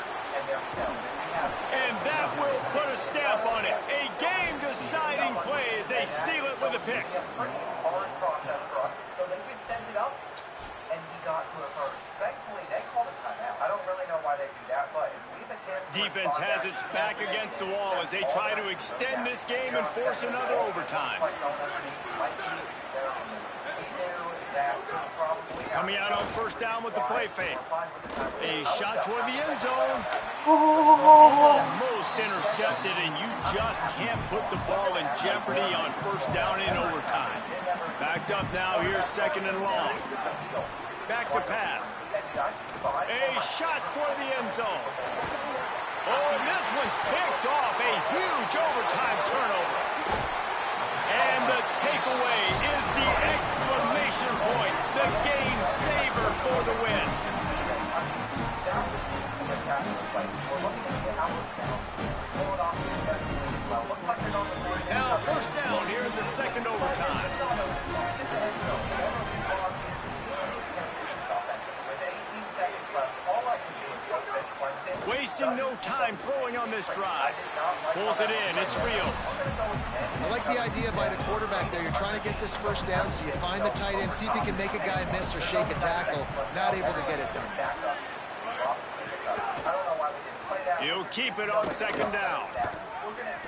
And that will put a stamp on it. A game-deciding play as they seal it with a pick. Hard process for us. So they just sent it up, and he got to it first. Thankfully, they called a timeout. I don't really know why they do that, but if we have a chance... Defense has its back against the wall as they try to extend this game and force another overtime. Coming out on first down with the play fake. A shot toward the end zone. Almost intercepted, and you just can't put the ball in jeopardy on first down in overtime. Backed up now, here's 2nd and long. Back to pass. A shot toward the end zone. Oh, and this one's picked off. A huge overtime turnover. And the takeaway is the exclamation point. The game saver for the win. Now first down here in the 2nd overtime. Wasting no time throwing on this drive. Pulls it in. It's Rios. I like the idea by the quarterback there. You're trying to get this first down, so you find the tight end, see if he can make a guy miss or shake a tackle. Not able to get it done. He'll keep it on 2nd down.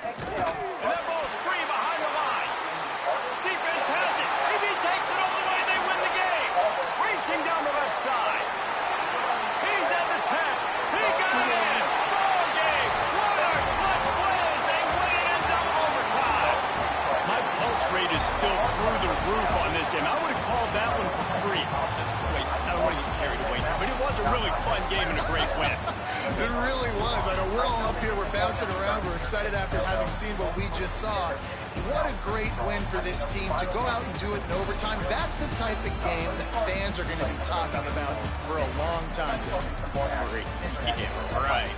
And that ball's free behind the line. Defense has it. If he takes it all the way, they win the game. Racing down the left side. He's at the 10. He got it in. Ball game. What a clutch play as they win it in double overtime. My pulse rate is still through the roof on this game. I would have called that one for free. Wait, I don't want to get carried away. But it was a really fun game and a great win. It really was. I know we're all up here, we're bouncing around, we're excited after having seen what we just saw. What a great win for this team to go out and do it in overtime. That's the type of game that fans are going to be talking about for a long time. Yeah, right.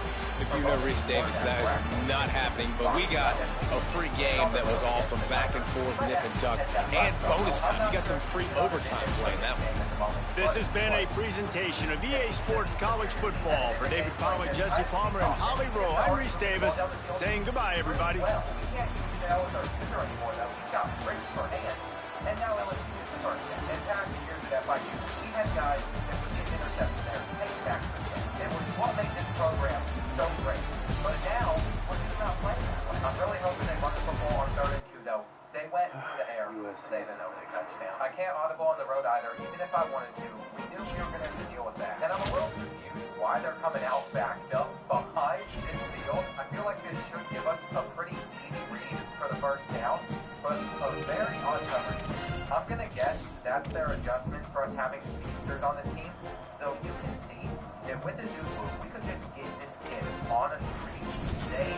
If you know Rich Davis, that is not happening, but we got a free game that was awesome, back and forth, nip and tuck, and bonus time. You got some free overtime playing that one. This has been a presentation of EA Sports College Football. For David Palmer, Jesse Palmer, and Holly Rowe, I'm Reese Davis, saying goodbye, everybody. We can't use the L's or scissor anymore, though. He's got bricks for hands. And now LSU is the first. And past years at FIU, we had guys that would get intercepted there, take back for them. It was what made this program so great. But now, we're just not playing that. I'm really hoping they run the football on 3rd and 2, though. They went through the air, save an open touchdown. I can't audible on the road either, even if I wanted to. We knew we were going to have to deal with that. And I'm a little confused why they're coming out backed up behind midfield. I feel like this should give us a pretty easy read for the first down, but a very odd coverage. I'm going to guess that's their adjustment for us having speedsters on this team. Though you can see that with the new move, we could just get this kid on a street. They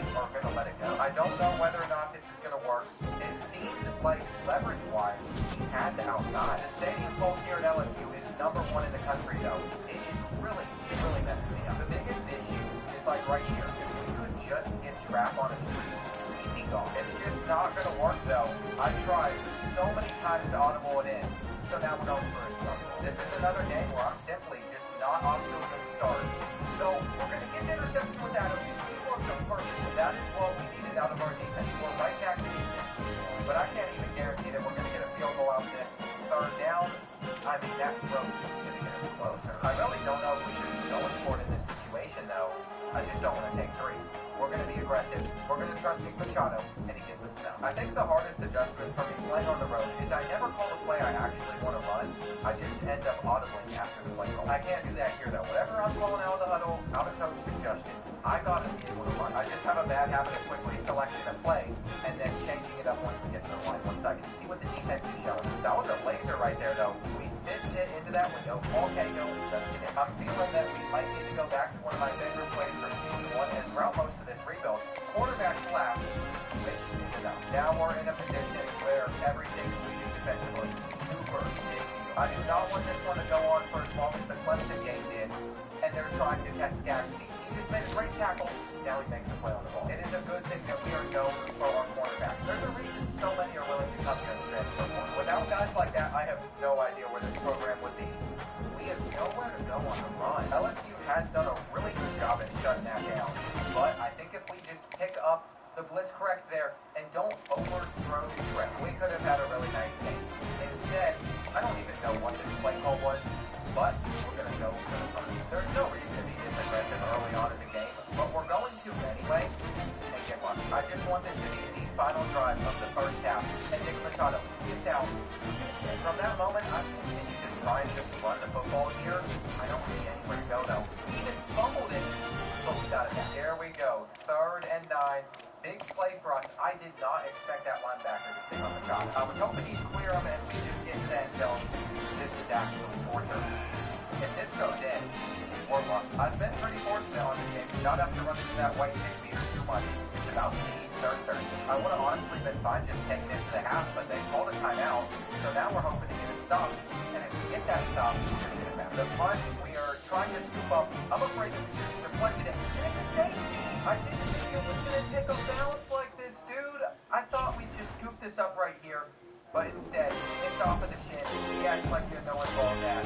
to let it go. I don't know whether or not this is going to work. It seemed like leverage-wise, he had the outside. The stadium pulse here at LSU is #1 in the country, though. It really messes me up. The biggest issue is like right here. If we could just get Trap on a street, he'd be gone. It's just not going to work, though. I tried so many times to audible it in, so now we're going for it. This is another game where I'm simply just not off to a good start. So we're going to get an interception with Adams. He worked on purpose, and that is what we needed out of our defense. We're right back to defense. But I can't even guarantee that we're going to get a field goal out of this. Third down, I mean, that throw is going to get us closer. I really don't know if we should be going for it in this situation, though. I just don't want to take 3. We're going to be aggressive. We're going to trust Nick Machado, and he gets us down. I think the hardest adjustment for me playing on the road is I never call the play I actually want to run. I just end up audibling after the play call. I can't do that here, though. Whatever I'm calling out of the huddle, out of coach suggestions, I got to be able to run. I just have a bad habit of quickly selecting a play and then changing it up once we get to the line. Once I can see what the defense is showing. That was a laser right there, though. We didn't get into that window. Okay, no, I'm feeling that we might need to go back to one of my favorite plays from season 1 and throughout most of this rebuild. Quarterback class, which is enough. Now we're in a position where everything we do defensively super big. I do not want this one to go on for as long as the Clemson game did, and they're trying to test Skaggs. He just made a great tackle. Now he makes a play on the ball. It is a good thing that we are known for our cornerbacks. There's a reason so many are willing to come here and transfer portal. Without guys like that, I have no idea where this program would be. We have nowhere to go on the run. LSU has done a really good job at shutting that down, but I think if we just pick up the blitz correct there and don't overthrow the threat, we could have had a really nice game. Instead, I don't even know what this play call was, but we're going to go for the first. There's no reason to be this aggressive early on in the game, but we're going to anyway, and get lucky. I just want this to be the final drive of the first half, and Nick Machado gets out. And from that moment, I've continued to try and just run the football here. I don't see anywhere to go, though. He even fumbled it, but we got it back. Here we go, 3rd and 9. Big play for us. I did not expect that linebacker to stay on the top. I was hoping he'd clear him and we just get to that zone. This is actually torture. If this goes in, we're lucky. I've been pretty fortunate on this game. Not have to run through that white 6 meters too much. It's about to be 3rd 13. I would have honestly been fine just taking it to the half, but they called a timeout. So now we're hoping to get a stop. And if we get that stop, we're going to get it back. The punt, we are trying to scoop up. I'm afraid that we just deflected it. And the safety, I didn't think it was going to take a bounce like this, dude. I thought we'd just scoop this up right here. But instead, it's off of the shin. He acts like you know where the ball's at.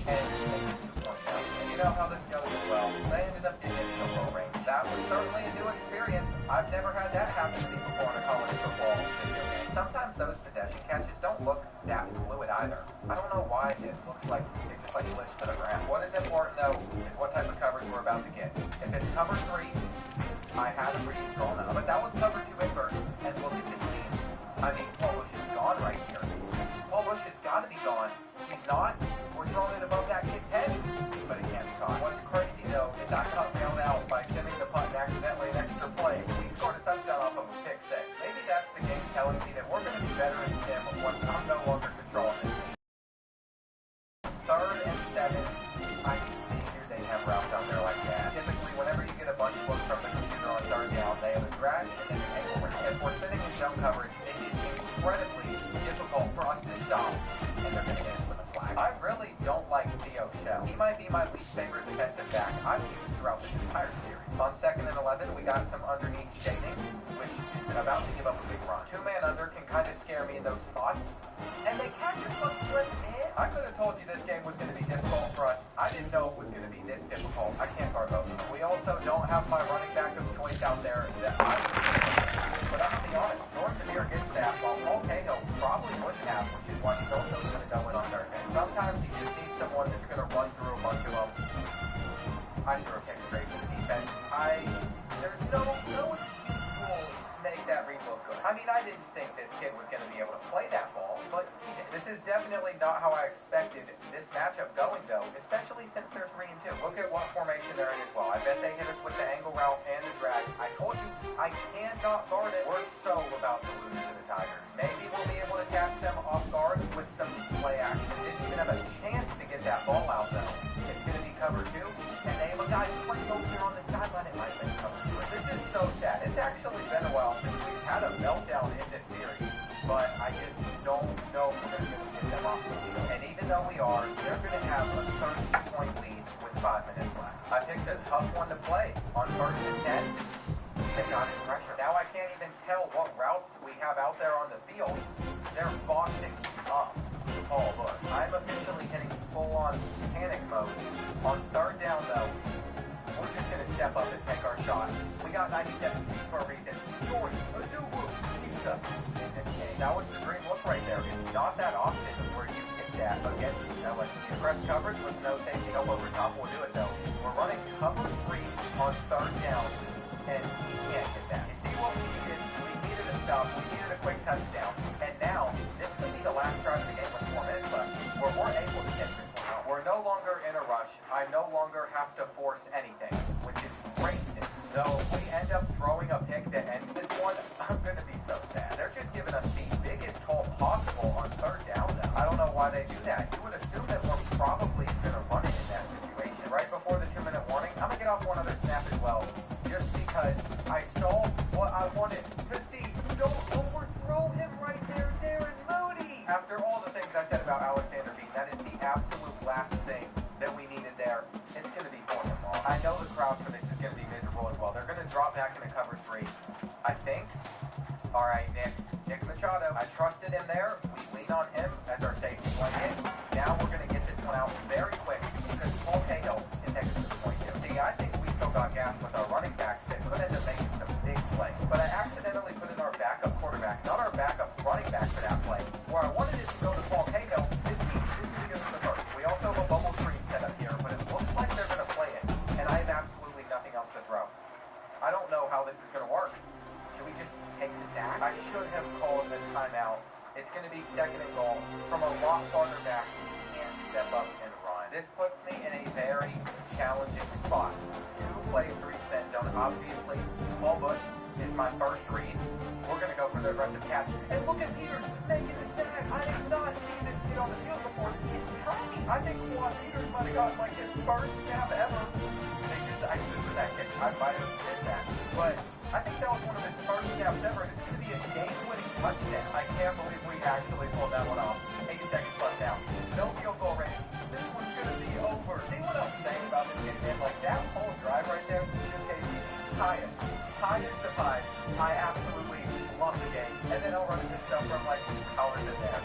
And they get 2 points out. And you know how this goes as well. They ended up getting into low range. That was certainly a new experience. I've never had that happen to me before in a college football video game. Sometimes those possession catches don't look that fluid either. I don't know why it looks like it just like glitched to the ground. What is important though is what type of coverage we're about to get. If it's cover 3, I had a pretty drawn up, but that was cover 2 invert, and look at this scene. I mean, Paul Bush is gone right here. Paul Bush has got to be gone. He's not. We're throwing it above that kid's head, but it can't be caught. What's crazy though is I got bailed out by sending the punt and accidentally an extra play. We scored a touchdown off of a pick 6. Maybe that's the game telling me that we're going to be better in sim once I'm no longer controlling this team. 3rd and 7. I figured they have routes out there like that. Typically, whenever you get a bunch of looks from the computer on 3rd down, they have a drag and then an angle route. If we're sitting in zone coverage, it is incredibly difficult for us to stop, and they're going to hit us with a flag. I really don't like Theo Shell. He might be my least favorite defensive back I've used throughout this entire series. On 2nd and 11, we got some underneath shading, which is about to give up a big run. 2-man under can kind of scare me in those spots, and they catch it plus flip in. I could have told you this game was going to be difficult for us. I didn't know it was going to be this difficult. I can't guard both of them. We also don't have my running back of choice out there that I would but I'm going to be honest, George Amir gets that, while Paul Cahill probably wouldn't have, which is why he's also going to go in on 3rd. And sometimes you just need someone that's going to run through a bunch of them. I threw a kick straight to the defense. There's no excuse to make that read look good. I mean, I didn't think this kid was going to be able to play that ball, but he did. This is definitely not how I expected this matchup going, though, especially since they're 3-2. Look at what formation they're in as well. I bet they hit us with the angle route and the drag. I told you, I cannot guard it. We're so about to lose to the Tigers. Maybe we'll be able to catch them off guard with some play action. Didn't even have a chance to get that ball out, though. It's going to be cover 2, and they have a guy playing over here on the sideline. It might have been cover 2. This is so sad. It's actually tell what routes we have out there on the field, they're boxing up Paul Bush. I'm officially hitting full-on panic mode. On third down, though, we're just going to step up and take our shot. We got 97 speed for a reason. George Azubu keeps us in this game. That was the dream look right there. It's not that often where you get that against LSU. Press coverage with no safety help over top. We'll do it, though. We're running cover 3 on third down, and he can't get that. You see what we needed? We needed a stop. We needed a quick touchdown. And now, this could be the last drive of the game with 4 minutes left, where we're able to get this one out. We're no longer in a rush. I no longer have to force anything, which is great news. So if we end up throwing a pick that ends this one, I'm going to be so sad. They're just giving us the biggest hole possible on third down, though. I don't know why they do that. You would assume that we're probably going to run it in that situation. Right before the 2-minute warning, I'm going to get off one other snap as well, just because I saw what I wanted to see. Don't overthrow him right there, Darren Mooney. After all the things I said about Alexander Bean, that is the absolute last thing that we needed there. It's going to be 4th and long. I know the crowd for this is going to be miserable as well. They're going to drop back into cover 3, I think. All right, Nick Machado. I trusted him there. We lean on him as our safety blanket. Now we're going to get this one out very quick because Paul Cahill can take us to the point here. See, I think we still got gas with our running backs that could end up making some big plays. But I accidentally put in our backup quarterback, not our backup running back for that play, where I wanted it to go to Paul Cahill. This needs to go to the first. We also have a bubble screen set up here, but it looks like they're going to play it, and I have absolutely nothing else to throw. I don't know how this is going to work. Should we just take the sack? I should have called a timeout. It's going to be 2nd and goal from a lot farther back and step up and run. This puts me in a very challenging spot. 2 plays, 3 spin zone. Obviously, Paul Bush is my first read. We're going to go for the aggressive catch. And look at Peters making the sack. I did not see this kid on the field before. This kid's tiny. I think Juan Peters might have gotten like his first snap ever. I missed that kick. I might have missed that. But I think that was one of his first snaps ever, and it's going to be a game-winning touchdown. I can't believe we actually pulled that one off. 8 seconds left now. No field goal range. This one's going to be over. See what I'm saying about this game, man? Like, that whole drive right there just gave me highest of highs. I absolutely love the game. And then I'll run into stuff from, like, how is it there?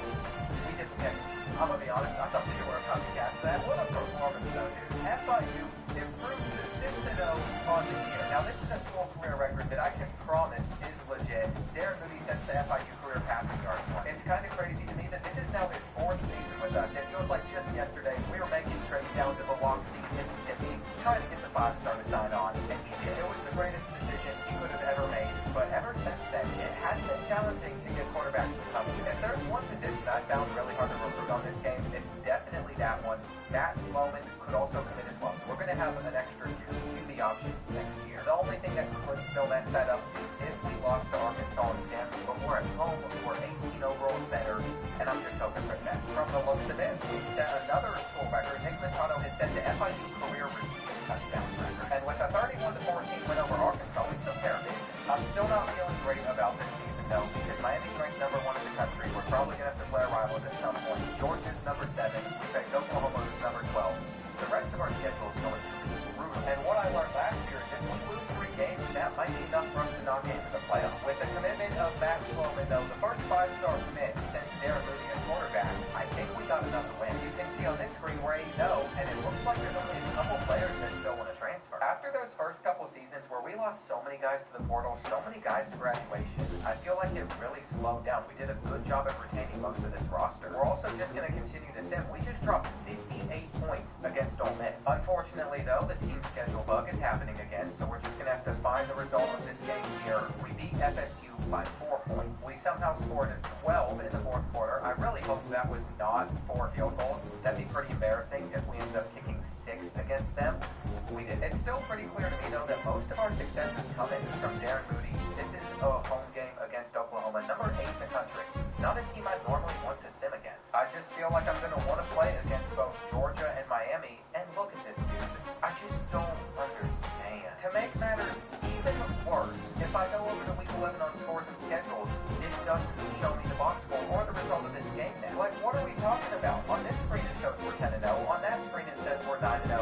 We did the pick. I'm going to be honest, I thought we were about to catch that. What a performance, though, dude. FIU improves to 6-0 on the year. Now, this is a school career record that I can promise is legit. Darren Mooney sets the FIU career passing yards one. It's kind of crazy to me that this is now his 4th season with us. It feels like just yesterday we were making trips down to Biloxi, Mississippi, trying to get the 5-star to sign on, and he did. It was the greatest decision he could have ever made. But ever since then, it has been challenging to get quarterbacks to come. If there's one position I found really hard to recruit on this game, it's definitely that one. Matt Sloman could also come in as well. So we're going to have an extra 2 QB options next year. The only thing that could still mess that up is if we lost to Arkansas and Samford, but we're at home, we're 18 overall better, and I'm just hoping for the best. From the looks of it, we set another school record. Nick Machado has set the FIU career receiving touchdown record. And with a 31-14 win over Arkansas, we took care of business. I'm still not feeling great about this season, though, because Miami's ranked #1 in the country. We're probably going to have to play our rivals at some point. Georgia's #7. We picked Oklahoma who's #12. The rest of our schedule is going to be brutal. And what I learned last year is if we lose 3 games, that might be enough for us to not get into the playoffs. With the commitment of Matt Sloman, though, the first 5-star commit since Darren Mooney as quarterback, I think we got enough to win. You can see on this screen we're 8-0, and it looks like there's only a couple players that still want to transfer. After those first couple seasons where we lost so many guys to the portal, so many guys to graduation, I feel like it really slowed down. We did a good job at retaining most of this roster. We're also just going to continue to sim. We just dropped 58 points against Ole Miss. Unfortunately, though, the team schedule bug is happening again, so we're just going to have to find the result of this game here. We beat FSU by 4 points. We somehow scored 12 in the 4th quarter. I really hope that was not 4 field goals. That'd be pretty embarrassing if we ended up kicking 6 against them. We did. It's still pretty clear to me, though, that most of our success is coming from Darren Mooney. This is a home game against Oklahoma, #8 in the country. Not a team I'd normally want to sim against. I just feel like I'm going to want to play against both Georgia and Miami, and look at this dude. I just don't understand. To make matters even worse, if I go over to week 11 on scores and schedules, it doesn't show me the box score or the result of this game now. Like, what are we talking about? On this screen it shows we're 10-0. On that screen it says we're 9-0.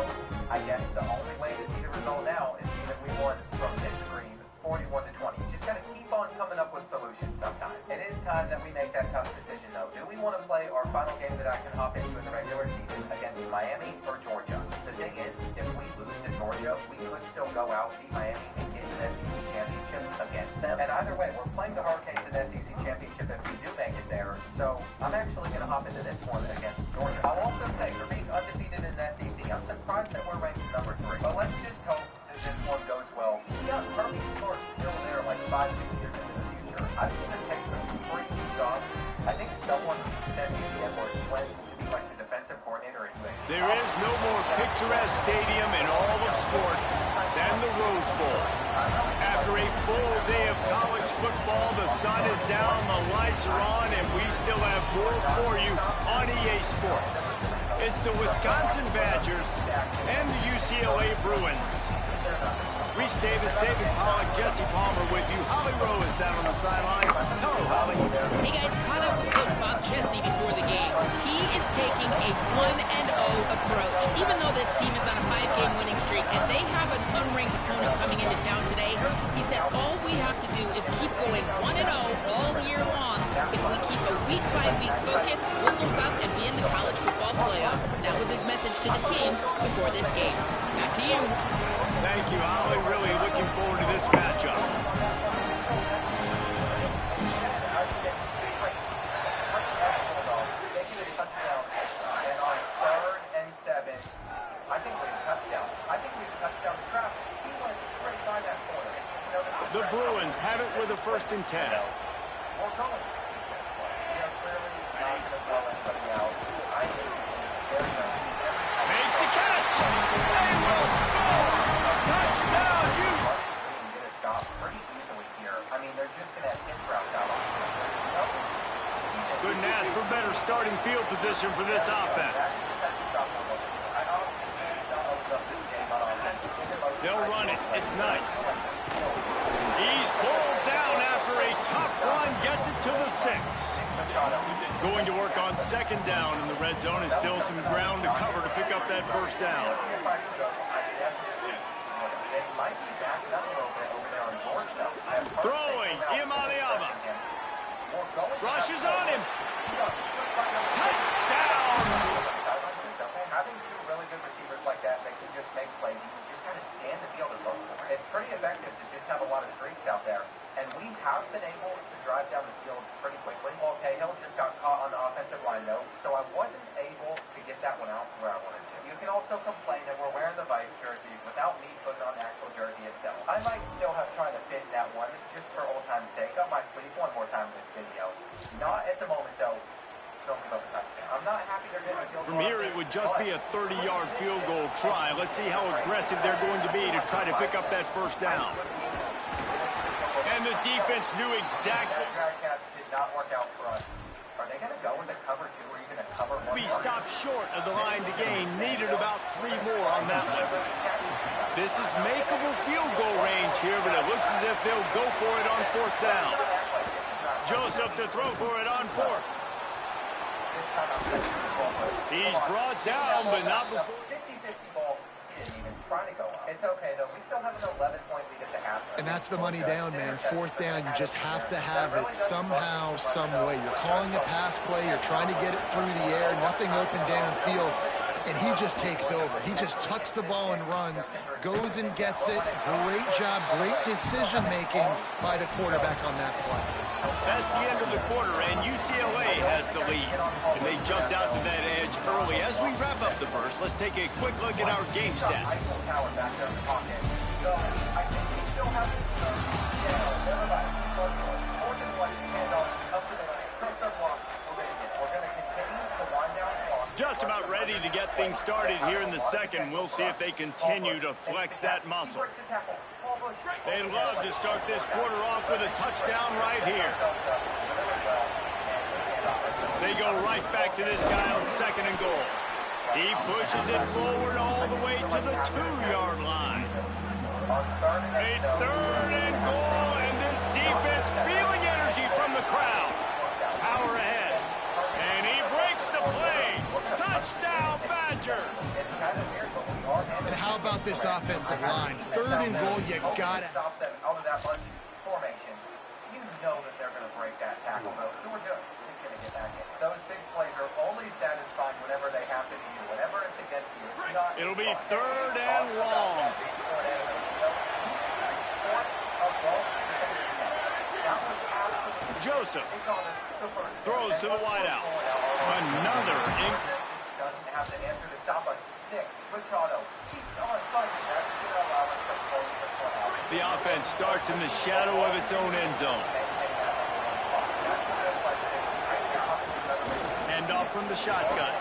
I guess the only way to see the result now is see that we won from this screen 41-20. You just got to keep on coming up with solutions sometimes. It is time that we make that tough decision, though. Do we want to play our final game that I can hop into in the regular season against Miami or Georgia? The thing is, if we lose to Georgia, we could still go out, beat Miami, and get an SEC championship against them. And either way, we're playing the Hurricanes in the SEC championship if we do make it there. So I'm actually going to hop into this one against Georgia. I'll also say, for being undefeated in the SEC, I'm surprised that we're ranked number 3. But let's just hope that this one goes well. We got Kirby Smart still there like 5-6 years into the future. I've seen him take some crazy jobs. I think someone said he went to be like the defensive coordinator at UAB. There is no more picturesque stadium in all of sports than the Rose Bowl. After a full day of college football, the sun is down, the lights are on, and we still have more for you on EA Sports. It's the Wisconsin Badgers and the UCLA Bruins. Reese Davis, David Pollack, Jesse Palmer with you. Holly Rowe is down on the sideline. Hello, Holly. Hey guys, caught up with Coach Bob Chesney before the game. He is taking a 1-0 approach. Even though this team is on a 5-game winning streak and they have an unranked opponent coming into town today, he said all we have to do is keep going 1-0 all year long. If we keep a week-by-week focus, we'll look up and be in the college football playoff. That was his message to the team before this game. Back to you. Thank you, Holly. Really looking forward to this matchup. The Bruins have it with a 1st and 10. Makes the catch. They will score. Touchdown, Houston. Going to stop pretty easily here. I mean, they're just going to have pitch routes out on Couldn't ask for better starting field position for this offense. They'll run it. It's Knight. He's pulled down after a tough run. Gets it to the 6. Going to work on 2nd down in the red zone, and still some ground to cover to pick up that 1st down. Throwing, Imaliava. Rushes on him. Touchdown! Having 2 really good receivers like that can just make plays. You can just kind of scan the field and look for it. It's pretty effective to just have a lot of streaks out there. And we have been able to drive down the field pretty quickly. Paul Cahill just got caught on the offensive line, though, so I wasn't able to get that one out where I wanted to. You can also complain that we're wearing the Vice jerseys without me putting on the actual jersey itself. I might still have tried to fit that one just for old time's sake up my sleeve one more time in this video. Not at the moment, though. Don't give up a touchdown. I'm not happy they're getting a field goal. From here, it would just be a 30-yard field goal try. Let's see how aggressive they're going to be to try to pick up that 1st down. And the defense knew exactly. That catch did not work out for us. Are they going to go into cover 2? Or are you going to cover 1? We stopped short of the line to gain. Needed about 3 more on that one. This is makeable field goal range here, but it looks as if they'll go for it on 4th down. Joseph to throw for it on 4th. He's brought down, but not before. 50-50 ball. He didn't even try to go up. It's okay, though. We still have an 11-point lead at the half. And that's the money down, man. 4th down, you just have to have it somehow, some way. You're calling a pass play. You're trying to get it through the air. Nothing open downfield. And he just takes over. He just tucks the ball and runs, goes and gets it. Great job, great decision-making by the quarterback on that play. That's the end of the quarter, and UCLA has the lead. And they jumped out to that edge early. As we wrap up the first, let's take a quick look at our game stats. Just about ready to get things started here in the second. We'll see if they continue to flex that muscle. They'd love to start this quarter off with a touchdown right here. They go right back to this guy on 2nd and goal. He pushes it forward all the way to the 2-yard line. A 3rd and goal, and this defense feeling energy from the crowd. Power ahead. And he breaks the play. Touchdown, Badger. And how about this offensive line? 3rd and goal, you got to stop them out of that bunch formation. You know that they're going to break that tackle, though. Georgia is going to get back in. Those big plays are only satisfying whenever they happen to you. Whenever it's against you, it's not. It'll be 3rd and long. Joseph throws to the wideout. Another doesn't have the answer to stop us. Nick Machado keeps on fighting. That's going to allow us to close this one out. The offense starts in the shadow of its own end zone. Hand off from the shotgun.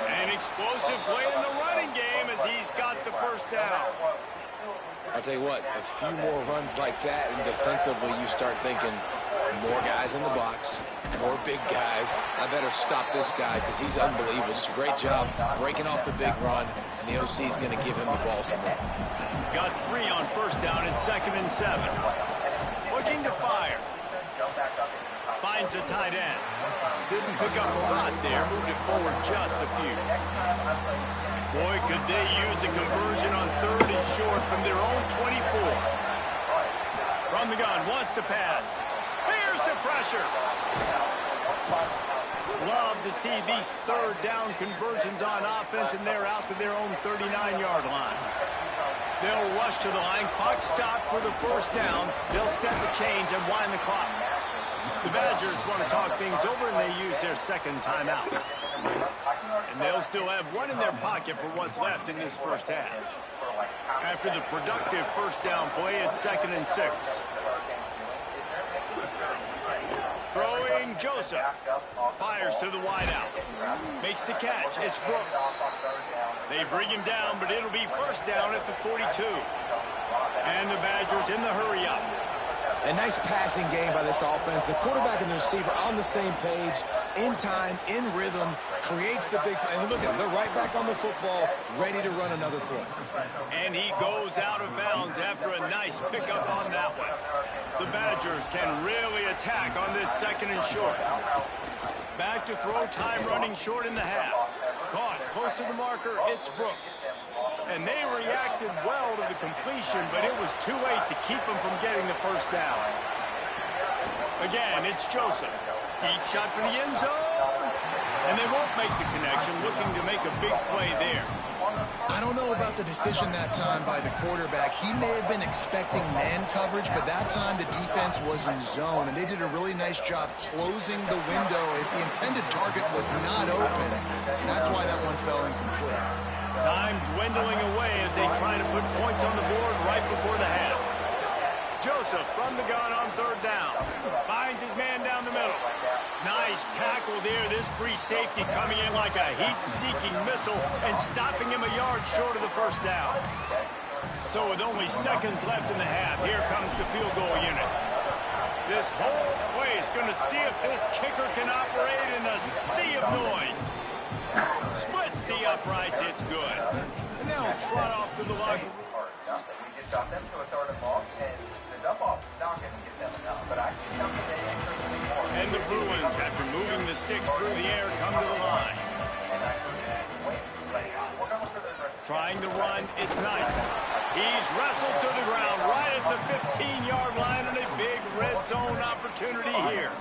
An explosive play in the running game as he's got the first down. I'll tell you what, a few more runs like that, and defensively you start thinking more guys in the box, more big guys. I better stop this guy because he's unbelievable. Just a great job breaking off the big run, and the OC is going to give him the ball some more. Got 3 on first down and 2nd and 7. Looking to fire. Finds a tight end. Didn't pick up a lot there. Moved it forward just a few. Boy, could they use a conversion on 3rd and short from their own 24. From the gun, wants to pass. Here's the pressure. Love to see these 3rd down conversions on offense, and they're out to their own 39-yard line. They'll rush to the line. Clock stopped for the first down. They'll set the chains and wind the clock. The Badgers want to talk things over, and they use their 2nd timeout. And they'll still have 1 in their pocket for what's left in this first half. After the productive first down play, it's 2nd and 6. Throwing Joseph. Fires to the wideout. Makes the catch. It's Brooks. They bring him down, but it'll be first down at the 42. And the Badgers in the hurry-up. A nice passing game by this offense. The quarterback and the receiver on the same page, in time, in rhythm, creates the big play. And look at them, they're right back on the football, ready to run another play. And he goes out of bounds after a nice pickup on that one. The Badgers can really attack on this 2nd and short. Back to throw, time running short in the half. Caught close to the marker, it's Brooks. And they reacted well to the completion, but it was too late to keep them from getting the first down. Again, it's Joseph. Deep shot for the end zone. And they won't make the connection, looking to make a big play there. I don't know about the decision that time by the quarterback. He may have been expecting man coverage, but that time the defense was in zone, and they did a really nice job closing the window. The intended target was not open. That's why that one fell incomplete. Time dwindling away as they try to put points on the board right before the half. Joseph from the gun on 3rd down. Finds his man down the middle. Nice tackle there. This free safety coming in like a heat-seeking missile and stopping him a yard short of the first down. So with only seconds left in the half, here comes the field goal unit. This whole place going to see if this kicker can operate in the sea of noise. Splits the uprights, it's good. And now trot off to the locker room. We just got them to a 3rd and long, and the dump-off is not going to get them enough. But I see something they interested more. And the Bruins, after moving the sticks through the air, come to the line. Trying to run, it's Knight. He's wrestled to the ground right at the 15-yard line, and a big red zone opportunity here.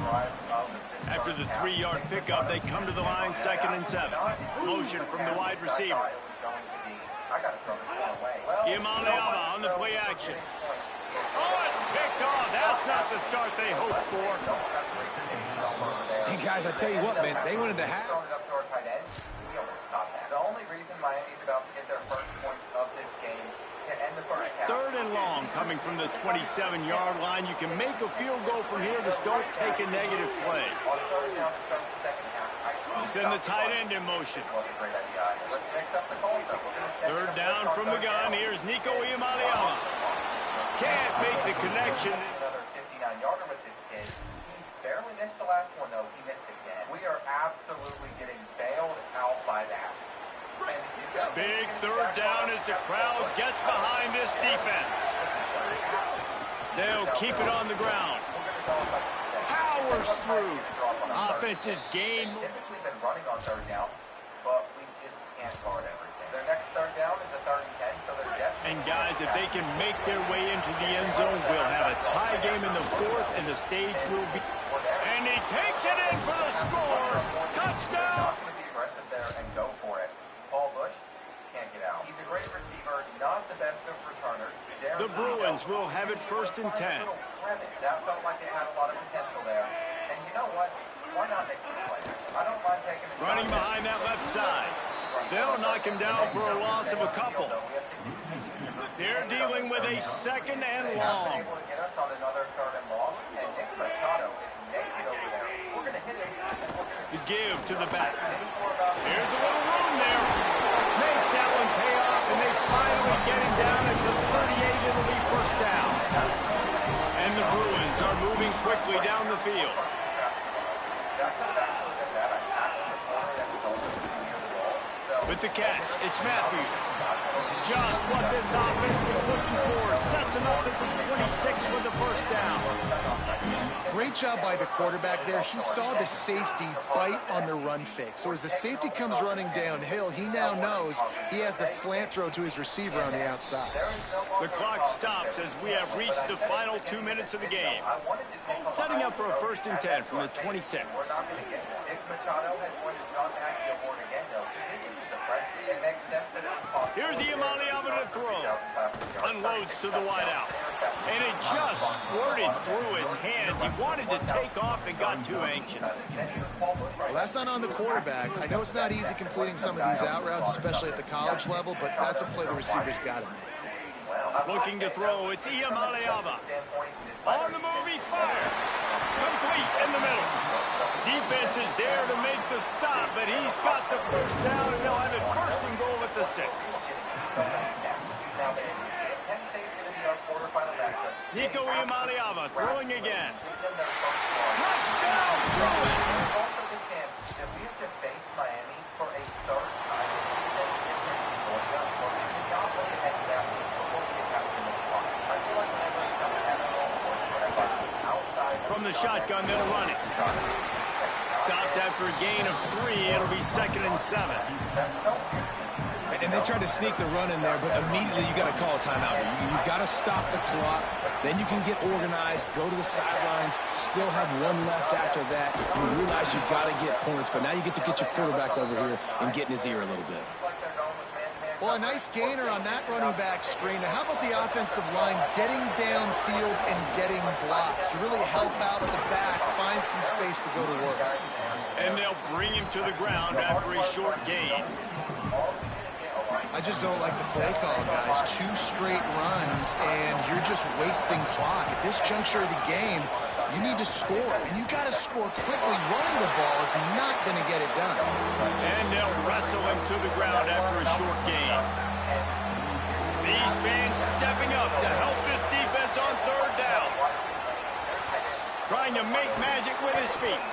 After the 3-yard pickup, they come to the line 2nd and 7. Motion from the wide receiver. Imaliava on the play action. Oh, it's picked off. That's not the start they hoped for. Hey, guys, I tell you what, man, they wanted to have. The only reason Miami's about to get their first points of this game to end the first half. 3rd and long coming from the 27-yard line. You can make a field goal from here. Just don't take a negative play. Send the tight end in motion. 3rd down from the gun. Here's Nico Iamaleava. Can't make the connection. Another 59-yarder with this kid. He barely missed the last one, though. He missed again. We are absolutely getting bailed out by that. Big 3rd down as the crowd gets behind this defense. They'll keep it on the ground. Powers through. Offense is gained. Typically been running on 3rd down, but we just can't guard everything. Their next 3rd down is a 3rd and 10, so they're definitely. And guys, if they can make their way into the end zone, we'll have a tie game in the 4th, and the the stage will be. And he takes it in for the score. Touchdown. Be aggressive there and go for it. Paul Bush can't get out. He's a great receiver, not the best of returners. The Bruins will have it 1st and 10. That felt like it had a lot of potential there. And you know what? Why not make some plays? I don't mind taking a Running shot. behind that left side. They'll knock him down for a loss of a couple. They're dealing with a 2nd and long. Able to get us on another 3rd and long, and Nick Machado is naked over there. We're going to hit him, and we're going to The give to the back. Here's a little room there. Makes that one pay off, and they finally get him down at the 38. It'll be 1st down. And the Bruins are moving quickly down the field. With the catch, it's Matthews. Just what this offense was looking for. Sets him up at the 26 for the 1st down. Great job by the quarterback there. He saw the safety bite on the run fake. So as the safety comes running downhill, he now knows he has the slant throw to his receiver on the outside. The clock stops as we have reached the final 2 minutes of the game. Setting up for a 1st and 10 from the 26. Here's Iamaleava to throw. Unloads to the wideout. And it just squirted through his hands. He wanted to take off and got too anxious. Well, that's not on the quarterback. I know it's not easy completing some of these out routes, especially at the college level, but that's a play the receiver's got to make. Looking to throw, it's Iamaleava. On the move, he fires. Complete in the middle. Defense is there to make the stop, but he's got the 1st down, and they'll have it 1st and goal at the 6. Nico Iamaleava throwing again. Touchdown, Bruins! From the shotgun, they'll run it. Stopped after a gain of 3. It'll be 2nd and 7. And they tried to sneak the run in there, but immediately you got to call a timeout here. You got to stop the clock. Then you can get organized, go to the sidelines, still have 1 left after that. You realize you've got to get points, but now you get to get your quarterback over here and get in his ear a little bit. Well, a nice gainer on that running back screen. Now, how about the offensive line getting downfield and getting blocks to really help out the back, find some space to go to work? And they'll bring him to the ground after a short gain. I just don't like the play call, guys. 2 straight runs, and you're just wasting clock. At this juncture of the game, you need to score, and you got to score quickly. Running the ball is not going to get it done. And they'll wrestle him to the ground after a short gain. These fans stepping up to help this defense on 3rd down. Trying to make magic with his feet.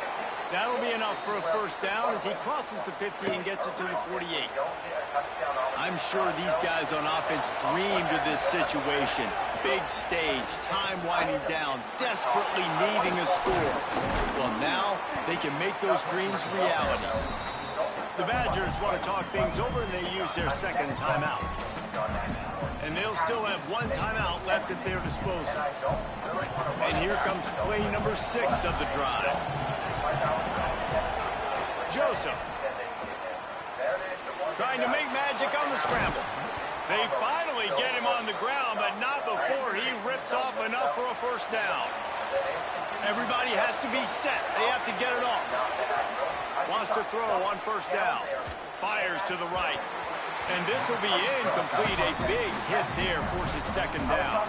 That'll be enough for a 1st down as he crosses the 50 and gets it to the 48. I'm sure these guys on offense dreamed of this situation. Big stage, time winding down, desperately needing a score. Well, now they can make those dreams reality. The Badgers want to talk things over, and they use their 2nd timeout. And they'll still have 1 timeout left at their disposal. And here comes play number 6 of the drive. Joseph trying to make magic on the scramble. They finally get him on the ground, but not before he rips off enough for a 1st down. Everybody has to be set. They have to get it off. Wants to throw on 1st down. Fires to the right. And this will be incomplete. A big hit there forces 2nd down.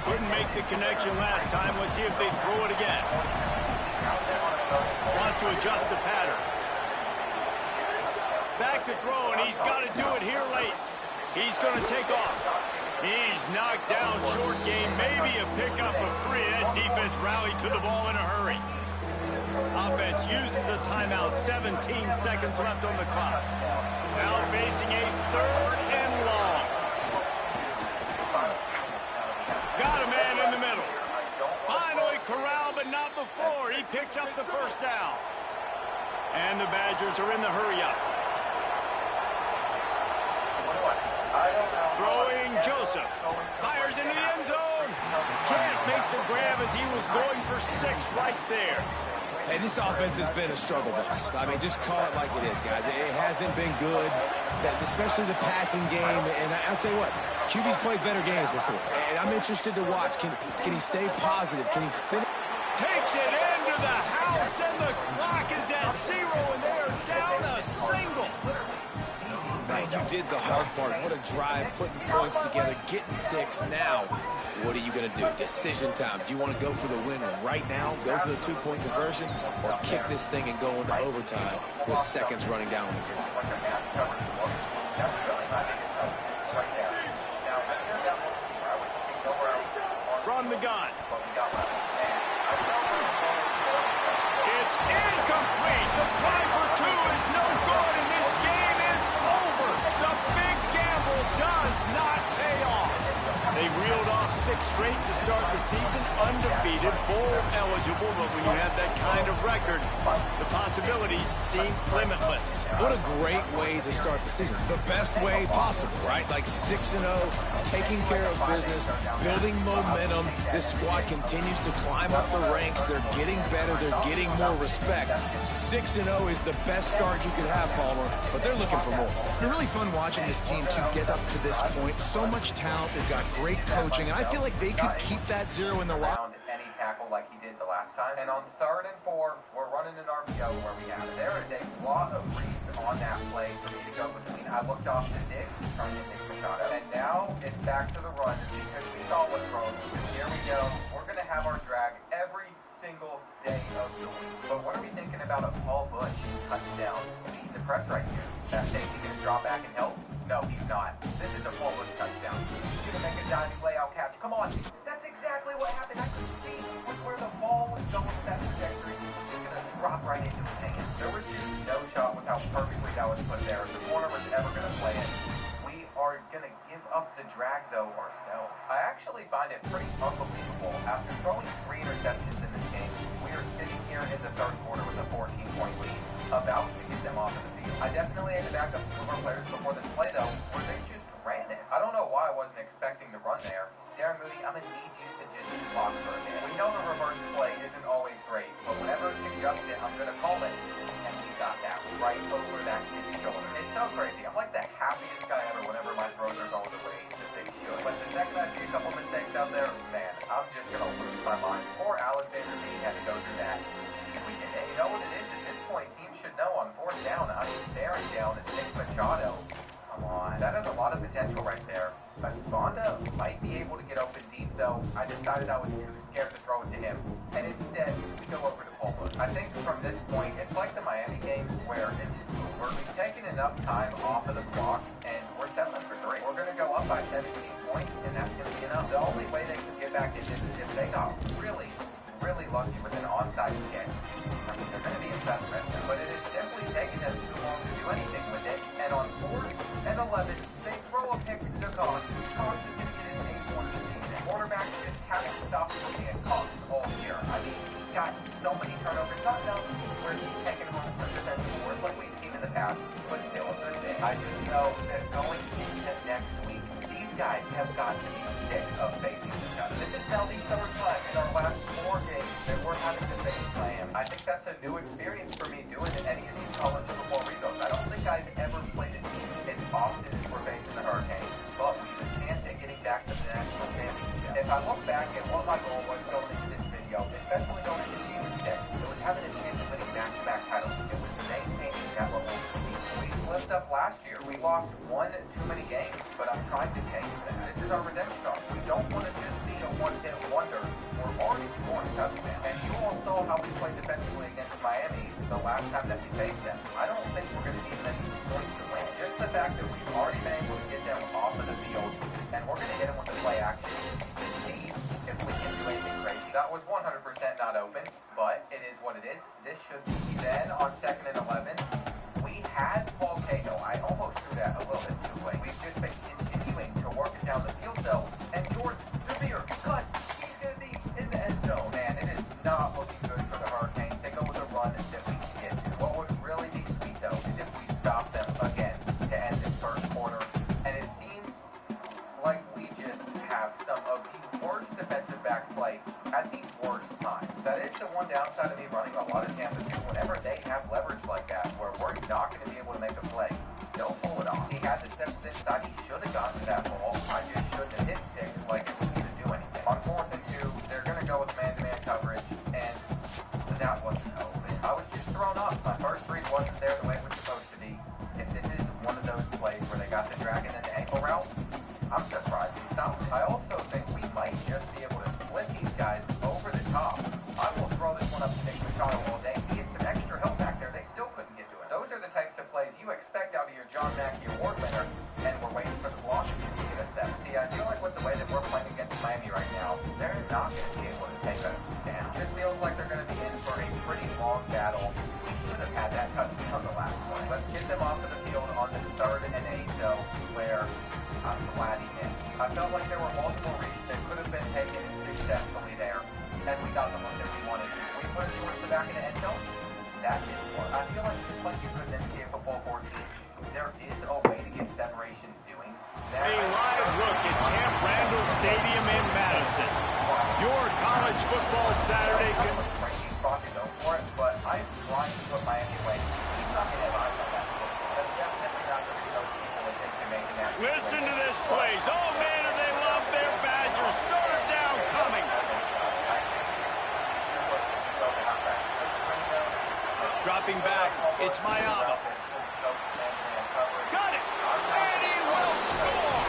Couldn't make the connection last time. Let's see if they throw it again. Wants to adjust the pattern. Back to throw, and he's got to do it here late. He's going to take off. He's knocked down short game, maybe a pickup of 3. That defense rallied to the ball in a hurry. Offense uses a timeout, 17 seconds left on the clock. Now facing a 3rd and long. Got a man in the middle. Finally corralled, but not before. He picks up the 1st down. And the Badgers are in the hurry-up. Throwing Joseph. Fires into the end zone. Can't make the grab as he was going for 6 right there. Hey, this offense has been a struggle bus. I mean, just call it like it is, guys. It hasn't been good, especially the passing game. And I'll tell you what, QB's played better games before. And I'm interested to watch. Can he stay positive? Can he finish? Takes it into the house, and the clock is at 0, and they are down a single. Man, you did the hard part. What a drive, putting points together, getting 6. Now, what are you going to do? Decision time. Do you want to go for the win right now, go for the 2-point conversion, or kick this thing and go into overtime with seconds running down on the clock? From the gun. It's incomplete. The try for 2 is no good, and this game is over. The big gamble does not pay off. They reeled off 6 straight to start the season, undefeated, bowl eligible, but when you have that kind of record, the possibilities seem limitless. What a great way to start the season. The best way possible, right? Like 6-0, taking care of business, building momentum. This squad continues to climb up the ranks. They're getting better. They're getting more respect. 6-0 is the best start you could have, Palmer, but they're looking for more. It's been really fun watching this team to get up to this point. So much talent. They've got great coaching, and I feel like they could keep that 0 in the lock. Any tackle like he did the last time. And on 3rd and 4, we're running an RPO where we have it. There is a lot of reads on that play for me to go between. I looked off the Zig, turned into Machado. And now it's back to the run because we saw what throws. Here we go. We're going to have our drag every single day of the week. But what are we thinking about a Paul Bush touchdown? Beating the press right here. That safety going to drop back and help? No, he's not. This is a Paul Bush touchdown. He's going to make a diving layout catch. Come on. That's exactly what happened. I could see where the ball was going with that trajectory. It's just going to drop right into his hands. There was just no shot with how perfectly that was put there. If the corner was ever going to play it. We are going to give up the drag, though, ourselves. I actually find it pretty unbelievable. After throwing 3 interceptions in this game, we are sitting here in the 3rd quarter with a 14-point lead, about to get them off of the field. I definitely had to back up some of our players before this play, though, where they just ran it. I don't know why I wasn't expecting to run there. Darren Mooney, I'm going to need you to just block for a minute. We know the reverse play isn't always great, but whenever it's suggested, I'm going to call it. And we got that right over that kid's shoulder. It's so crazy. I'm like the happiest guy ever whenever my throws are going the way that they should. But the second I see a couple mistakes out there, man, I'm just going to lose my mind. Poor Alexander B had to go through that. We did it. You know what it is? At this point, teams should know on 4th down, I'm staring down at Nick Machado. Come on. That has a lot of potential right there. Esponda might be able to get open deep, though. I decided I was too scared to throw it to him. And instead, we go over to Paul Bush. I think from this point, it's like the Miami game where we've taken enough time off of the clock, and we're settling for 3. We're going to go up by 17 points, and that's going to be enough. The only way they can get back in this is if they got really lucky with an onside kick. I mean, they're going to be inside the red zone, but it is simply taking them too long to do anything with it. And on 4th and 11, they throw a pick to Cox. Cox is going to get his 8th one of the season. Quarterback just haven't stopped looking at Cox all year. I mean, he's got so many turnovers. Not enough where he's taking home some defensive awards like we've seen in the past, but still a good thing. I just know that going into next week, these guys have got to be sick of facing each other. This is now the 3rd time in our last 4 games that we're having to face Miami. I think that's a new experience for me doing any of these college football rebuilds. I don't think I've ever played a team as often as we're facing the Hurricanes, but we have a chance at getting back to the national championship. If I look back at what my goal was going into this video, especially going into season 6, it was having a chance of winning back-to-back titles. It was maintaining that level of prestige. We slipped up last year. We lost 1 too many games, but I'm trying to change that. This is our redemption arc. We don't want to just be a one-hit wonder. We're already scoring touchdowns. And you all saw how we played defensively against Miami the last time that we faced them. I don't think we're going to need many points to win. Just the fact that we've already been able to get them off of the field, and we're going to hit them with the play action to see if we can do anything crazy. That was 100% not open, but it is what it is. This should be. Then on 2nd and 11, we had Paul Cahill. I almost threw that a little bit too late. We've just been continuing to work it down the field, though. And Jordan Devere cuts. He's going to be in the end zone. Man, it is not looking good for the Hurricanes. They go with a run that we can get to. What would really be sweet, though, is if we stop them again to end this 1st quarter. And it seems like we just have some of the worst defensive back play at the worst times. That is the one downside of me running a lot of Tampa 2. Whenever they have leverage like that, where we're not going to be able to make a play, they'll pull it off. He had the steps inside. He should have gotten to that ball. I just shouldn't have hit sticks like it was going to do anything. On 4th and 2, they're going to go with man-to-man coverage, and that wasn't open. I was just thrown off. My first read wasn't there the way it was supposed to be. If this is one of those plays where they got the dragon and the ankle route, I'm surprised he stopped it. I also think we might just be able to split these guys over the top. I will throw this one up to Nick Machado all day. He had some extra help back there. They still couldn't get to it. Those are the types of plays you expect out of your John Mackey Award winner, and we're waiting for the blocks to get a set. See, I feel like with the way that we're playing against Miami right now, they're not going to be able to take us down. It just feels like they're going to be in for a pretty long battle. We should have had that touchdown the last one. Let's get them off of the field on this 3rd and 8, though, where I'm glad he missed. I felt like there were multiple reads that could have been taken successfully there, and we got the look that we wanted to. We put it towards the back of the end zone. That didn't work. I feel like just like you could in NCAA Football 14, there is a way to get separation doing that. A live look at Camp Randall Stadium in Madison. Your college football Saturday can... Frankie's spot to go for it, but I'm trying to put Miami away. He's not going to have eyes on that. That's definitely not going to be those people that think they're making that. Listen to this place. Oh, man, do they love their Badgers. 3rd down coming. Dropping back. It's Mayava. Got it. And he will score.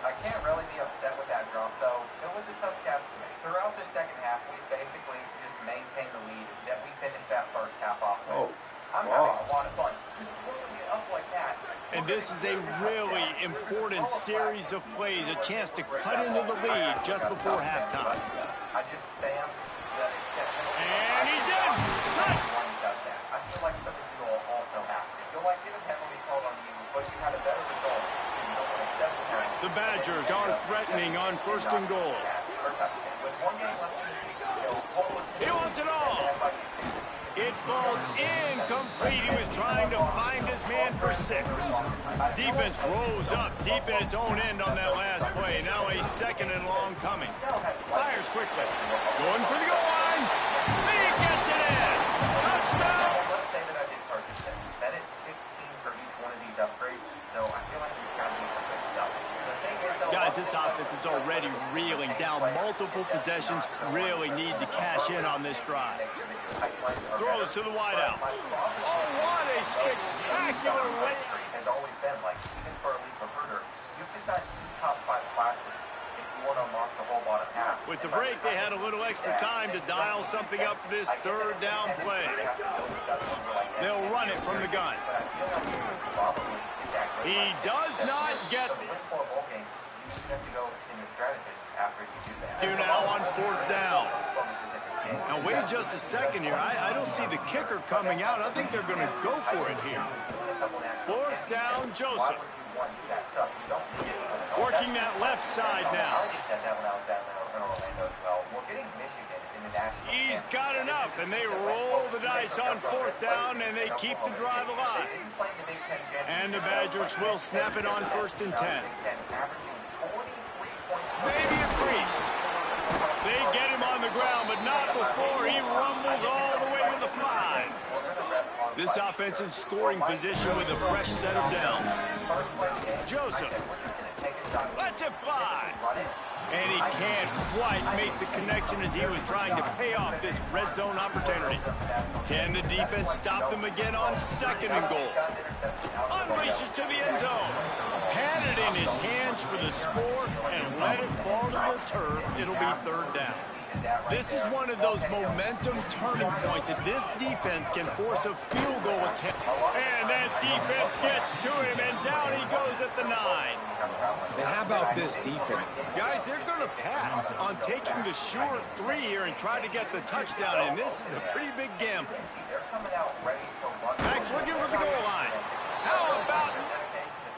I can't really be upset with that drop, though. It was a tough catch to make. Throughout the second half, we basically just maintained the lead that we finished that first half off with. I'm having a lot of fun. Just blowing it up like that. And this is a really important series of plays, a chance to cut into the lead just before halftime. I just spam the exception. And he's in. Touch. I feel like some of you all also have to. You'll like get a penalty called on you, but you had a better result. So you don't want to accept the penalty. The Badgers are threatening on 1st and goal. With 1 game left in the season still, he wants it all. It falls incomplete. He was trying to find his man for 6. Defense rolls up deep in its own end on that last play. Now a 2nd and long coming. Fires quickly. Going for the goal line. He gets it in. Touchdown. Let's say that I did purchase this. That is 16 for each one of these upgrades. So I feel like there's got to be some good stuff. Guys, this offense is already reeling down multiple possessions. Really need to cash in on this drive. Throws to the wideout. Oh, what a spectacular win. Has always been like, even for a league recruiter, you've decided 2 top 5 classes if you want to unlock the whole bottom half. With the break, they had a little extra time to dial something up for this 3rd down play. They'll run it from the gun. He does not get it. Do now on 4th down. Now wait just a second here. I don't see the kicker coming out. I think they're going to go for it here. 4th down, Joseph. Working that left side now. He's got enough, and they roll the dice on 4th down, and they keep the drive alive. And the Badgers will snap it on 1st and 10. Maybe a crease. They get him on the ground, but not before he rumbles all the way to the 5. This offense in scoring position with a fresh set of downs. Joseph lets it fly. And he can't quite make the connection as he was trying to pay off this red zone opportunity. Can the defense stop them again on 2nd and goal? Unleashes to the end zone. Had it in his hands for the score and let it fall to the turf. It'll be 3rd down. This is one of those momentum turning points that this defense can force a field goal attempt. And that defense gets to him, and down he goes at the 9. And how about this defense? Guys, they're going to pass on taking the sure 3 here and try to get the touchdown, and this is a pretty big gamble. Max looking for the goal line. How about...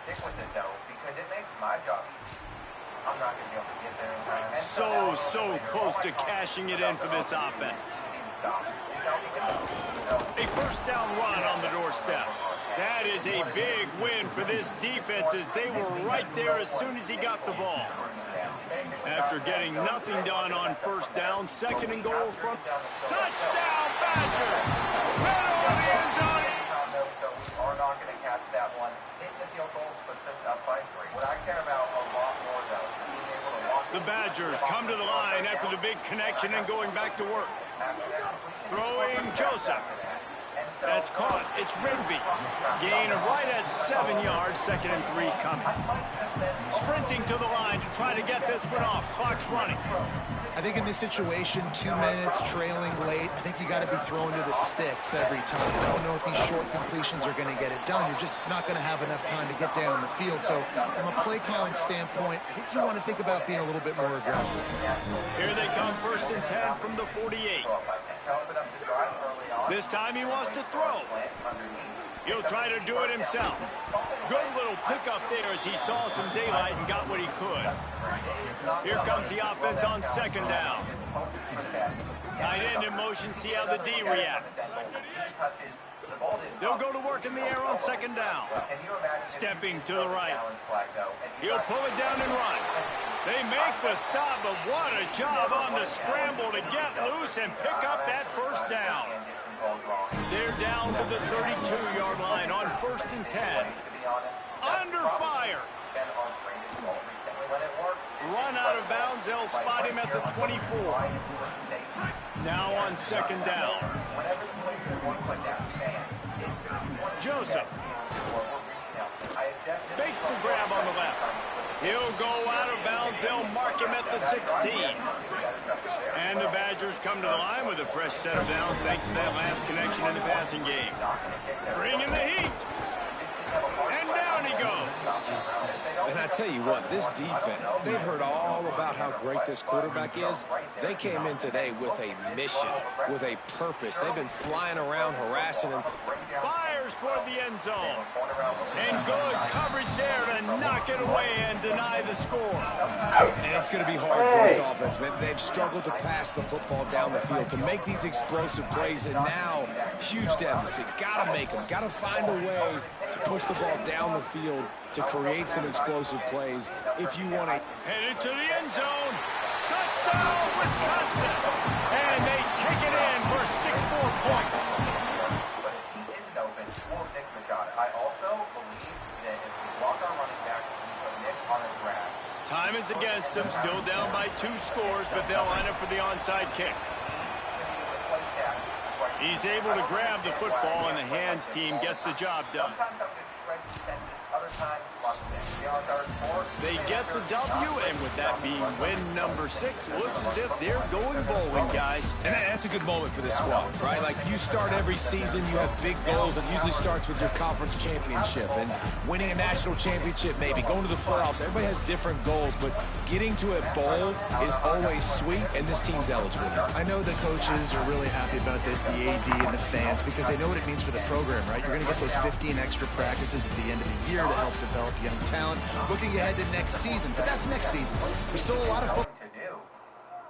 Stick with it, though, because it makes my job easy. I'm not going to be able to get there in time. So close to cashing it in for this offense. A 1st down run on the doorstep. That is a big win for this defense as they were right there as soon as he got the ball. After getting nothing done on first down, 2nd and goal from touchdown Badger! Right over the end zone. So we are not going to catch that one. Hitting the field goal puts us up by 3. What I care about a lot more, though, is being able to walk. The Badgers come to the line after the big connection and going back to work. Throwing Joseph. That's caught. It's Rigby. Gain of right at 7 yards. 2nd and 3 coming. Sprinting to the line to try to get this one off. Clock's running. I think in this situation, 2 minutes, trailing late, I think you got to be throwing to the sticks every time. I don't know if these short completions are going to get it done. You're just not going to have enough time to get down the field. So from a play calling standpoint, I think you want to think about being a little bit more aggressive. Here they come, 1st and 10 from the 48. This time he wants to throw. He'll try to do it himself. Good little pickup there as he saw some daylight and got what he could. Here comes the offense on 2nd down. Tight end in motion, see how the D reacts. They'll go to work in the air on 2nd down. Stepping to the right. He'll pull it down and run. They make the stop, but what a job on the scramble to get loose and pick up that 1st down. They're down to the 32-yard line on 1st and 10. Under fire. Run out of bounds. They'll spot him at the 24. Now on 2nd down. Joseph. Makes the grab on the left. He'll go out of bounds. They'll mark him at the 16. And the Badgers come to the line with a fresh set of downs thanks to that last connection in the passing game. Bringing the heat. And down he goes. And I tell you what, this defense, they've heard all about how great this quarterback is. They came in today with a mission, with a purpose. They've been flying around, harassing him. Fires toward the end zone. And good coverage there to knock it away and deny the score. And it's going to be hard for this offense, man. They've struggled to pass the football down the field, to make these explosive plays, and now, huge deficit. Got to make them. Got to find a way to push the ball down the field to create some explosive plays if you want to. Headed to the end zone. Touchdown, Wisconsin. And they take it in for 6 more points. But if he isn't open, we'll Nick Machado. I also believe that if we block our running back, we put Nick on a drag. Time is against them. Still down by 2 scores, but they'll line up for the onside kick. He's able to grab the football, and the hands team gets the job done. They get the W, and with that being win number 6, looks as if they're going bowling, guys. And that's a good moment for this squad, right? Like, you start every season, you have big goals. It usually starts with your conference championship and winning a national championship, maybe going to the playoffs. Everybody has different goals, but getting to a bowl is always sweet, and this team's eligible. I know the coaches are really happy about this, the AD and the fans, because they know what it means for the program, right? You're going to get those 15 extra practices at the end of the year to help develop young talent. Looking ahead to next season, but that's next season. There's still a lot of football to do.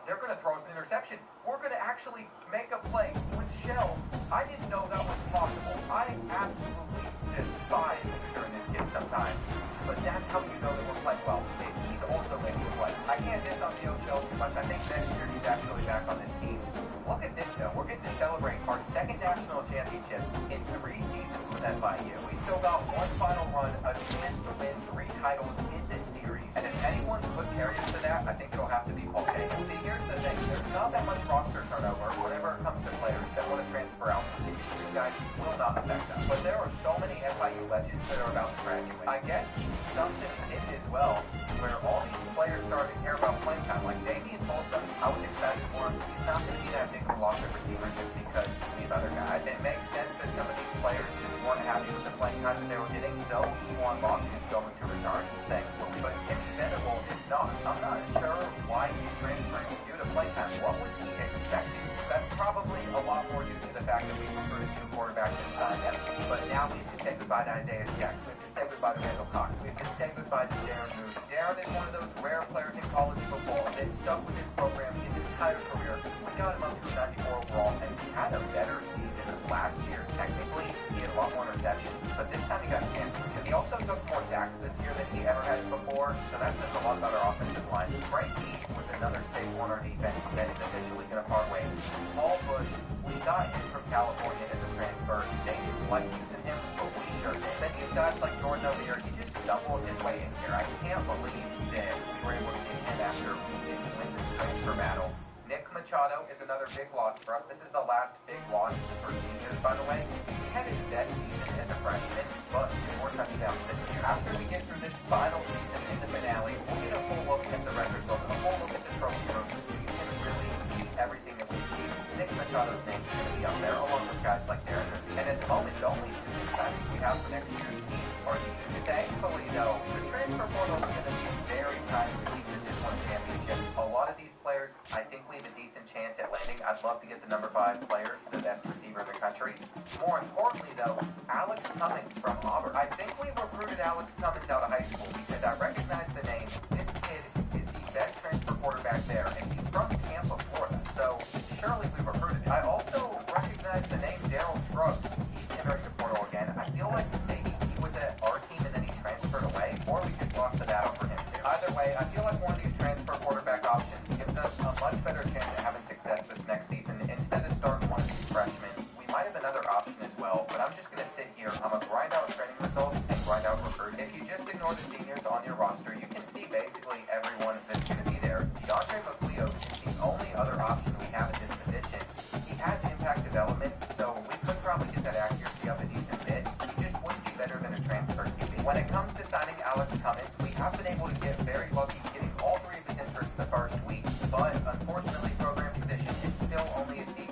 They're going to throw us an interception. We're going to actually make a play with Shell. I didn't know that was possible. I absolutely despise during this kid sometimes, but that's how you know that we're playing well. He's also making plays. I can't diss on Theo Shell too much. I think next year he's actually back on this team. Look at this, though. We're getting to celebrate our 2nd national championship in 3 seasons with FIU. We still got one final run, a chance to win 3 titles in this series. And if anyone could carry us to that, I think it'll have to be Paul K. See, here's the thing. There's not that much roster turnover whenever it comes to players that want to transfer out. These guys will not affect us. But there are so many FIU legends that are about to graduate. I guess something in as well, where all these players started to care about playing time. Like Damian Folsom, I was excited for him. He's not going to be that big of a loss of receiver just because we have other guys. It makes sense that some of these players just weren't happy with the playing time that they were getting. No, Ewan Locke is going to return, thankfully. But Timmy Venable is not. I'm not sure why he's transferring due to play time. What was he expecting? That's probably a lot more due to the fact that we recruited 2 quarterbacks inside them. But now we have to say goodbye to Isaiah Skaggs. We have to say goodbye to Randall Cox. We have to say goodbye to Darren Moody. Darren is one of those rare players in college football that stuck with his program his entire career with got him up to a 94 overall, and he had a better season last year. Technically, he had a lot more receptions, but this time he got championships. He also took more sacks this year than he ever has before, so that says a lot about our offensive line. Frank East was another staple on our defense that is officially going to part ways. Paul Bush, we got him from California as a transfer. They didn't like using him, but we sure did. Then you guys like Jordan O'Leary, he just stumbled his way in here. I can't believe that we were able to get him after we didn't win this transfer battle. Nick Machado is another big loss for us. This is the last big loss for seniors, by the way. He had his best season as a freshman, but 4 touchdowns this year. After we get through this final season in the finale, we'll get a full look at the record book, a full look at the trophy room, so you can really see everything that we achieved. Nick Machado's name is going to be up there, along with guys like Darren. And at the moment, the only 2 signings we have for next year's team are these. Thankfully, though, the transfer portal is going to be very time for teams that just won a championship. A lot of these players, I think we have a decent chance at landing. I'd love to get the number 5 player, the best receiver in the country. More importantly, though, Alex Cummings from Auburn. I think we recruited Alex Cummings out of high school because I recognize the name. This kid is the best transfer quarterback there, and he's from Tampa, Florida. So surely we recruited him. I also recognize the name Daryl Scruggs. He's entering the portal again. I feel like maybe he was at our team and then he transferred away, or we just lost the battle for him too. Either way, I feel like one of these transfer quarterback options gives us a much better chance at having success this next season. Instead of starting one of these freshmen, we might have another option as well, but I'm just going to sit here. I'm going to grind out training results and grind out recruit. If you just ignore the seniors on your roster, you can see basically everyone that's going to be there. DeAndre McLeod is the only other option we have at this position. He has impact development, so we could probably get that accuracy up a decent bit. He just wouldn't be better than a transfer QB. When it comes to signing Alex Cummings, we have been able to get very lucky getting all 3 of his interests the first week, but unfortunately, program tradition is still only a C+,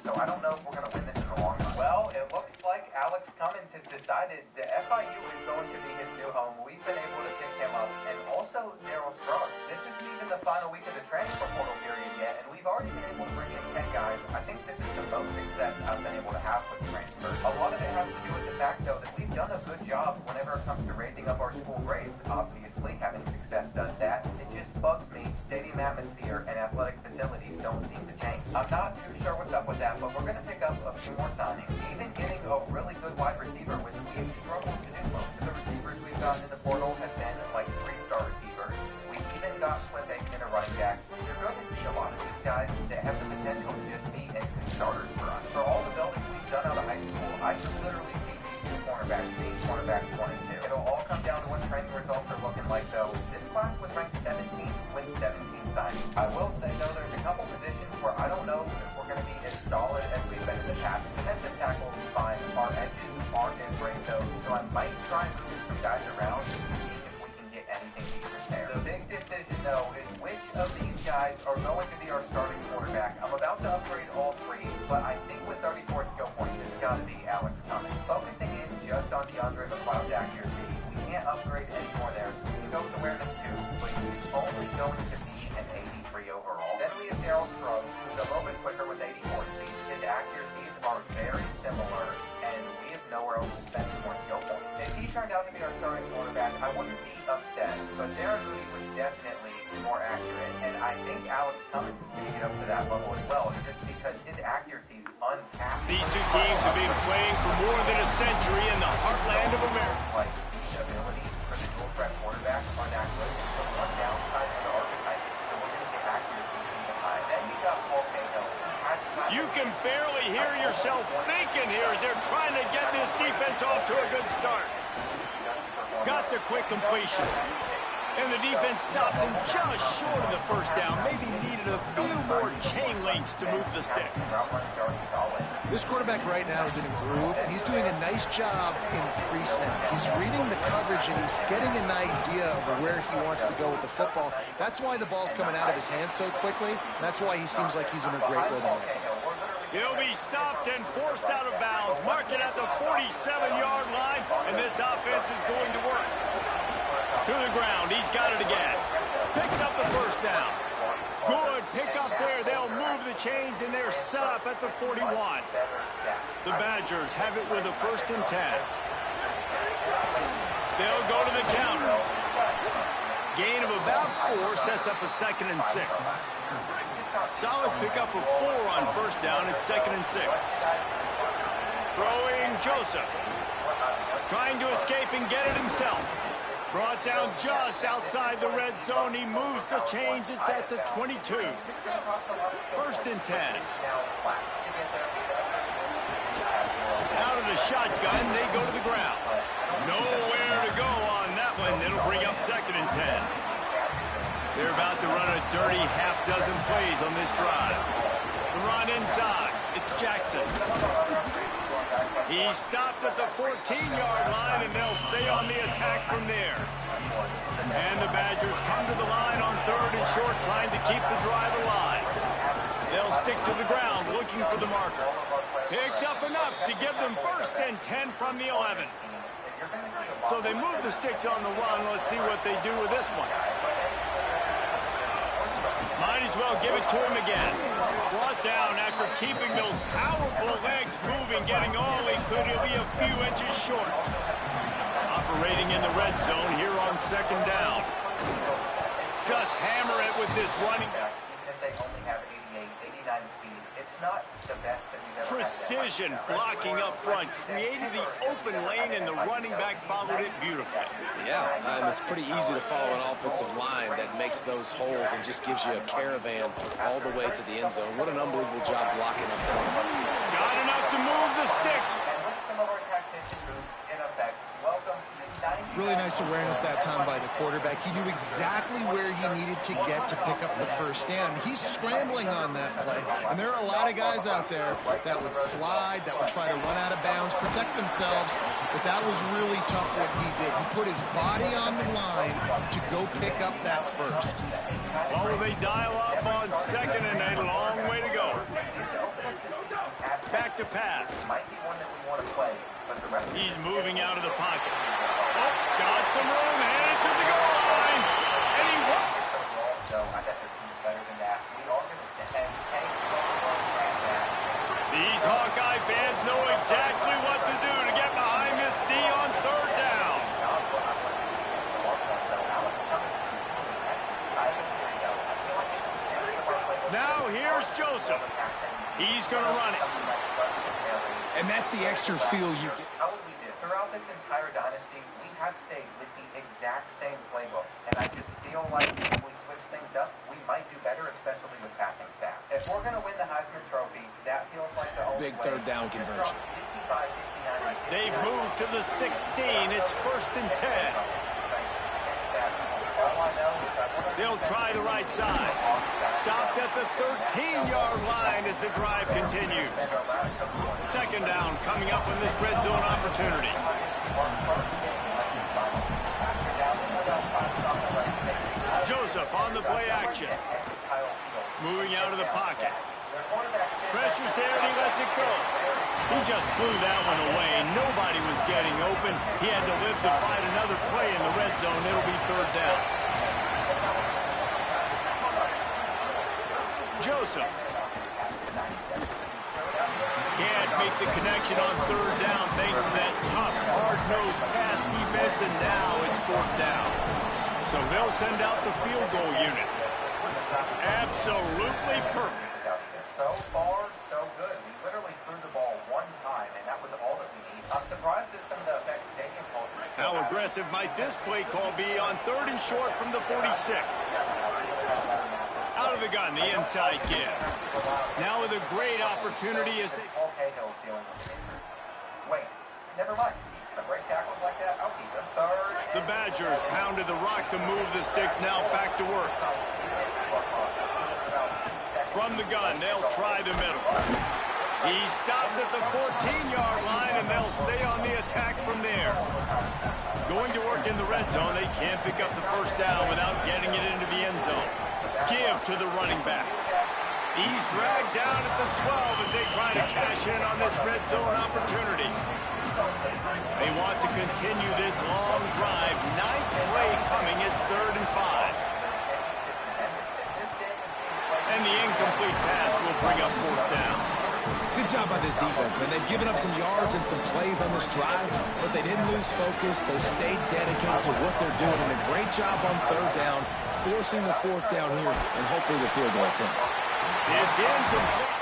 so I don't know if we're going to win this in the long run. Well, it looks like Alex Cummings has decided that FIU is going to be his new home. We've been able to pick him up, and also Daryl Scruggs. This isn't even the final week of the transfer portal period yet, and we've already been able to bring in 10 guys. I think this is the most success I've been able to have with transfers. A lot of it has to do with the fact, though, that we've done a good job whenever it comes to raising up our school grades. Obviously, having success does that. It just bugs me. Stadium atmosphere and athletic facilities don't seem to change. I'm not too sure what's up with that, but we're going to pick up a few more signings. Even getting a really good wide receiver, which we've struggled to do. Most of the receivers we've gotten in the portal have been like 3-star receivers. We've even got Cliff Aiken and a running back. You're going to see a lot of these guys that have the potential to just be instant starters for us. For all the building we've done out of high school, I can literally see these 2 cornerbacks being cornerbacks 1 and 2. It'll all come down to what training results are looking like, though. This class was ranked 17th with 17 signings. I will say, though, there's a couple positions where I don't know if we're going to be as solid as we've been in the past. Defensive tackle will be fine. Our edges aren't as great, though, so I might try and move some guys around to see if we can get anything decent there. The big decision, though, is which of these guys are going to be our starting quarterback. I'm about to upgrade all 3, but I think with 34 skill points, it's got to be Alex Cummings. Focusing in just on DeAndre McLeod's accuracy, we can't upgrade any more there, so we can go with awareness too, but he's only going to be an 83 overall. Then we have Daryl Scruggs, who's a little bit quicker with 84 speed. His accuracies are very similar, and we have nowhere else to spend more skill points. If he turned out to be our starting quarterback, I wouldn't be upset, but Darren Mooney was definitely more accurate, and I think Alex Cummings is going to get up to that level as well, just because his accuracy is uncapped. These 2 teams have been playing for more than a century in the heartland of America. Like, the abilities for the dual threat quarterback are not good. The one downside of the archetype, so we're going to get accuracy even high. Then you got Paul Cato. You can barely hear yourself thinking here as they're trying to get this defense off to a good start. Got the quick completion. And the defense stops him just short of the first down. Maybe needed a few more chain links to move the sticks. This quarterback right now is in a groove, and he's doing a nice job in pre-snap. He's reading the coverage, and he's getting an idea of where he wants to go with the football. That's why the ball's coming out of his hands so quickly, and that's why he seems like he's in a great rhythm. He'll be stopped and forced out of bounds. Mark it at the 47-yard line, and this offense is going to work. To the ground, he's got it again. Picks up the first down. Good pick up there. They'll move the chains, and they're set up at the 41. The Badgers have it with a 1st and 10. They'll go to the counter. Gain of about 4 sets up a 2nd and 6. Solid pickup of 4 on first down. It's 2nd and 6. Throwing Joseph. Trying to escape and get it himself. Brought down just outside the red zone. He moves the chains. It's at the 22. 1st and 10. Out of the shotgun, they go to the ground. Nowhere to go on that one. It'll bring up 2nd and 10. They're about to run a dirty half-dozen plays on this drive. The run inside. It's Jackson. He's stopped at the 14-yard line, and they'll stay on the attack from there. And the Badgers come to the line on 3rd and short, trying to keep the drive alive. They'll stick to the ground, looking for the marker. Picks up enough to give them 1st and 10 from the 11. So they move the sticks on the run. Let's see what they do with this one. Might as well give it to him again. Brought down after keeping those powerful legs moving, getting all he could. He'll be a few inches short. Operating in the red zone here on 2nd down. Just hammer it with this running. Even if they only have 88, 89 speed, it's not the best that we've ever Precision blocking up front. Created the open lane, and the running back followed it beautifully. Yeah, it's pretty easy to follow an offensive line that makes those holes and just gives you a caravan all the way to the end zone. What an unbelievable job blocking up front. Got enough to move the sticks. And with some of our tactician moves in effect, welcome to the 90. Really nice awareness that time by the quarterback. He knew exactly where he needed to get to pick up the 1st down. He's scrambling on that play, and there are a lot of guys out there that would slide, that would try to run out of bounds, protect themselves, but that was really tough what he did. He put his body on the line to go pick up that 1st. Well, they dial up on 2nd and a long way to go. Back to pass. Might be one that we want to play, but the rest He's moving out of the pocket. Oh, got some room, headed to the goal line. And he won. So I bet their team's better than that. We are going to send any These Hawkeye fans know exactly what to do to get behind this D on 3rd down. Now here's Joseph. He's going to run it. And that's the extra feel you get. How would we do? Throughout this entire dynasty, we have stayed with the exact same playbook. And I just feel like if we switch things up, we might do better, especially with passing stats. If we're going to win the Heisman Trophy, that feels like the only Big way. 3rd down conversion. 55, 59, They've moved to the 16. It's 1st and 10. They'll try the right side. Stopped at the 13-yard line as the drive continues. 2nd down coming up on this red zone opportunity. Joseph on the play action. Moving out of the pocket. Pressure's there and he lets it go. He just threw that one away. Nobody was getting open. He had to live to fight another play in the red zone. It'll be 3rd down. Joseph. Can't make the connection on 3rd down thanks to that tough, hard-nosed pass defense, and now it's 4th down. So they'll send out the field goal unit. Absolutely perfect. So far, so good. We literally threw the ball one time, and that was all that we need. I'm surprised at some of the effects Steak impulses. How aggressive might this play call be on 3rd and short from the 46? Out of the gun, the inside give. Now with a great opportunity as they... Paul Cahill's dealing with an injury. Wait, never mind. He's going to break tackles like that. I'll keep him. 3rd. The Badgers pounded the rock to move the sticks. Now back to work. From the gun, they'll try the middle. He stopped at the 14-yard line, and they'll stay on the attack from there. Going to work in the red zone, they can't pick up the 1st down without getting it into the end zone. Give to the running back. He's dragged down at the 12 as they try to cash in on this red zone opportunity. They want to continue this long drive. 9th play coming. It's 3rd and 5. And the incomplete pass will bring up 4th down. Good job by this defense, man. They've given up some yards and some plays on this drive, but they didn't lose focus. They stayed dedicated to what they're doing, and a great job on 3rd down, forcing the 4th down here, and hopefully the field goal attempt. It's incomplete.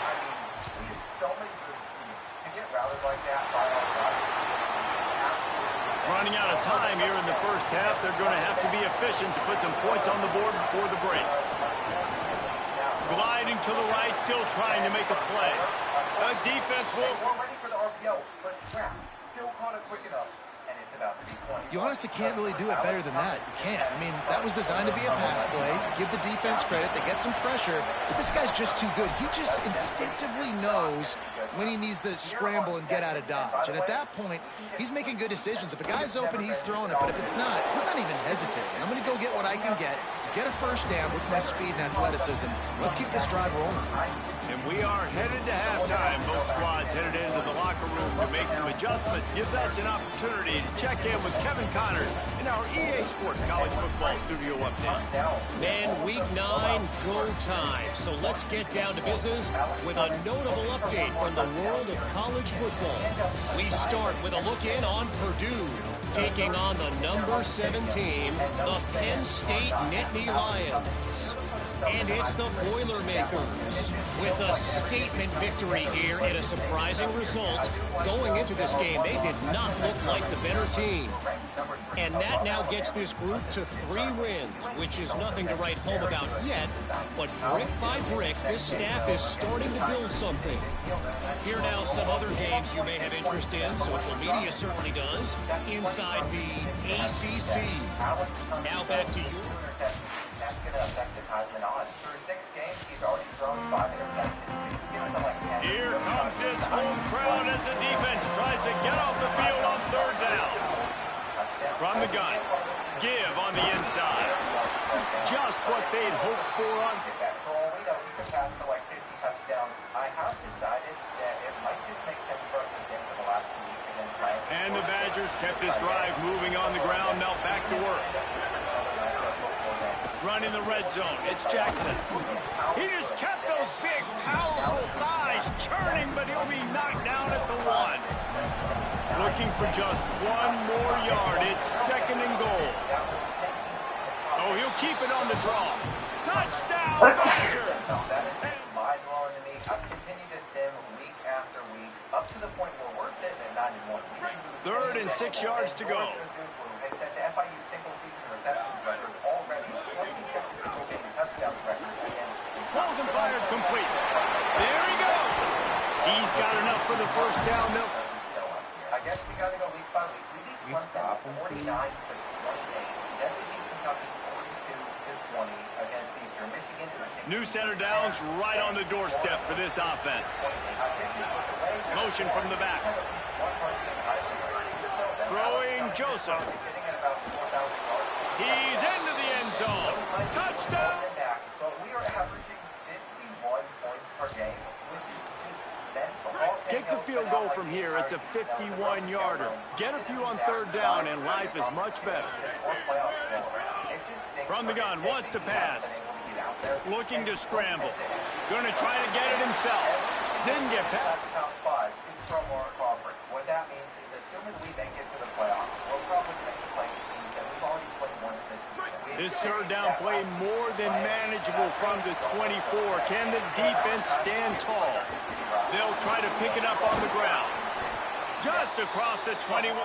We have so many good receivers. To get routed like that by our wide receivers. Running out of time here in the first half. They're going to have to be efficient to put some points on the board before the break. Gliding to the right, still trying to make a play. Defense will... We're ready for the RPO, but trap still caught it quick enough, and it's about to be 20. You honestly can't really do it better than that. You can't. I mean, that was designed to be a pass play. Give the defense credit. They get some pressure. But this guy's just too good. He just instinctively knows when he needs to scramble and get out of dodge. And at that point, he's making good decisions. If a guy's open, he's throwing it. But if it's not, he's not even hesitating. I'm going to go get what I can get a first down with my speed and athleticism. Let's keep this drive rolling. And we are headed to halftime. Both squads headed into the locker room to make some adjustments. Gives us an opportunity to check in with Kevin Connors in our EA Sports College Football Studio update. Man, week 9, go time. So let's get down to business with a notable update from the world of college football. We start with a look in on Purdue, taking on the number 7 team, the Penn State Nittany Lions. And it's the Boilermakers with a statement victory here in a surprising result. Going into this game, they did not look like the better team. And that now gets this group to 3 wins, which is nothing to write home about yet. But brick by brick, this staff is starting to build something. Here now some other games you may have interest in. Social media certainly does. Inside the ACC. Now back to you. That's going to affect his Heisman odds. Through 6 games, he's already thrown 5 interceptions. He gets to like 10. Here comes his home crowd as the defense tries to get off the field on 3rd down. From the gun, give on the inside. Just what they'd hoped for on... For all we know, he could pass for like 50 touchdowns. I have decided that it might just make sense for us to sim for the last 2 weeks against Miami. And the Badgers kept this drive moving on the ground. Now back to work. Running the red zone. It's Jackson. He just kept those big, powerful thighs churning, but he'll be knocked down at the 1. Looking for just 1 more yard. It's 2nd and goal. Oh, he'll keep it on the draw. Touchdown, Badger! That is just mind-blowing to me. I've continued to sim week after week, up to the point where we're sitting at 9-1. 3rd and 6 yards to go. Has set the FIU single-season receptions record already. Plus, he set the single-game touchdowns record against... Pulls and fired complete. There he goes. He's got enough for the first down. I guess we got to go week by week. We beat Clemson 49-28. Then we beat Kentucky 42-20 against Eastern Michigan. New center downs right on the doorstep for this offense. Motion from the back. Throwing Joseph. He's into the end zone. Touchdown. But we are averaging 51 points per game, which is just mental. Kick the field goal from here. It's a 51-yarder. Get a few on 3rd down, and life is much better. From the gun, wants to pass. Looking to scramble. Going to try to get it himself. Didn't get past. Top 5 is from our conference. What that means is, assuming we make it to the playoffs, we'll probably make the play teams that we've already played once this season. This 3rd down play more than manageable from the 24. Can the defense stand tall? They'll try to pick it up on the ground. Just across the 21.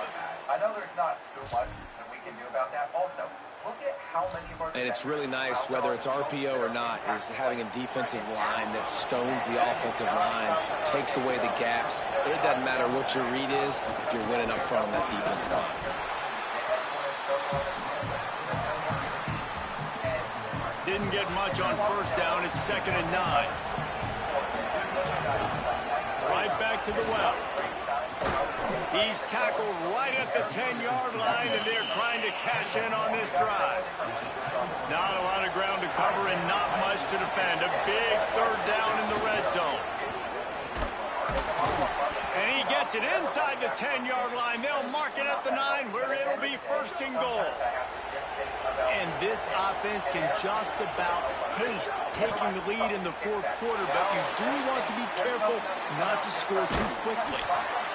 I know there's not too much that we can do about that. Also, look at how many of our... And it's really nice, whether it's RPO or not, is having a defensive line that stones the offensive line, takes away the gaps. It doesn't matter what your read is if you're winning up front on that defensive line. Didn't get much on 1st down. It's 2nd and 9. Right back to the well. He's tackled right at the 10-yard line, and they're trying to cash in on this drive. Not a lot of ground to cover and not much to defend. A big 3rd down in the red zone. And he gets it inside the 10-yard line. They'll mark it at the 9, where it'll be 1st and goal. And this offense can just about taste taking the lead in the 4th quarter, but you do want to be careful not to score too quickly.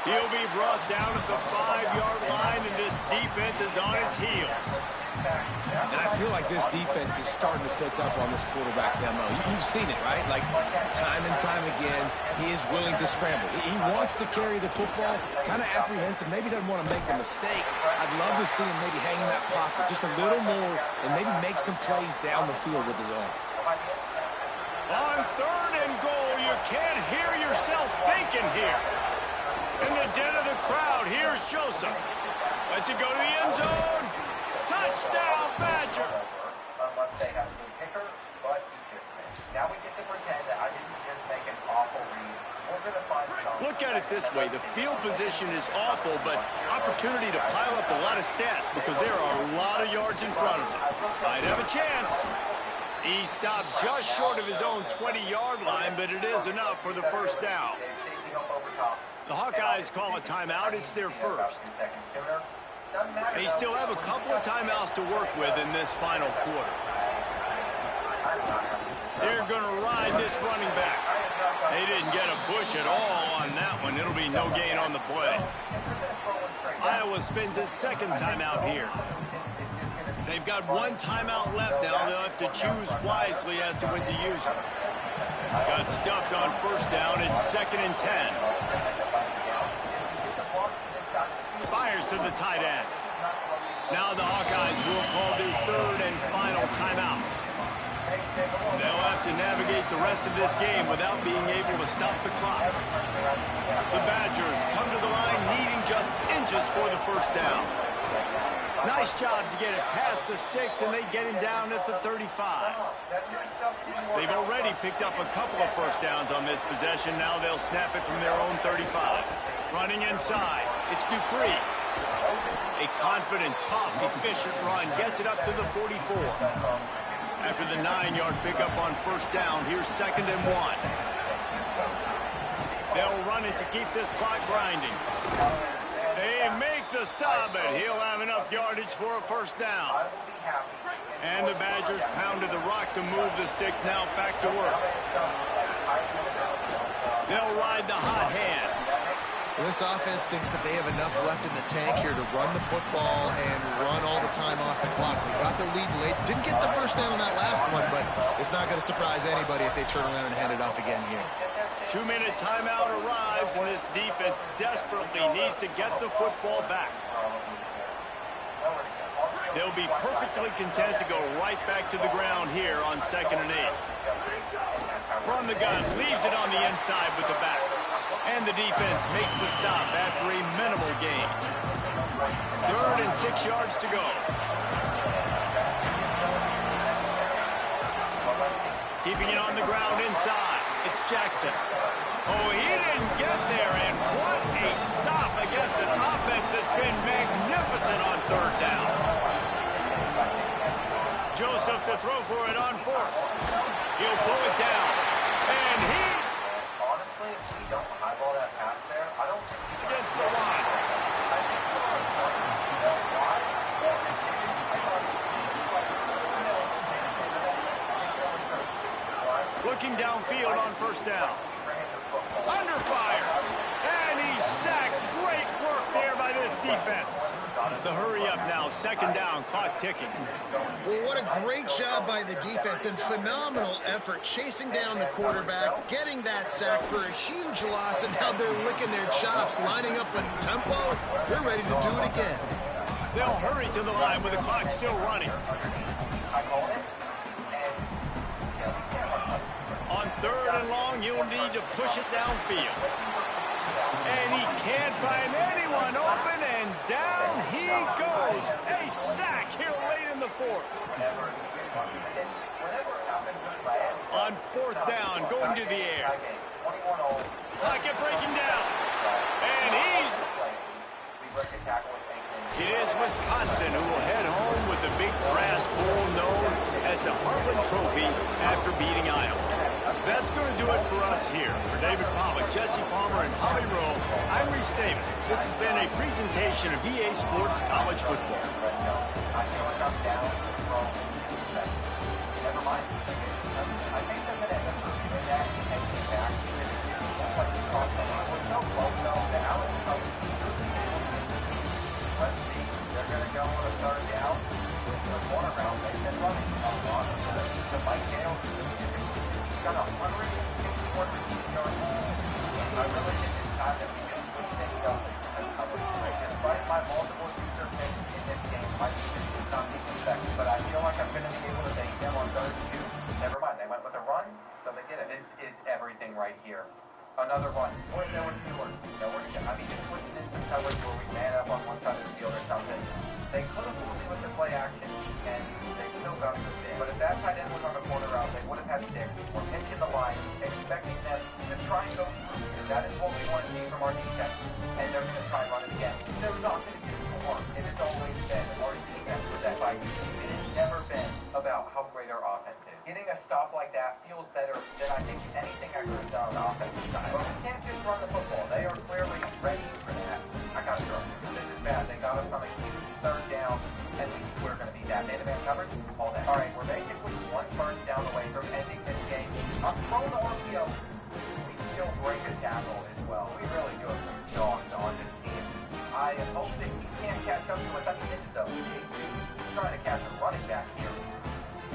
He'll be brought down at the 5-yard line, and this defense is on its heels. And I feel like this defense is starting to pick up on this quarterback's MO. You've seen it, right? Like, time and time again, he is willing to scramble. He wants to carry the football, kind of apprehensive, maybe doesn't want to make a mistake. I'd love to see him maybe hang in that pocket just a little more and maybe make some plays down the field with his arm. On 3rd and goal, you can't hear yourself thinking here. In the den of the crowd, here's Joseph. Lets it go to the end zone. Touchdown, Badger! Unless they have a good kicker, but he just missed. Now we get to pretend that I didn't just make an awful read. We're going to find something. Look at it this way. The field position is awful, but opportunity to pile up a lot of stats because there are a lot of yards in front of him. Might have a chance. He stopped just short of his own 20-yard line, but it is enough for the first down. The Hawkeyes call a timeout. It's their first. They still have a couple of timeouts to work with in this final quarter. They're going to ride this running back. They didn't get a push at all on that one. It'll be no gain on the play. Iowa spends its second timeout here. They've got one timeout left now. They'll have to choose wisely as to when to use it. Got stuffed on first down. It's 2nd and 10. Fires to the tight end. Now the Hawkeyes will call their 3rd and final timeout. They'll have to navigate the rest of this game without being able to stop the clock. The Badgers come to the line needing just inches for the first down. Nice job to get it past the sticks, and they get him down at the 35. They've already picked up a couple of first downs on this possession. Now they'll snap it from their own 35. Running inside, it's Dupree. A confident, tough, efficient run gets it up to the 44. After the 9-yard pickup on first down, here's 2nd and 1. They'll run it to keep this clock grinding. They make the stop, but he'll have enough yardage for a first down. And the Badgers pounded the rock to move the sticks now back to work. They'll ride the hot hand. This offense thinks that they have enough left in the tank here to run the football and run all the time off the clock. They got the lead late. Didn't get the first down on that last one, but it's not going to surprise anybody if they turn around and hand it off again here. 2-minute timeout arrives, and this defense desperately needs to get the football back. They'll be perfectly content to go right back to the ground here on 2nd and 8. From the gun, leaves it on the inside with the back. And the defense makes the stop after a minimal gain. 3rd and 6 yards to go. Keeping it on the ground inside. It's Jackson. Oh, he didn't get there, and what a stop against an offense that's been magnificent on 3rd down. Joseph to throw for it on 4th. He'll pull it down. And he... Honestly, if we don't eyeball that pass there, I don't think he against the line. Looking downfield on first down. Under fire. And he's sacked. Great work there by this defense. The hurry up now. 2nd down. Clock ticking. Well, what a great job by the defense and phenomenal effort chasing down the quarterback, getting that sack for a huge loss, and now they're licking their chops, lining up in tempo. They're ready to do it again. They'll hurry to the line with the clock still running. On 3rd and long, you'll need to push it downfield. And he can't find anyone open, and down he goes. A sack here late in the 4th. On 4th down, going to the air. Pocket breaking down. And he's... It is Wisconsin who will head home with the big brass bowl known as the Heartland Trophy after beating Iowa. That's going to do it for us here. For David Pollock, Jesse Palmer, and Holly Rowe, I'm Reese Davis. This has been a presentation of EA Sports College Football. Let's see. They're going to go on a 3rd down. time that we just switch things up and cover. Despite my multiple user picks in this game, my defense is not being effective, but I feel like I'm going to be able to make them on 3rd and 2. Never mind, they went with a run, so they did it. This is everything right here. Another run. Or nowhere to do it. Nowhere to go. I mean, just switching in some coverage where we man up on one side of the field or something. They could have moved me with the play action, and they still got the fit. But if that tight end was on the corner route, they would have had 6. We're pinching the line, expecting them to try and go through. And that is what we want to see from our defense. And they're going to try and run it again. They're not going to do it more. It has always been our defense for that fight. It has never been about how great our offense is. Getting a stop like that feels better than I think anything I could have done on the offensive side. But we can't just run the football. They are clearly ready for that. I got to throw. This is bad. They got us on a huge 3rd down, and we're going to be that man-to-man coverage all day. All right, we're basically 1 first down away from ending this game. I'm throwing the RPO. We still break a tackle as well. We really do have some dogs on this team. I hope that he can't catch up to us. I mean, this is a big dude trying to catch a running back here.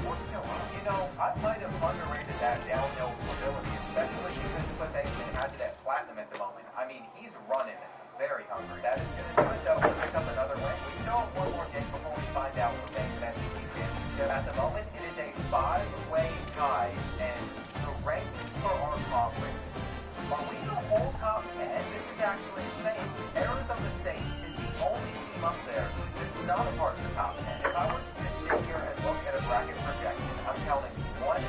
We're still on. You know, I might have underrated that downhill ability, especially because Pathakian has it at platinum at the moment. I mean, he's running very hungry. That is going to do it, though. We'll pick up another win. We still have 1 more game before we find out who makes an SEC championship. At the moment, it is a 5-way tie, and the rankings for our conference, are we the whole top 10? This is actually insane. Arizona State is the only team up there that's not a part of the top 10. If I were to just sit here and look at a bracket projection, I'm counting 1, 2,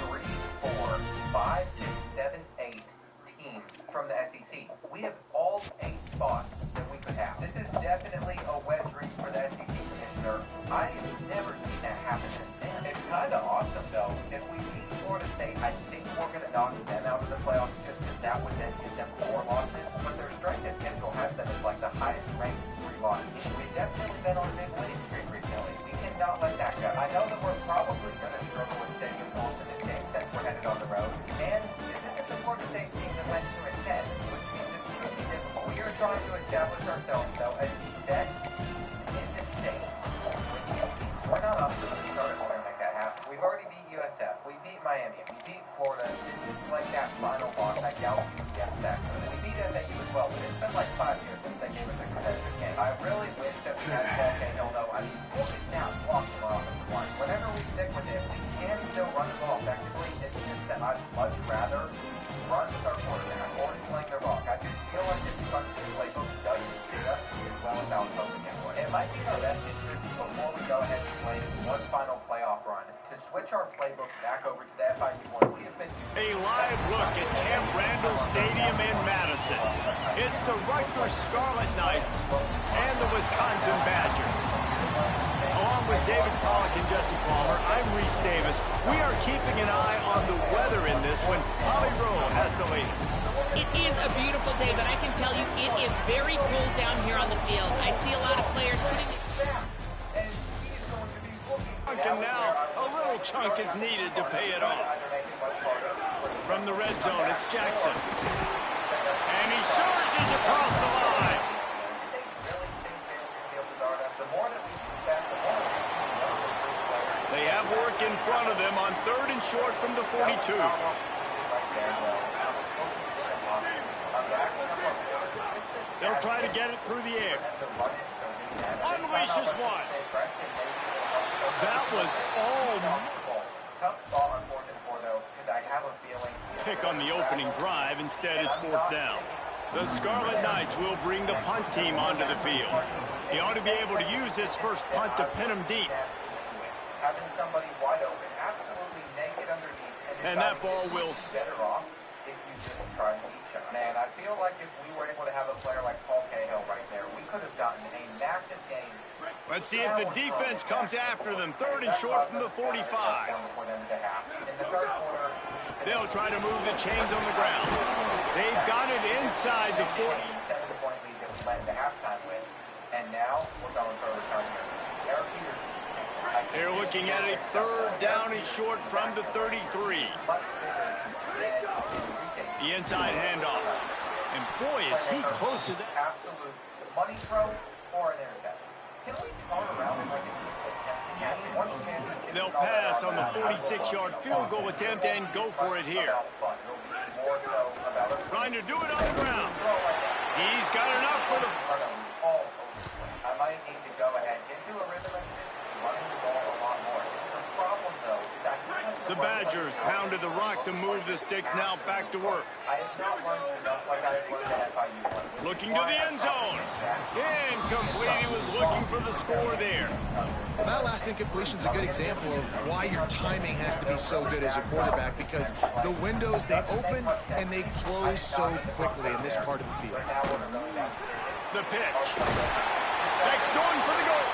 3, 4, 5, 6, 7, 8 teams from the SEC. We have all 8 spots that we could have. This is definitely a wet dream for the SEC commissioner. I have never seen that happen in Sim. It's kind of awesome, though. If we beat Florida State, I think we're going to knock them out of the playoffs just because that would then give them 4 losses. But their strength of schedule has them as like the highest ranked 3-loss team. We've definitely been on a big winning streak recently. We cannot let that go. I know that we're probably going to struggle with stadium goals in this game since we're headed on the road. And this isn't the Florida State team that went 2-10, which means it should be difficult. We are trying to establish ourselves, though, as the best in the state, which means we're not up to the start of to make that happen. We've already beat USF. We beat Miami. We beat Florida. This is like that final loss. I doubt UCF's that good. We beat FAU as well, but it's been like 5 years since they gave us a competitive game. I really wish that we had Paul Cahill, though. I mean, look at now blocking our offensive line. Whenever we stick with it, we can still run the ball effectively. It's just that I'd much rather run with our quarterback or sling the rock. I just feel like this Clemson playbook doesn't fit us as well as I was hoping it would. It might be in our best interest before we go ahead and play 1 final playoff run to switch our playbook back over to the FIU one we have been using. A live look at Camp Randall Stadium in Madison. It's the Rutgers Scarlet Knights and the Wisconsin Badgers. Along with David Pollack and Jesse Palmer, I'm Reese Davis. We are keeping an eye on the weather in this one. Holly Rowe has the latest. It is a beautiful day, but I can tell you it is very cold down here on the field. I see a lot of players putting it. And now a little chunk is needed to pay it off. From the red zone, it's Jackson. And he surges across the line. They have work in front of them on 3rd and short from the 42. They'll try to get it through the air. Unleashes one. That was all pick on the opening drive. Instead, it's 4th down. The Scarlet Knights will bring the punt team onto the field. He ought to be able to use this first punt to pin him deep. Having somebody wide open, absolutely naked underneath. And that ball will... Better off if you just try to each other. Man, I feel like if we were able to have a player like Paul Cahill right there, we could have gotten a massive game. Let's see if the defense comes after them. 3rd and short from the 45. They'll try to move the chains on the ground. They've got it inside the 40. And now we're going for a return here. Eric Peters. They're looking at a 3rd down and short from the 33. The inside handoff. And boy, is he close to that. Absolute money throw or an interception. Can we turn around and like at least attempt to catch it? Once championship. They'll pass on the 46-yard field goal attempt and go for it here. trying to do it on the ground. He's got enough for the... I might need to go ahead into a rhythm and just running the ball a lot more. The problem, though, is I kind of... The Badgers pounded the rock to move the sticks, now back to work. I have not learned enough like I learned at FIU one. Looking to the end zone. Incomplete. He was looking for the score there. Well, that last incompletion is a good example of why your timing has to be so good as a quarterback, because the windows, they open and they close so quickly in this part of the field. The pitch. Next, going for the goal.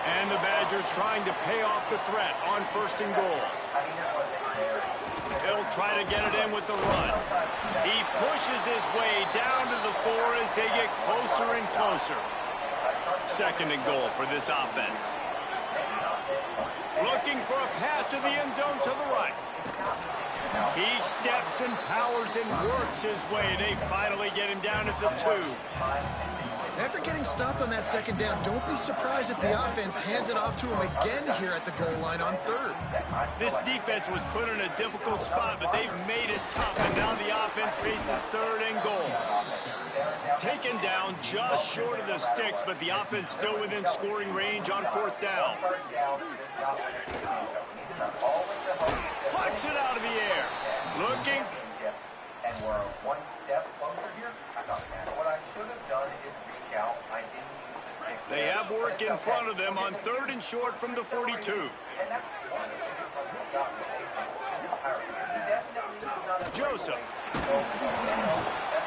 And the Badgers trying to pay off the threat on 1st and goal. He'll try to get it in with the run. He pushes his way down to the 4 as they get closer and closer. 2nd and goal for this offense. Looking for a path to the end zone to the right. He steps and powers and works his way. They finally get him down at the 2. After getting stopped on that 2nd down, don't be surprised if the offense hands it off to him again here at the goal line on 3rd. This defense was put in a difficult spot, but they've made it tough, and now the offense faces 3rd and goal. Taken down just short of the sticks, but the offense still within scoring range on 4th down. Puts it out of the air. Looking. And we're one step closer here. I thought, what I should have done is reach out. I didn't use the stick. They have work in front of them on 3rd and short from the 42. And that's one of the biggest ones he's got this entire season. He definitely is not a Joseph.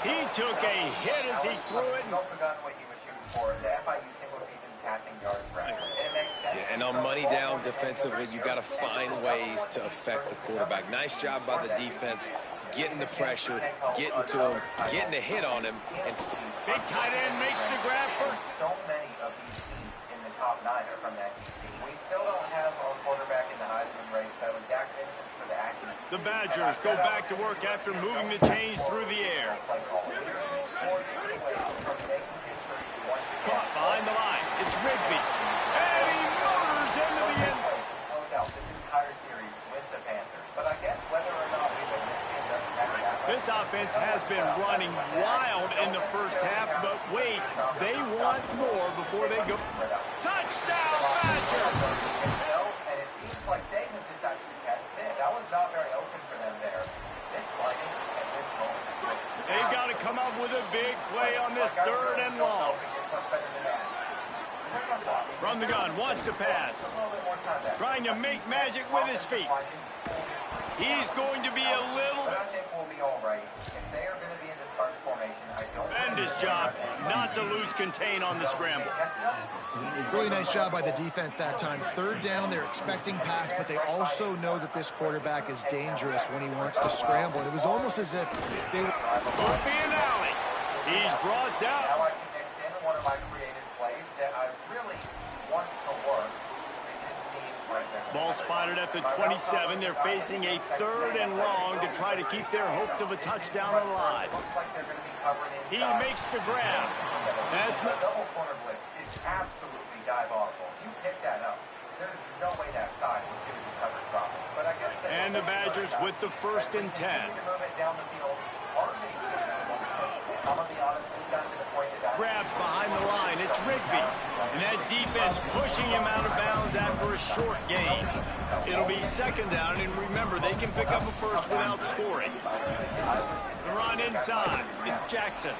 He took a hit as he threw it. Don't forget what he was shooting for. The FIU single season passing yards record. It makes sense. Yeah, and on money down defensively, you got to find ways to affect the quarterback. Nice job by the defense, getting the pressure, getting to him, getting a hit on him. And big tight end makes the grab first. So many of these teams in the top 9 are from the SEC. We still don't have our quarterback in the Heisman race. That was Zach Vincent for the Aggies. The Badgers go back to work after moving the chains through the air. Caught behind the line. It's Rigby. And he motors into the end. Close out this entire series with the Panthers. But I guess whether or not we win this game doesn't matter that much. This offense has been running wild in the first half, but wait, they want more before they go. Touchdown, Badger! And it seems like they have decided to test it. That was not very open for them there. This lighting at this moment. They've got to come up with a big play on this 3rd and long. From the gun, wants to pass. Trying to make magic with his feet. He's going to be a little... But I think we'll be all right. If they are going to be in this first formation, I don't... Tremendous job not to lose contain on the scramble. Really nice job by the defense that time. 3rd down, they're expecting pass, but they also know that this quarterback is dangerous when he wants to scramble. It was almost as if they were... Opie and Alley. He's brought down. Now I can mix in one of my creative plays that I really want to work. It just seems like they're... Ball spotted at the 27. They're facing a 3rd and long to try to keep their hopes of a touchdown alive. Looks like they're going to be covering He inside. makes the grab. That's The not... double corner blitz is absolutely diabolical. You pick that up. There's no way that side was going to be covered properly. But I guess And the Badgers with the 1st and 10. move it down the field. Part of it is just I'm going to be honest, we've gotten to the point that Grabbed behind the line. It's Rigby. And that defense pushing him out of bounds after a short gain. It'll be 2nd down, and remember, they can pick up a first without scoring. The run inside. It's Jackson.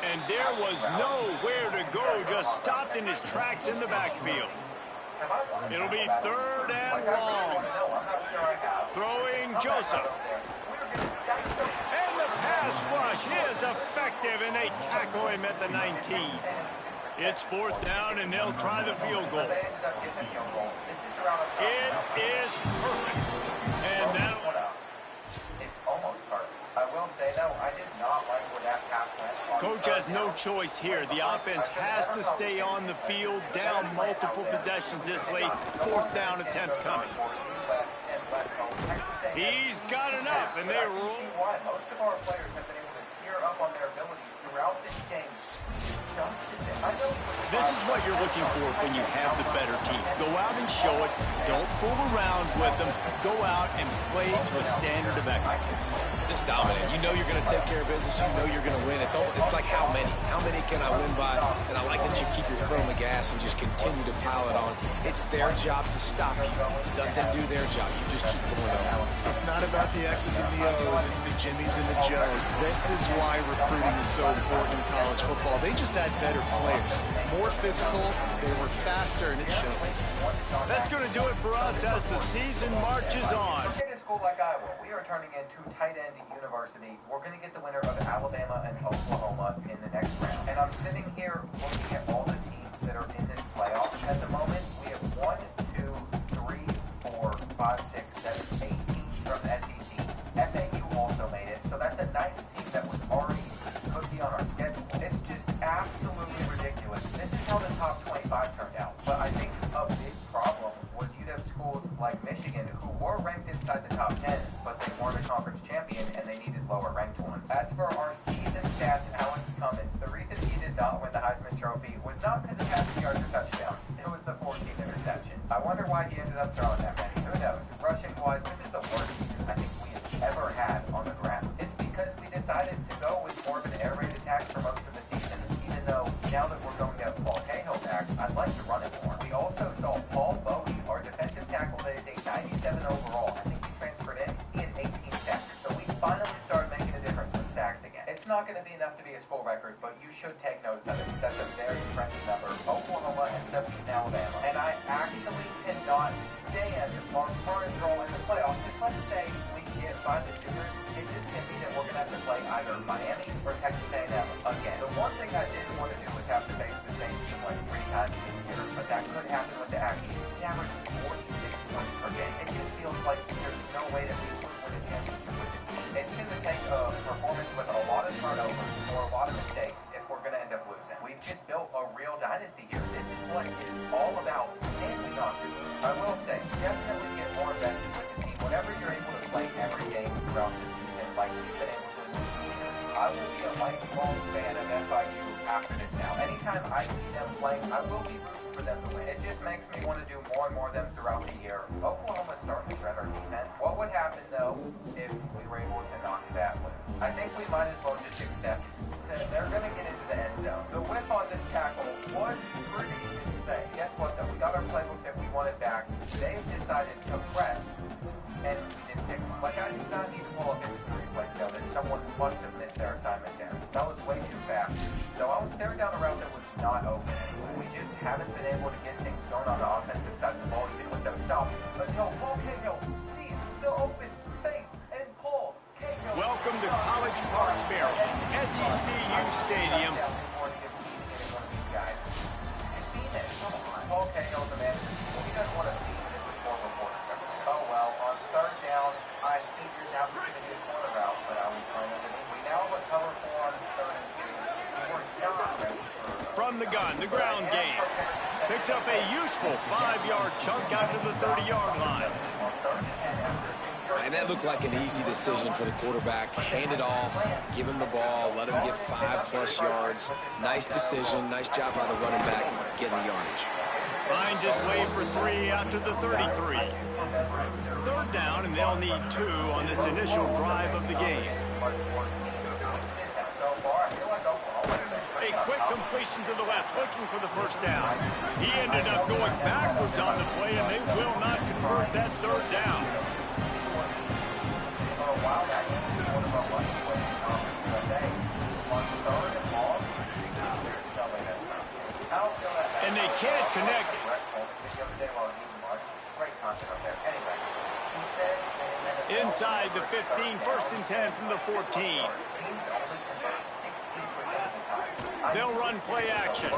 And there was nowhere to go, just stopped in his tracks in the backfield. It'll be 3rd and long. Throwing Joseph. And the pass rush is effective, and they tackle him at the 19. It's 4th down, and they'll try the field goal. It is perfect. And that'll... It's almost perfect. I will say, though, I did not like where that pass went. Coach has no choice here. The offense has to stay on the field, down multiple possessions this late. 4th down attempt coming. He's got enough, and they roll. Most of our players have been able to cheer up on their abilities throughout this game. This is what you're looking for when you have the better team. Go out and show it. Don't fool around with them. Go out and play to a standard of excellence. Just dominant. You know you're going to take care of business. You know you're going to win. It's like how many? How many can I win by? And I like that you keep your foot on the gas and just continue to pile it on. It's their job to stop you. Let them do their job. You just keep going on. It's not about the X's and the O's. It's the Jimmies and the Joes. This is why recruiting is so important in college football. They just had better players. More physical. They were faster, and it showed. That's going to do it for us as the season marches on. In a school like Iowa, we are turning into tight end university. We're going to get the winner of Alabama and Oklahoma in the next round. And I'm sitting here looking at all the teams that are in this playoff. At the moment, we have 1, 2, 3, 4, 5, 6, 7, 8 teams from the SEC. FAU also made it, so that's a 9th team that was already could be on our schedule. It's just absolutely ridiculous. This is how the top 25 turned out. But I think a big problem was you'd have schools like Michigan who were ranked inside the top 10, but they weren't a conference champion and they needed lower ranked ones. As for our season stats, Alex Cummins, the reason he did not win the Heisman Trophy was not because of passing yards or touchdowns. It was the 14 interceptions. I wonder why he ended up throwing that many. Who knows? Rushing wise, this is the worst season I think we have ever had on the ground. It's because we decided to go with more of an air raid attack for most of the season, even though now that we're going to have Paul Cahill back, I'd like to run it more. We also saw Paul Bowie, our defensive tackle that is a 97 overall. I think he transferred in. He had 18 sacks. So we finally started making a difference with sacks again. It's not going to be enough to be a school record, but you should take notice of it. That's a very impressive number. Oklahoma ends up beating Alabama. And I actually cannot stand our current role in the playoffs. Just let's say we get by the Sooners. It just can be that we're going to have to play either Miami or Texas A&M again. The one thing I didn't want to do was have to face the same team like 3 times this year, but that could happen with the Aggies. We averaged 46 points per game. It just feels like there's no way that we would win a championship with this team. It's going to take a performance with a lot of turnovers or a lot of mistakes if we're going to end up losing. We've just built a real dynasty here. This is what it is all about, and we not to lose. I will say, definitely get more invested with the team. Whenever you're able to play every game throughout the season like we've been able to this season, I will be a lifelong fan of FIU after this now. Anytime I see them playing, I will be rooting for them to win. It just makes me want to do more and more of them throughout the year. Oklahoma's starting to shred our defense. What would happen, though, if we were able to knock that loose? I think we might as well just accept that they're going to get into the end zone. The whip on this tackle was pretty insane. Guess what, though? We got our playbook that we wanted back. They've decided to press, and we didn't pick one. Like, I do not need to pull up Instagram like that someone must have missed their assignment there. That was way too fast. So I was staring down a route that was not open anyway. We just haven't been able to get things going on the offensive side of the ball, even with those stops, until Paul Cahill sees the open space, and Paul Cahill... Welcome to College Park, Maryland, SECU Stadium. Paul Cahill's the manager. Well, he doesn't want to see it with more reporters everywhere. Oh, well, on 3rd down, I figured that was going to be a corner route, but I was playing underneath. We now have a cover 4 on 3rd and 2. We were not ready for... From the gun, the ground game. Picks up a useful 5-yard chunk out to the 30-yard line. On 3rd and 10 after 6 yards. And that looked like an easy decision for the quarterback. Hand it off, give him the ball, let him get 5+ yards. Nice decision, nice job by the running back getting the yardage. Finds his way for 3 out to the 33. 3rd down, and they'll need 2 on this initial drive of the game. A quick completion to the left, looking for the 1st down. He ended up going backwards on the play, and they will not convert that 3rd down. And they can't connect it. Inside the 15, 1st and 10 from the 14. They'll run play action.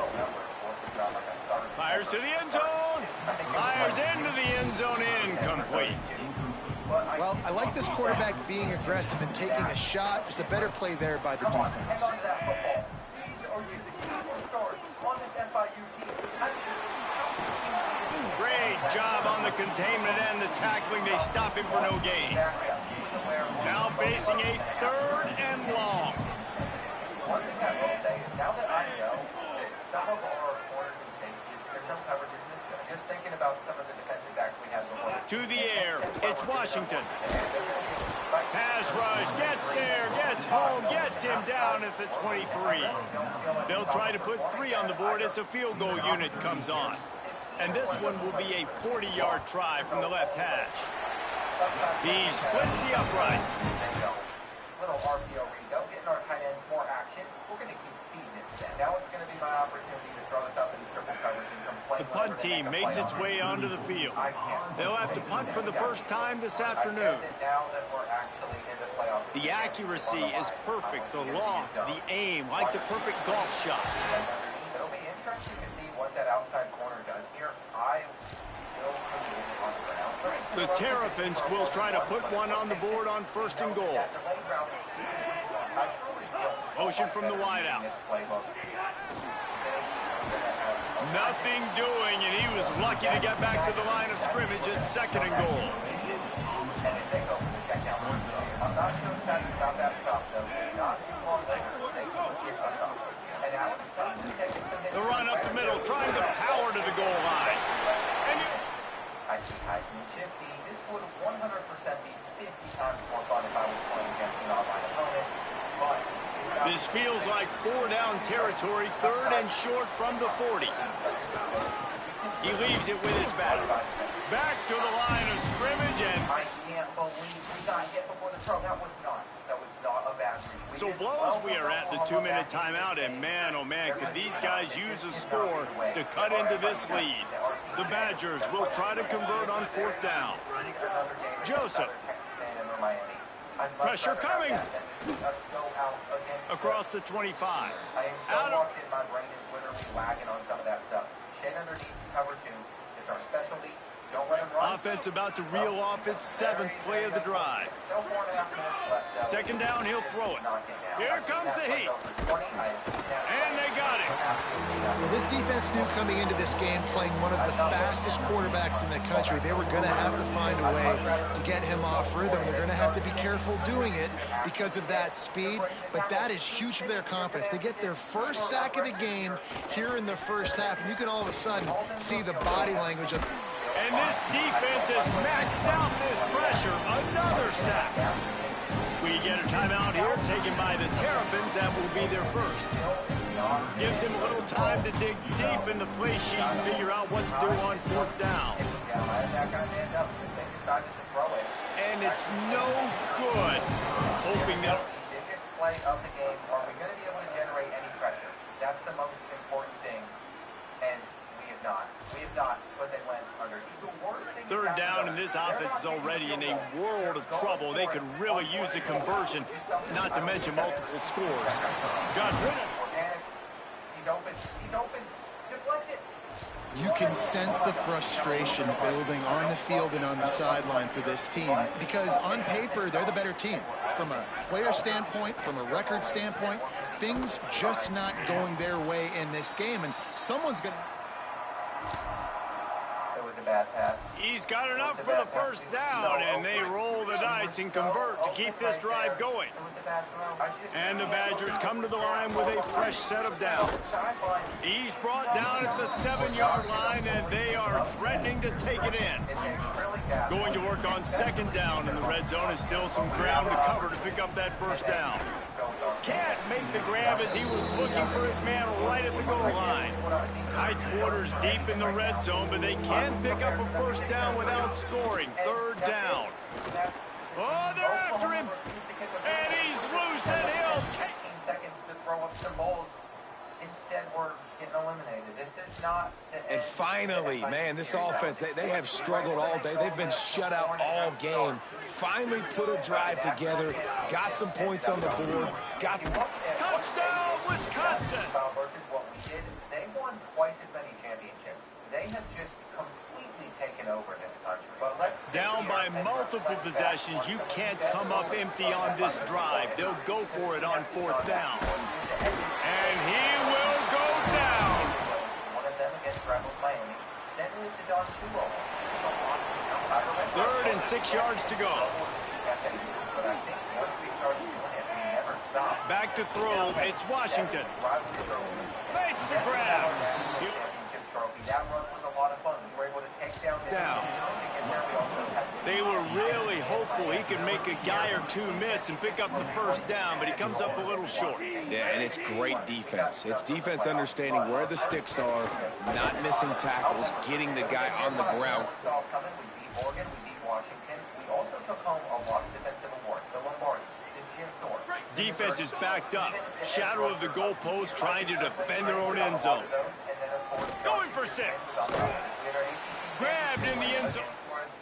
Fires to the end zone. Fires into the end zone, incomplete. Well, I like this quarterback being aggressive and taking a shot. Just a better play there by the defense. Great job on the containment and the tackling. They stop him for no gain. Now facing a 3rd and long. one thing I will say is now that I know that some of our corners and safeties, their zone coverage isn't as good. Just thinking about some of the defensive backs we had before. To the air. It's Washington. Pass rush. Gets there. Gets home. Gets him down at the 23. They'll try to put 3 on the board as the field goal unit comes on. And this one will be a 40-yard try from the left hash. He splits the uprights. Little RPO read, though, getting our tight ends more action. We're going to keep feeding it to them. Now it's going to be my opportunity to throw this up into triple coverage and complain. The punt team makes its way onto the field. They'll have to punt for the first time this afternoon. Now that we're actually in the playoffs. The accuracy is perfect. The loft, the aim, like the perfect golf shot. It'll be interesting to see what that outside corner does here. I still create on the ground. The Terrapins will try to put one on the board on 1st and goal. Motion from the wideout. Nothing doing, and he was lucky to get back to the line of scrimmage at 2nd and goal. And if they go for the check down, I'm not too excited about that stop, though. It's not too long later. They can get us off. And Alex Scott is taking some hits. The run up the middle, trying to power to the goal line. I see Heisman shifty. This would 100% be 50 times more fun if I was playing against an online opponent. But this feels like 4-down territory, 3rd and short from the 40. He leaves it with his back. Back to the line of scrimmage, and I can't believe we got hit before the throw. That was not a bad read. so blows we are at the 2-minute timeout, and man, oh man, could these guys use a score to cut into this lead. The Badgers will try to convert on 4th down. Joseph. Pressure coming. Across the 25. I am so locked in, my brain is literally lagging on some of that stuff. Shade underneath, cover 2. It's our specialty. Don't let him run. Offense about to reel off its 7th play of the drive. Still 4.5 minutes left. 2nd down, he'll throw it. Here comes the heat. And they got it. Well, this defense knew coming into this game, playing one of the fastest quarterbacks in the country, they were going to have to find a way to get him off rhythm. They're going to have to be careful doing it because of that speed, but that is huge for their confidence. They get their first sack of the game here in the first half, and you can all of a sudden see the body language of... And this defense has maxed out this pressure. Another sack. We get a timeout here taken by the Terrapins. That will be their first. Gives him a little time to dig deep in the play sheet and figure out what to do on 4th down. And it's no good. Hoping that... Biggest play of the game. Are we going to be able to generate any pressure? That's the most important thing. And we have not, but they went underneath. The worst thing 3rd down, and this offense is already in a world of trouble. They could really use a conversion, not to mention multiple scores. Got rid of it. He's open. Deflected. You can sense the frustration building on the field and on the sideline for this team because on paper, they're the better team. From a player standpoint, from a record standpoint, things just not going their way in this game, and someone's going to... It was a bad pass. He's got enough for the 1st down, and they roll the dice and convert to keep this drive going. And the Badgers come to the line with a fresh set of downs. He's brought down at the 7-yard line, and they are threatening to take it in. Going to work on 2nd down in the red zone, and still some ground to cover to pick up that 1st down. Can't make the grab as he was looking for his man right at the goal line. Tight quarters deep in the red zone, but they can pick up a 1st down without scoring. 3rd down. Oh, they're after him. And he's loose, and he'll take 15 seconds to throw up some balls. Instead, we're getting eliminated. This is not... And finally, man, this offense, they have struggled all day. They've been shut out all game. Finally put a drive together, got some points on the board, got... Touchdown, Wisconsin! Versus what we did, they won twice as many championships. They have just completely taken over this country. But let's down by multiple possessions. You can't come up empty on this drive. They'll go for it on 4th down. And he will go down. One of them against Rebels Miami. Then moved to Don Chulo. 3rd and 6 yards to go. But I think once we started doing it, we never Back to throw. It's Washington. Makes the grab. That run was a lot of fun. We were able to take down. They were really hopeful he could make a guy or two miss and pick up the first down, but he comes up a little short. Yeah, and it's great defense. It's defense understanding where the sticks are, not missing tackles, getting the guy on the ground. We saw coming. We beat Oregon. We beat Washington. We also took home a lot of defensive awards. The Lombardi, the Jim Thorpe. Defense is backed up. Shadow of the goalpost, trying to defend their own end zone. Going for 6. Grabbed in the end zone.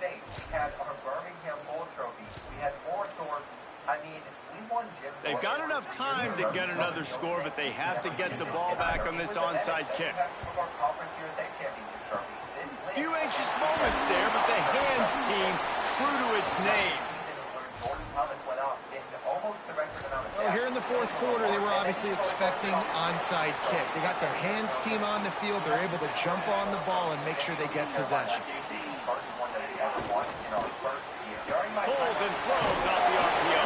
We had our Birmingham Bowl trophy. We had more Thorpes. I mean, we won Jim Thorpe. They've got enough time to get another score, but they have to get the ball back on this onside kick. Few anxious moments there, but the hands team true to its name. Well, here in the fourth quarter, they were obviously expecting onside kick. They got their hands team on the field. They're able to jump on the ball and make sure they get possession. Pulls and throws off the RPO.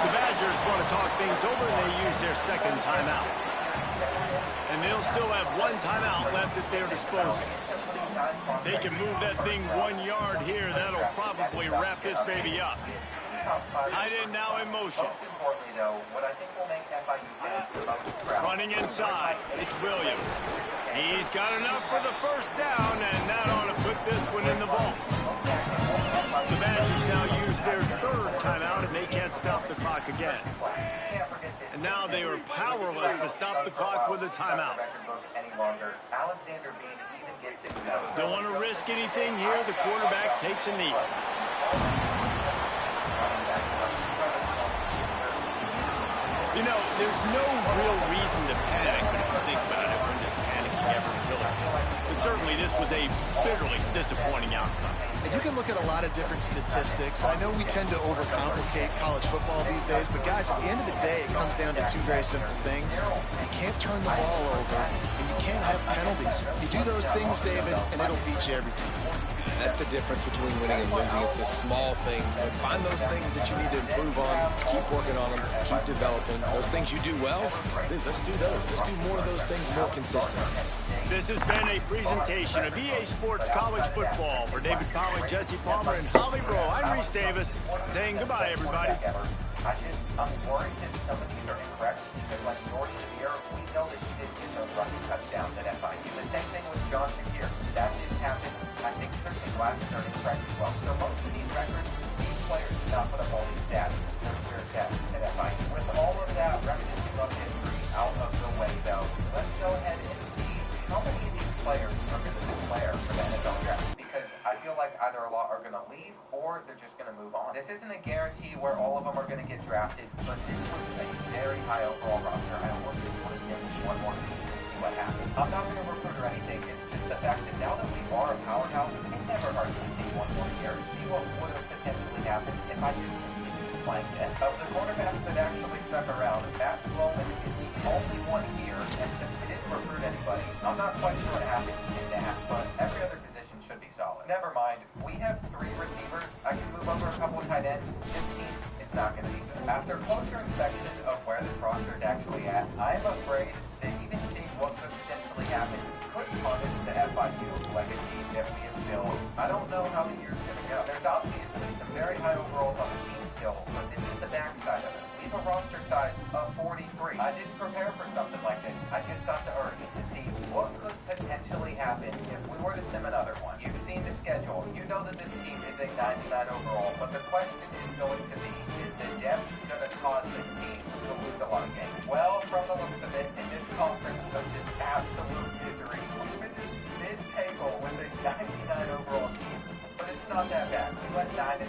The Badgers want to talk things over, and they use their second timeout. And they'll still have one timeout left at their disposal. If they can move that thing 1 yard here, that'll probably wrap this baby up. Tight end now in motion. Running inside, it's Williams. He's got enough for the first down, and that ought to put this one in the vault. The Badgers now use their third timeout, and they can't stop the clock again. And now they are powerless to stop the clock with a timeout. Don't want to risk anything here. The quarterback takes a knee. You know, there's no real reason to panic when you think about it when this panicking ever killed. But certainly this was a bitterly disappointing outcome. And you can look at a lot of different statistics. I know we tend to overcomplicate college football these days, but guys, at the end of the day, it comes down to two very simple things. You can't turn the ball over, and you can't have penalties. You do those things, David, and it'll beat you every time. That's the difference between winning and losing. It's the small things, but find those things that you need to improve on, keep working on them, keep developing. Those things you do well, let's do those. Let's do more of those things more consistently. This has been a presentation of EA Sports College Football. For David Pollack, Jesse Palmer, and Holly Rowe, I'm Reese Davis, saying goodbye, everybody. I'm worried that some of these are incorrect because, like George Demir, we know that he didn't get those rushing touchdowns at FIU. The same thing with John Shakir. That didn't happen. I think Tristan Glasses are incorrect as well. So most of these records, these players did not put up all these stats, their career stats at FIU. With all of that reminiscing of history out of the way, though, let's go ahead and see how many of these players are going to declare for the NFL draft. Because I feel like either a lot are going to leave or they're just going to move on. This isn't a guarantee where all of them are going to get drafted, but this was a very high overall roster. I almost just want to send one more season and see what happens. I'm not going to recruit or anything. It's just the fact that now that we are a powerhouse, it never hurts to see one more year, see what would have potentially happened if I just continued playing this. Of the quarterbacks that actually stuck around, Matt Sloman is the only one here, and since we didn't recruit anybody, I'm not quite sure what happened in that, but every other position should be solid. Never mind, we have 3 receivers. I can move over a couple of tight ends. This team is not going to be good. After closer inspection of where this roster is actually at, I am afraid that even seeing what could potentially happen could punish the FIU legacy that we have built. I don't know how the year's going to go. There's obviously some very high overalls on the team still, but this is the backside of it. We have a roster size of 43. I didn't prepare for something like this. I just got the urge to see what could potentially happen if we were to sim another one. You've seen the schedule. You know that this team is a 99 overall, but the question is going to be, is the depth going to cause this team to lose a lot of games? Well, from the looks of it, in this conference of just absolute misery, we finished mid-table with a 99 overall team, but it's not that bad. We went 9-3.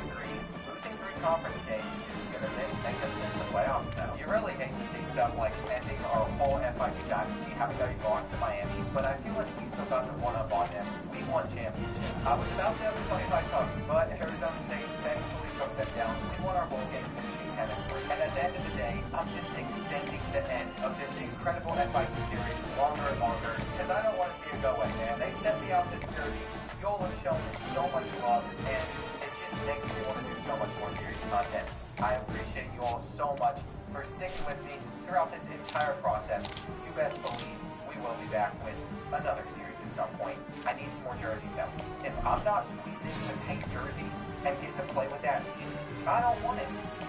Losing 3 conference games is going to make us miss the playoffs now. You really hate to see stuff like ending our whole FIU dynasty, having already lost to Miami, but I feel like we still got the one up on them. We won championships. I was about to have a fight by Tuck, but Arizona State thankfully took them down. We won our bowl game finishing 10-3. And at the end of the day, I'm just extending the end of this incredible FIU series longer and longer, because I don't want to see it go away, man. They sent me out this jersey. You all have shown me so much love, and it just makes me want to do so much more serious content. I appreciate you all so much for sticking with me throughout this entire process. You best believe we will be back with another series at some point. I need some more jerseys now. If I'm not squeezed into a tank jersey and getting to play with that team, I don't want it.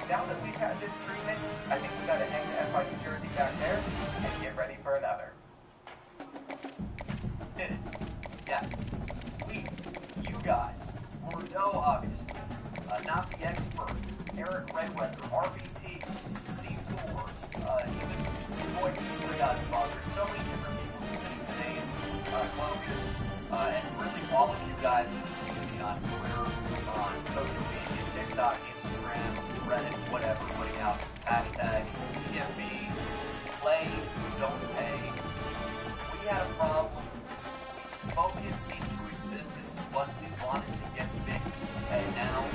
Now that we've had this treatment, I think we got to hang the FIU jersey back there and get ready for another. Did it? Yes. We, you guys, Bordeaux obviously, Not the Expert, Eric Redweather, RBT, C4, even Boyd Godfather, so many different people today, Clovis, and really all of you guys on Twitter, on social media, TikTok, Instagram, Reddit, whatever, putting out hashtag CFB, play, don't pay. We had a problem. We spoke it into existence, what we wanted to get fixed, and now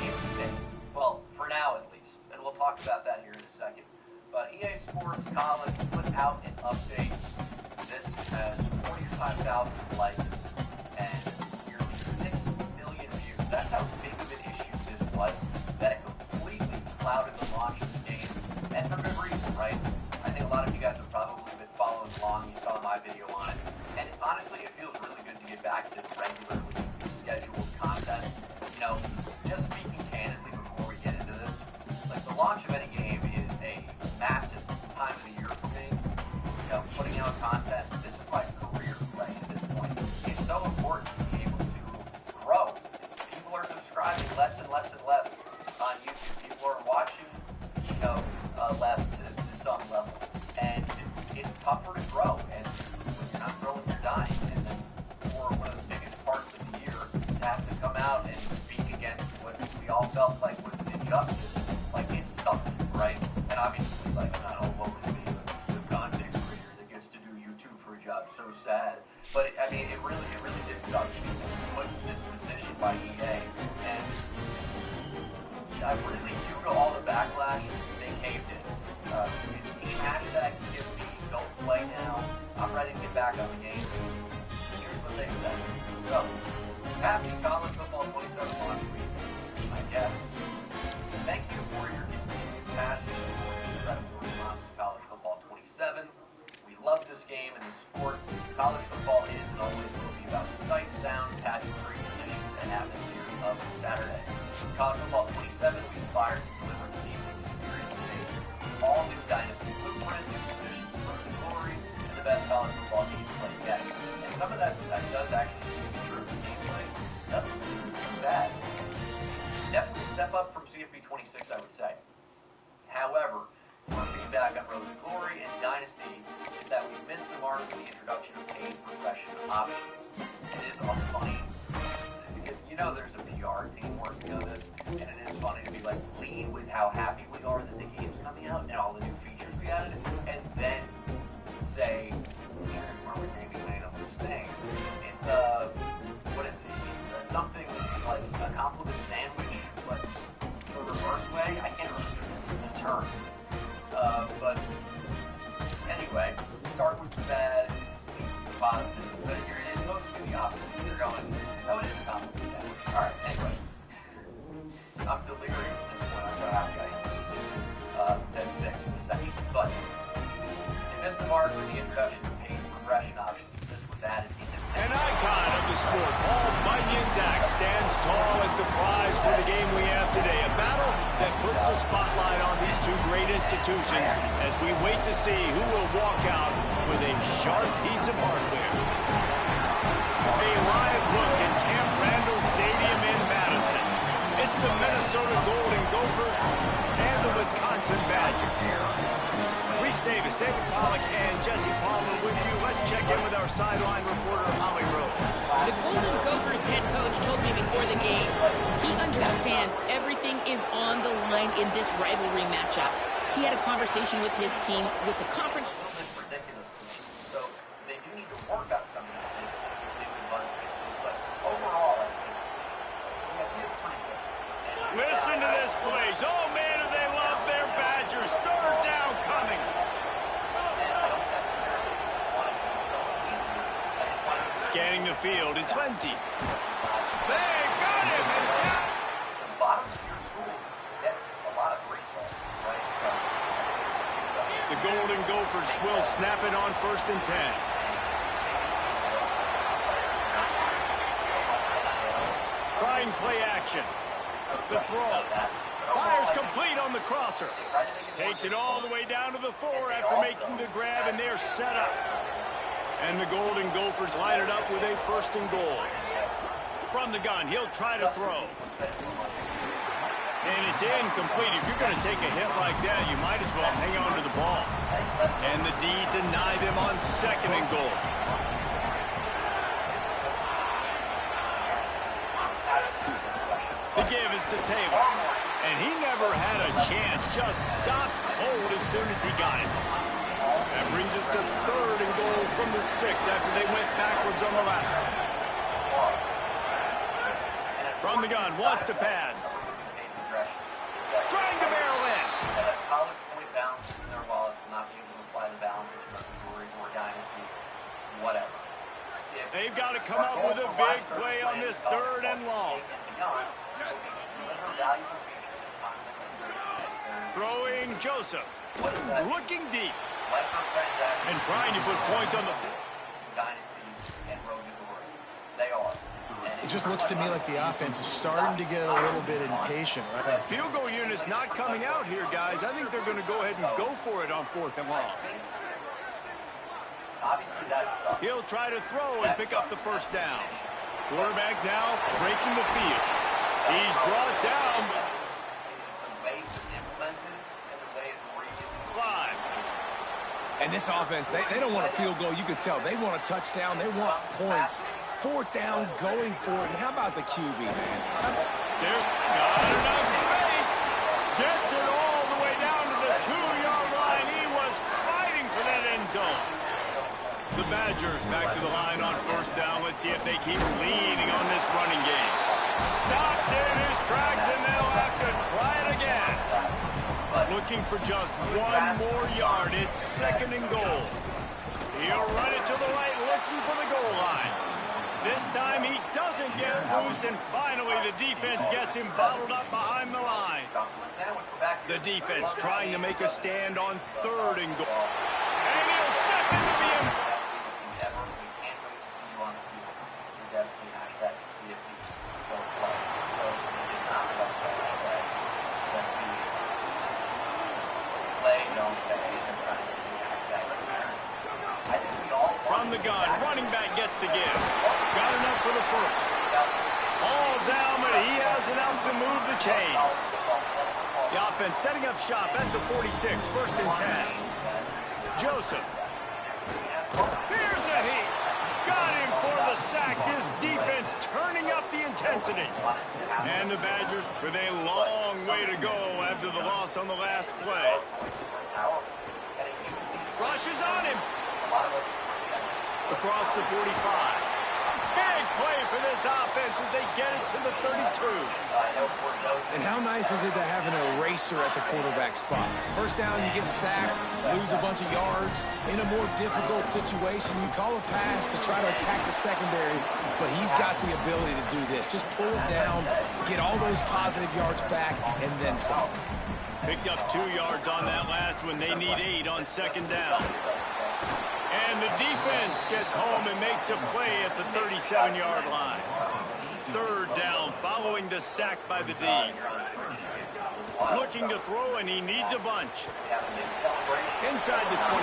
it's fixed. Well, for now at least, and we'll talk about that here in a second. But EA Sports College put out an update. This has 45,000 likes and nearly 6 million views. That's how big of an issue this was, that it completely clouded the launch of the game, and for good reason, right? I think a lot of you guys have probably been following along. You saw my video on it, and honestly, it feels really good to get back to regularly scheduled content. You know, just speaking candidly before we get into this, like the launch of any game is a massive time of the year for me. You know, putting out content, this is my career right at this point. It's so important to be able to grow. People are subscribing less and less and less on YouTube. People are watching, you know, less to some level. And it's tougher to grow. And when you're not growing, you're dying. And then for one of the biggest parts of the year, to have to come out and speak against what we all felt like was an injustice, like it sucked, right? And obviously, like, not all woke to be the content creator that gets to do YouTube for a job. So sad. But I mean, it really did suck to be put in this position by EA. And I really, due to all the backlash, they caved in. It's team hashtag CFB, don't play now. I'm ready to get back on the game. Here's what they said. So, happy College Football 27 launch week, I guess. Thank you for your continued passion for the incredible response to College Football 27. We love this game and the sport. College football is and always will be about the sight, sound, passion-free traditions, and atmosphere of Saturday. College Football 27, we aspire to deliver the deepest experience today. All new dynasty blueprint, new positions for the glory, and the best college football gameplay yet. And some of that does actually seem to be true. Gameplay doesn't seem too bad. Definitely step up from CFB 26, I would say. However, one feedback on Road to Glory and Dynasty is that we missed the mark with the introduction of paid progression options. It is also funny because, you know, there's a PR team working on this, and it is funny to be like, lead with how happy we are that the game's coming out and all the new features we added, and then say, where we're naming this thing. It's what is it? It's something that's like a compliment sandwich, but the reverse way. I can't remember the term. But anyway, start with the bad, lead with the positive. But it is supposed to be the opposite. You're going, oh, it is a compliment sandwich. Alright, anyway. I'm delirious at this point. I'm so happy I am. That fixed the section. But they missed the mark with the introduction of paid progression options. This was added in. An icon of the sport, Paul Bunyan's axe stands tall as the prize for the game we have today. A battle that puts the spotlight on these two great institutions as we wait to see who will walk out with a sharp piece of hardware. A live look at Camp Randall Stadium in Madison. It's the Minnesota Golden Gophers and the Wisconsin Badgers. Reese Davis, David Pollack, and Jesse Palmer with you. Let's check in with our sideline reporter, Holly Rose. The Golden Gophers head coach told me before the game he understands everything is on the line in this rivalry matchup. He had a conversation with his team with the conference. It's ridiculous to me. So they do need to work out some of these things. But overall, I think he is pretty good. Listen to this place. Oh, man, do they love their Badgers. Third down coming. Scanning the field, it's Lindsey. They got him and down. Gophers will snap it on 1st and 10. Trying play action. The throw. Fires complete on the crosser. Takes it all the way down to the 4 after making the grab, and they're set up. And the Golden Gophers line it up with a 1st and goal. From the gun, he'll try to throw. And it's incomplete. If you're going to take a hit like that, you might as well hang on to the ball. And the D deny them on 2nd and goal. The give is to Taylor. And he never had a chance. Just stopped cold as soon as he got it. That brings us to 3rd and goal from the 6 after they went backwards on the last one. From the gun, wants to pass. Trying to barrel in. College point balances in their wallets will not be able to apply the balances from Missouri or Dynasty, whatever. They've got to come up with a big play on this 3rd and long. Throwing Joseph. Looking deep. And trying to put points on the Dynasty and Road to Glory. They are. It just looks to me like the offense is starting to get a little bit impatient, right? Field goal unit's not coming out here, guys. I think they're going to go ahead and go for it on 4th and long. Obviously, that's He'll try to throw and pick up the 1st down. Quarterback now breaking the field. He's brought down. the way it was implemented and the way it was. Five. And this offense, they don't want a field goal. You could tell. They want a touchdown. They want points. 4th down, going for it. And how about the QB, man? There's not enough space. Gets it all the way down to the 2-yard line. He was fighting for that end zone. The Badgers back to the line on 1st down. Let's see if they keep leaning on this running game. Stopped in his tracks, and they'll have to try it again. Looking for just 1 more yard. It's 2nd and goal. He'll run it to the right, looking for the goal line. This time he doesn't get loose, and finally the defense gets him bottled up behind the line. The defense trying to make a stand on 3rd and goal. And he'll step into the end zone. From the gun, running back gets to give. Got enough for the 1st. All down, but he has enough to move the chains. The offense setting up shop at the 46, 1st and 10. Joseph. Here's a heat. Got him for the sack. This defense turning up the intensity. And the Badgers with a long way to go after the loss on the last play. Rushes on him. Across the 45. Big play for this offense as they get it to the 32. And how nice is it to have an eraser at the quarterback spot? 1st down, you get sacked, lose a bunch of yards. In a more difficult situation, you call a pass to try to attack the secondary, but he's got the ability to do this. Just pull it down, get all those positive yards back, and then some. Picked up 2 yards on that last one. They need 8 on 2nd down. And the defense gets home and makes a play at the 37-yard line. 3rd down following the sack by the D. Looking to throw, and he needs a bunch. Inside the 25.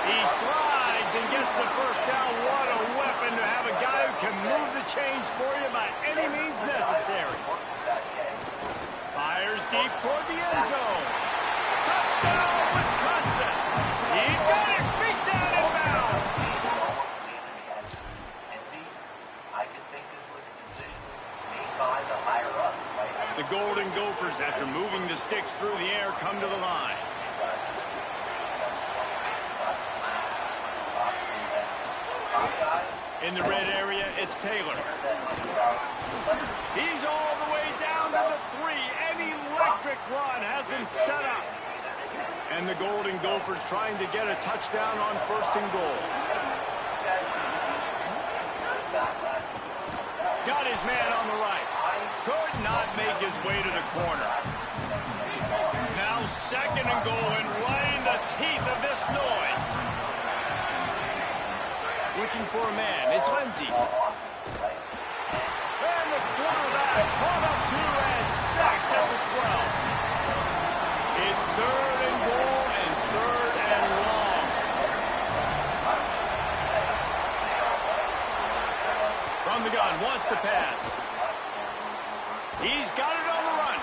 He slides and gets the 1st down. What a weapon to have a guy who can move the chains for you by any means necessary. Fires deep toward the end zone. Touchdown, Wisconsin. He got it. Beat down in bounds. I just think this was a decision made by the higher-ups. The Golden Gophers, after moving the sticks through the air, come to the line. In the red area, it's Taylor. He's all the way down to the 3. An electric run has him set up. And the Golden Gophers trying to get a touchdown on 1st and goal. Got his man on the right. Could not make his way to the corner. Now 2nd and goal, and right in the teeth of this noise. Looking for a man. It's Lindsey. And the quarterback pulled up 2 and sacked at the 12. It's 3rd and goal and 3rd and long. From the gun, wants to pass. He's got it on the run.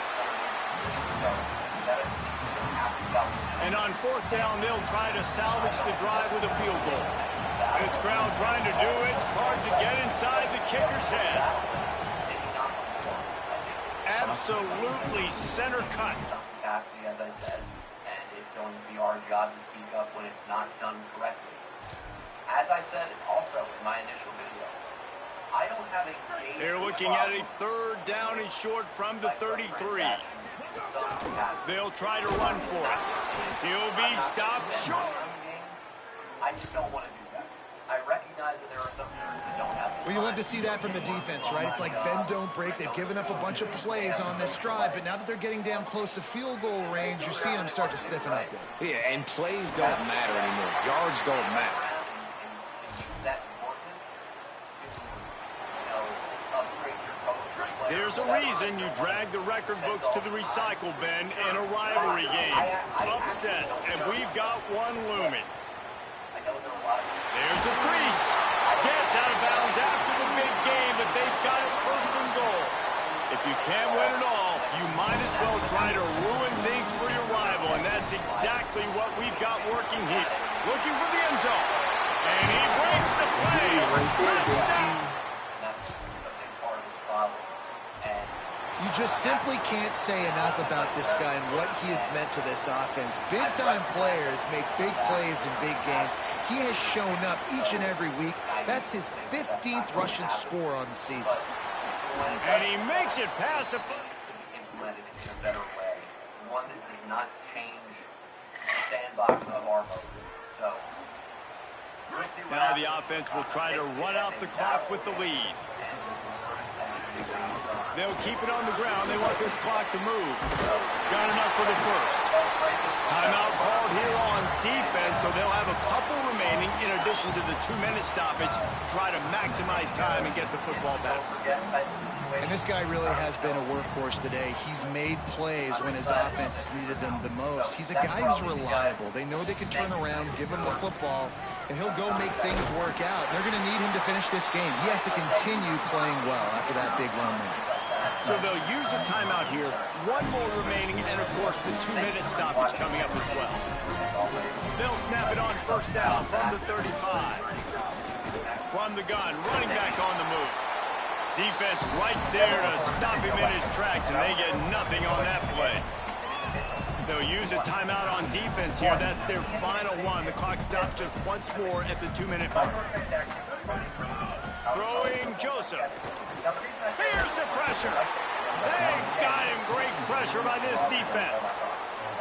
And on 4th down, they'll try to salvage the drive with a field goal. This crowd trying to do its part to get inside the kicker's head. Absolutely center cut. Capacity, as I said, and it's going to be our job to speak up when it's not done correctly. As I said also in my initial video, I don't have a... They're looking at a 3rd down and short from the 33. They'll try to run for it. He'll be stopped short. I just don't want to do that. I recognize that there are some players that don't have... Well, you love to see that from the defense, right? It's like bend, don't break. They've given up a bunch of plays on this drive, but now that they're getting down close to field goal range, you're seeing them start to stiffen up there. Yeah, and plays don't matter anymore. Yards don't matter. There's a reason you drag the record books to the recycle bin in a rivalry game. Upsets, and we've got one looming. There's a crease. Gets out of bounds after the big game, but they've got it 1st and goal. If you can't win it all, you might as well try to ruin things for your rival, and that's exactly what we've got working here. Looking for the end zone. And he breaks the play. Touchdown. You just simply can't say enough about this guy and what he has meant to this offense. Big-time players make big plays in big games. He has shown up each and every week. That's his 15th rushing score on the season. And he makes it past the... Implemented in a better way. One that does not change the sandbox of our motor. So... Now the offense will try to run out the clock with the lead. They'll keep it on the ground. They want this clock to move. Got enough for the 1st. Timeout called here on defense, so they'll have a couple remaining in addition to the 2-minute stoppage to try to maximize time and get the football back. And this guy really has been a workhorse today. He's made plays when his offense has needed them the most. He's a guy who's reliable. They know they can turn around, give him the football, and he'll go make things work out. They're going to need him to finish this game. He has to continue playing well after that big run there. So they'll use a timeout here. One more remaining, and of course the 2-minute stoppage coming up as well. They'll snap it on 1st down from the 35. From the gun, running back on the move. Defense right there to stop him in his tracks, and they get nothing on that play. They'll use a timeout on defense here. That's their final one. The clock stops just once more at the 2-minute mark. Throwing Joseph. Here's the pressure. They got him. Great pressure by this defense.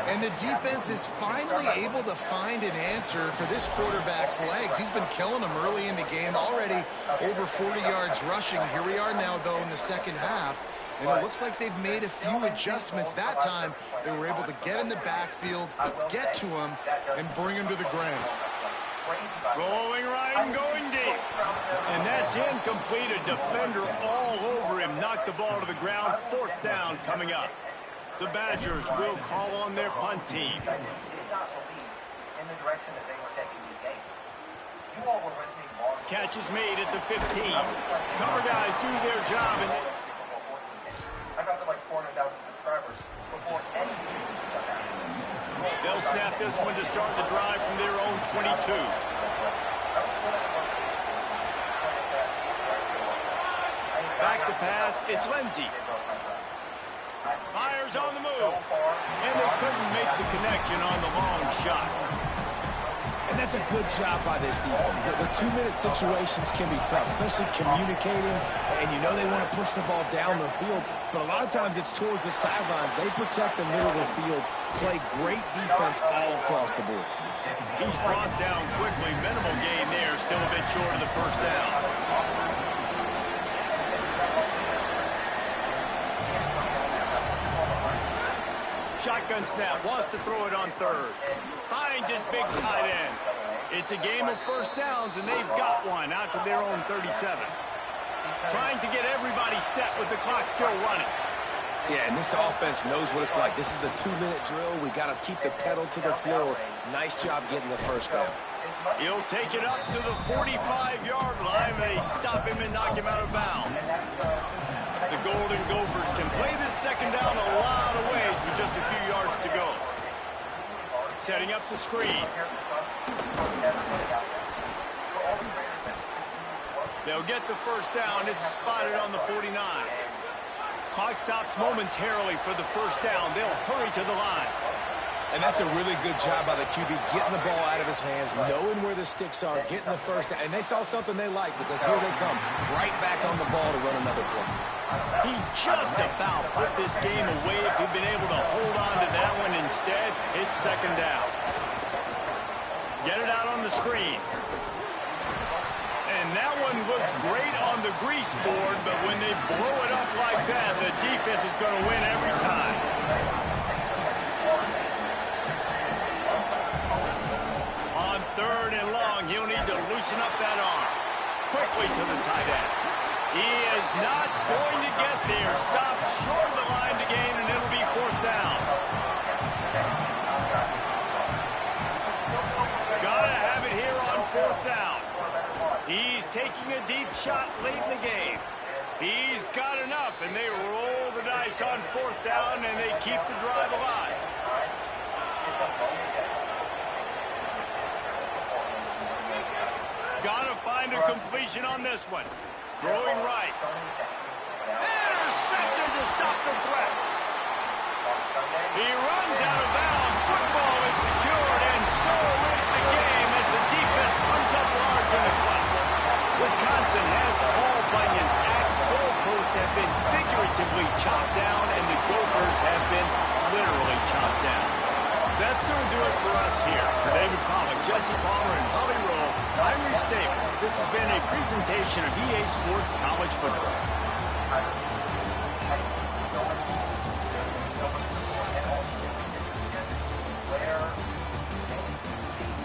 And the defense is finally able to find an answer for this quarterback's legs. He's been killing them early in the game, already over 40 yards rushing. Here we are now, though, in the 2nd half. And it looks like they've made a few adjustments. That time, they were able to get in the backfield, get to him, and bring him to the ground. Rolling right and going deep. And that's incomplete. A defender all over him. Knocked the ball to the ground. 4th down coming up. The Badgers will call on their punt team. In the direction that they were taking these games. You all were with me long. Catch is made at the 15. Cover guys do their job. And I got to like 400,000 subscribers before any season got out. they'll snap this one to start the drive from their own 22. Back to pass, it's Lindsey. Myers on the move. And they couldn't make the connection on the long shot. And that's a good job by this defense. The 2-minute situations can be tough, especially communicating. And you know they want to push the ball down the field, but a lot of times it's towards the sidelines. They protect the middle of the field, play great defense all across the board. He's brought down quickly. Minimal gain there, still a bit short of the 1st down. Shotgun snap, wants to throw it on third. Finds his big tight end. It's a game of first downs, and they've got one out to their own 37. Trying to get everybody set with the clock still running. Yeah, and this offense knows what it's like. This is the 2-minute drill. We got to keep the pedal to the floor. Nice job getting the first down. He'll take it up to the 45-yard line. They stop him and knock him out of bounds. The Golden Gophers can play this second down a lot of ways with just a few yards to go. Setting up the screen. They'll get the first down. It's spotted on the 49. Clock stops momentarily for the first down. They'll hurry to the line. And that's a really good job by the QB, getting the ball out of his hands, knowing where the sticks are, getting the first down. And they saw something they like, because here they come, right back on the ball to run another play. He just about put this game away if he'd been able to hold on to that one. Instead, it's second down. Get it out on the screen. And that one looked great on the grease board, but when they blow it up like that, the defense is going to win every time. On third and long, he'll need to loosen up that arm. Quickly to the tight end. He is not going to get there. Stopped short of the line to gain, and it'll be fourth down. Gotta have it here on fourth down. He's taking a deep shot late in the game. He's got enough, and they roll the dice on fourth down, and they keep the drive alive. Gotta find a completion on this one. Throwing right. Intercepted to stop the threat. He runs out of bounds. Football is secured, and so is the game as the defense comes up large in the clutch. Wisconsin has Paul Bunyan's axe. Goalposts have been figuratively chopped down, and the Gophers have been literally chopped down. That's going to do it for us here. For David Pollack, Jesse Palmer, and Holly Rowe, I'm Reese Davis. This has been a presentation of EA Sports College Football.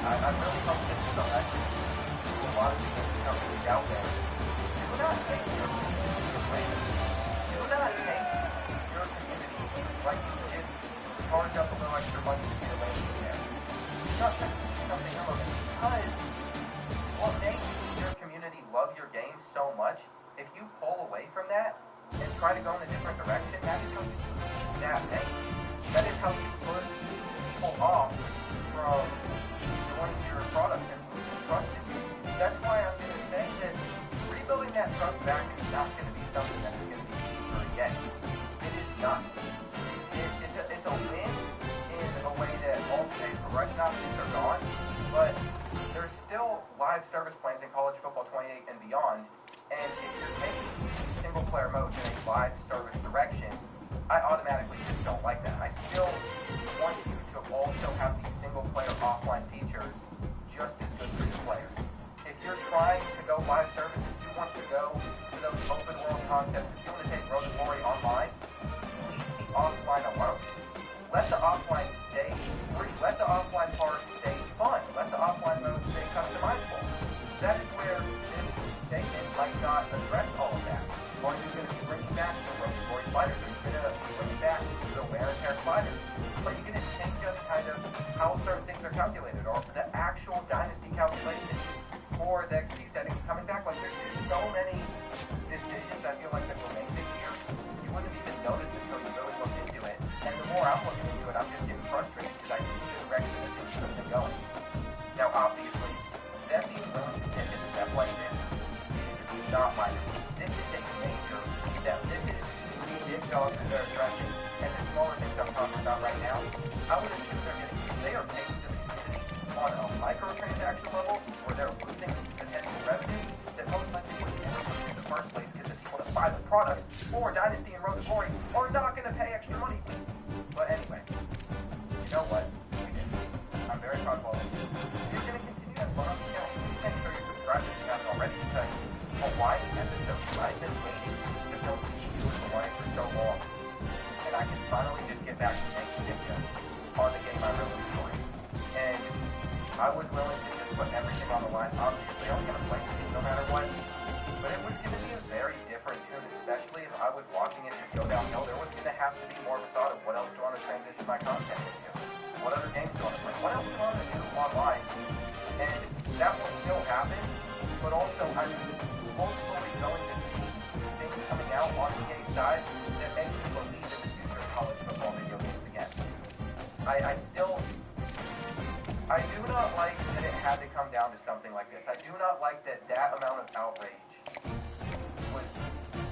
I really hope that this election to a lot of these companies out there. Do not take your community for granted. Do not take your community like you just charge up a little extra money to get away from there. Do not try to see something else, because what makes your community love your game so much, if you pull away from that and try to go in a different direction, that is how you lose that base. That is how you put people off from joining your products and losing trust in you. That's why I'm going to say that rebuilding that trust back is not going to be something that is going to be easy for a game. It is not. It's a win in a way that all the progression options are gone, but there's still live service plans in college football 28 and beyond, and if you're taking single-player modes in a live service direction, I automatically just don't like that. I still want you to also have these single-player offline features just as good for your players. If you're trying to go live service, if you want to go to those open-world concepts, if you want to take Road to Glory online, leave the offline alone. Let the offline stay free. Let the offline part stay fun. Let the offline mode stay customizable. That is where this statement might not address all of that. Are you going to be bringing back the Road to Glory sliders? Are you going to be bringing back the wear and tear sliders? Are you going to change up kind of how certain things are calculated, or the actual dynasty calculations for the XP settings coming back? Like, there's just so many decisions I feel like that were made this year. You wouldn't have even noticed until you really looked into it. And the more I'm looking into it, I'm just getting frustrated because I see the direction that things have been going. Now, obviously, them being willing to take a step like this is not my opinion. This is a major step. This is the big dogs that they're addressing, and the smaller things I'm talking about right now, I would assume they're getting, if they are paying the community on a microtransaction level, where they're losing potential revenue, that most likely would never lose in the first place, because the people that buy the products for Dynasty and Road to Glory are not going to pay extra money. But anyway, you know what? We did. I'm very proud of all of you. If you're going to continue that fun on the channel, please make sure you're subscribed if you haven't already, because Hawaii episodes I've been waiting to film these videos Hawaii for so long, and I can finally just get back to making it. just on the game I really enjoy. And I was willing to just put everything on the line. Obviously, I was going to play the game no matter what. But it was going to be a very different tune, especially if I was watching it just go downhill. There was going to have to be more of a thought of what else do I want to transition my content into? What other games do I want to play? What else do I want to do online? And that will still happen, but also I'm hopefully going to see things coming out on the EA side that make me believe in the future of college football video games again. I do not like that it had to come down to something like this. I do not like that amount of outrage was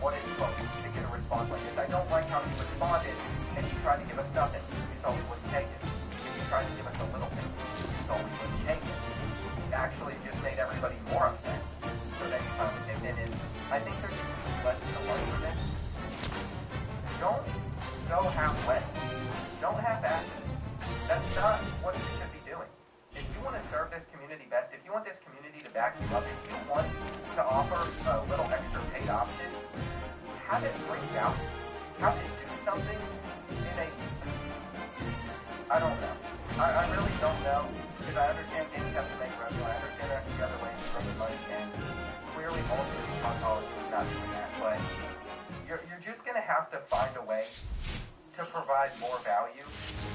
what it took to get a response like this. I don't like how he responded and he tried to give us nothing. We saw we wouldn't take it. If he tried to give us a little thing, we saw we wouldn't take it. It actually just made everybody more upset. So then he finally came in, and I think there's a huge lesson to learn from this. Don't go halfway. Don't half-ass it. That's not what you should be doing. If you want to serve this community best, if you want this community to back you up, if you want to offer a little extra paid option, have it bring value. Have it do something in a... I don't know. I really don't know, because I understand games have to make revenue. I understand there's the other ways to bring money, and clearly most of this college is not doing that, but you're just going to have to find a way to provide more value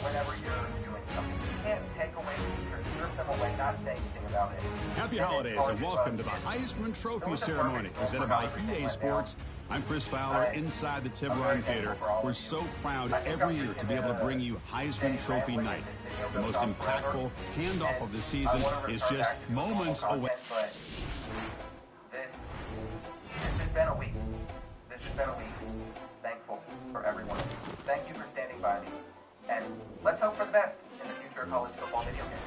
whenever you're doing something. You can't take away features, strip them away, not say anything about it. Happy holidays and welcome to the Heisman Trophy ceremony presented by EA Sports. I'm Chris Fowler inside the Tiburon Theater. We're so proud every year to be able to bring you Heisman Trophy night. The most impactful handoff of the season is just moments away. This has been a week. This has been a week. Thankful for everyone. Thank you for standing by me. And let's hope for the best in the future of college football video games.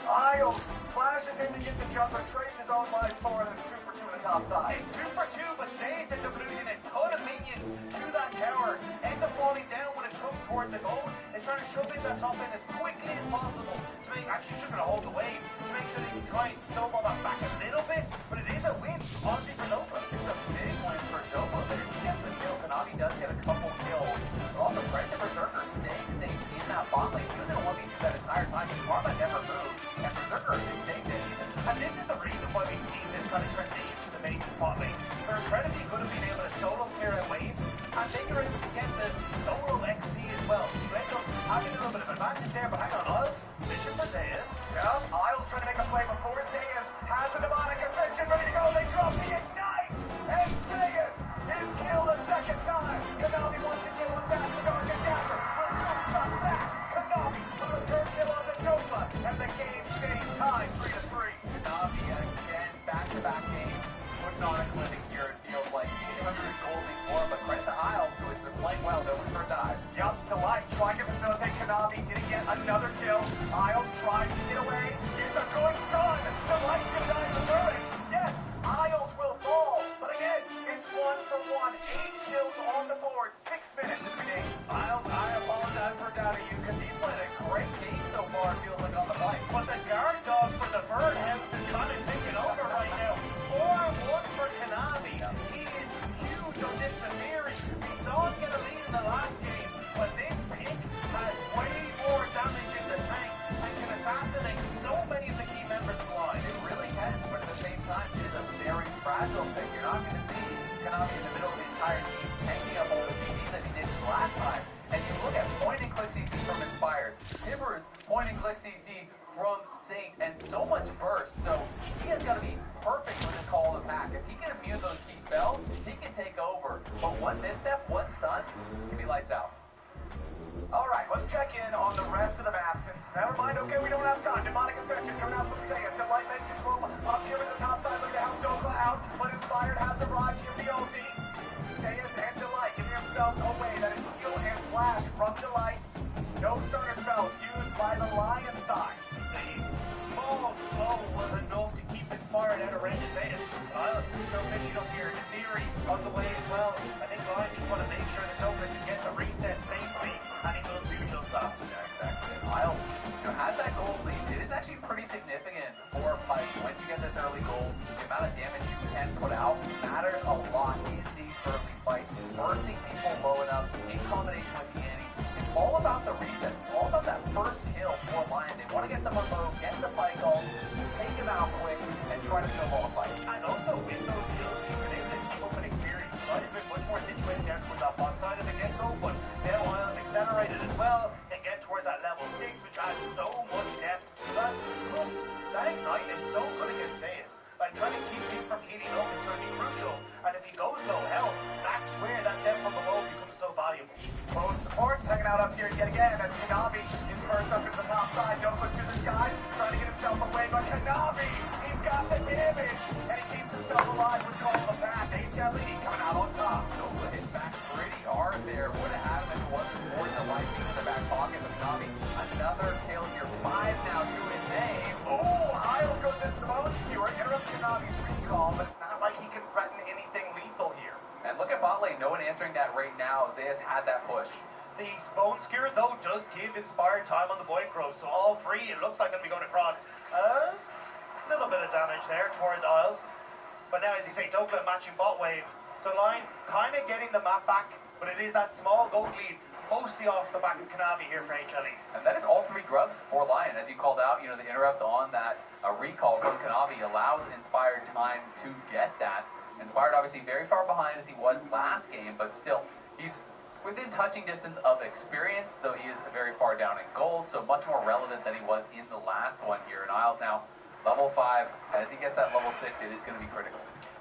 Isles flashes in to get the jumper, traces on line 4, and it's 2 for 2 on the top side. It's 2 for 2, but Zayas ends up losing a ton of minions to that tower. Ends up falling down when it comes towards the goal. It's trying to shove in that top end as quickly as possible to make, actually just going to hold the wave, to make sure they can try and snowball that back a little bit, but it is a win, honestly, for Nova. It's a big win for Nova, but if he gets the kill, Kanavi does get a couple kills, but also credit to Berserker staying safe in that bot lane. He was in a 1v2 that entire time, and Karma never moved, and Berserker is staying there even. And this is the reason why we've seen this kind of transition to the main bot lane. They're incredibly good at being able to solo clear out waves, and they are able to get the solo XP as well. So you end up having a little bit of advantage there, but hang on, Isles, mission for Zayas. Yeah, Isles trying to make a play before Zayas has the demonic ascension ready to go. They drop the ignite, and Zayas is killed a second time. Kanavi wants to kill him back with Dark and Dagger. Will Doom chop back. Kanavi with a third kill on the Nova, and the game stays tied 3-3. Kanavi again, back-to-back games. Putting on a clinic here, it feels like. 800 gold before, but credit to Isles, who has been playing well, going for a dive. Yup, Delight trying to facilitate Kanavi, getting yet another kill. Isles trying to get away. It's a good stun. Delight gonna die the third. Yes, Isles will fall, but again, it's 1 for 1. 8 kills on the board, 6 minutes in the game. Isles, I apologize for doubting you, because he's playing a great game so far, it feels like, on the bike. But the guard dog for the Birdhouse is kind of taking over right now. 4-1 for Kanavi. He is huge on this Neferi. We saw him get a lead in the last game, but this pick has way more damage in the tank and can assassinate so many of the key members of the line. It really can, but at the same time, it is a very fragile pick. You're not going to see Kanavi in the middle of the entire team tanking up all the CC that he did last time. And you look at point-and-click CC from Inspired, Tibbers point-and-click CC from Saint, and so much burst. So he has got to be perfect with his call of the pack. If he can immune those key spells, he can take over. But one misstep, one stun, can be lights out. Alright, let's check in on the rest of the map. Since, never mind, okay, we don't have time. Demonic Ascension coming out from Zayas. Delight makes his move up here at the top side, looking to help Dokla out, but Inspired has arrived here, the OT. Zayas and Delight giving themselves away. That is heal and flash from Delight. No stunner spells used by the Lion side. The small slow was enough to keep Inspired out of range. Zayas, Isles still fishing up here. In theory, on the way as well. I think Lion just want to make sure that Dokla can get the reset safely, and he will do just that. Yeah, exactly. Isles, has that gold lead. It is actually pretty significant for a fight when you get this lot in these early fights, bursting people low enough in combination with the ante. It's all about the resets. It's all about that first kill for Lion. They want to get someone low, get the fight goal, take him out quick, and try to snowball the fight. And also with those kills, he's been able to keep up an experience. Lion has been much more situated down towards that bot side of the get-go, but now Isles accelerated as well and get towards that level 6, which adds so much depth to that. Plus, that Ignite is so good against Zeus. Like, trying to keep him from heating up is going to be crucial. And if he goes low health, that's where that depth from below becomes so valuable. Both supports checking out up here yet again as Kanavi is first up into the top side. Don't look to the skies, trying to get himself away, but Kanavi, he's got the damage, and he keeps himself alive with Call of the Path. HLE coming out on top. Nova hit back pretty hard there. Would have had him if it wasn't for the life being in the back pocket. But Kanavi, another kill here. 5 now to his name. Oh, Isles goes into the bone skewer, interrupts Kanavi's recall, but it's not like he can threaten anything lethal here. And look at bot lane, no one answering that right now. Zeus had that push. The Bone Skewer, though, does give Inspired time on the Void Grove, so all three, it looks like, going to be going across. A little bit of damage there towards Isles. But now, as you say, Dokla matching bot wave. So Line kind of getting the map back, but it is that small gold lead, mostly off the back of Kanavi here for HLE. And that is all 3 grubs for Lion. As you called out, you know, the interrupt on that recall from Kanavi allows Inspired time to get that. Inspired obviously very far behind as he was last game, but still, he's within touching distance of experience, though he is very far down in gold, so much more relevant than he was in the last one here. And Isles now, level 5, as he gets that level 6, it is going to be critical.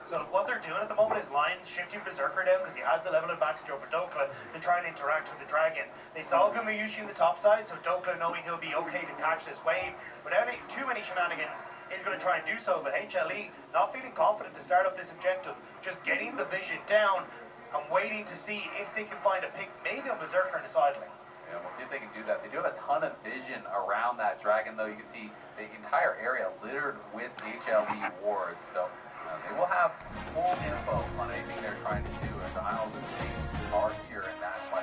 So what they're doing at the moment is Lion shifting Berserker down because he has the level advantage over Dokla to try and interact with the Dragon. They saw Gumayushi in the top side, so Dokla, knowing he'll be okay to catch this wave, without too many shenanigans, is going to try and do so. But HLE, not feeling confident to start up this objective, just getting the vision down and waiting to see if they can find a pick, maybe on Berserker in the side lane. Yeah, we'll see if they can do that. They do have a ton of vision around that Dragon, though. You can see the entire area littered with HLE wards, so they will have full info on anything they're trying to do, as Isles and Zane are here, and that's why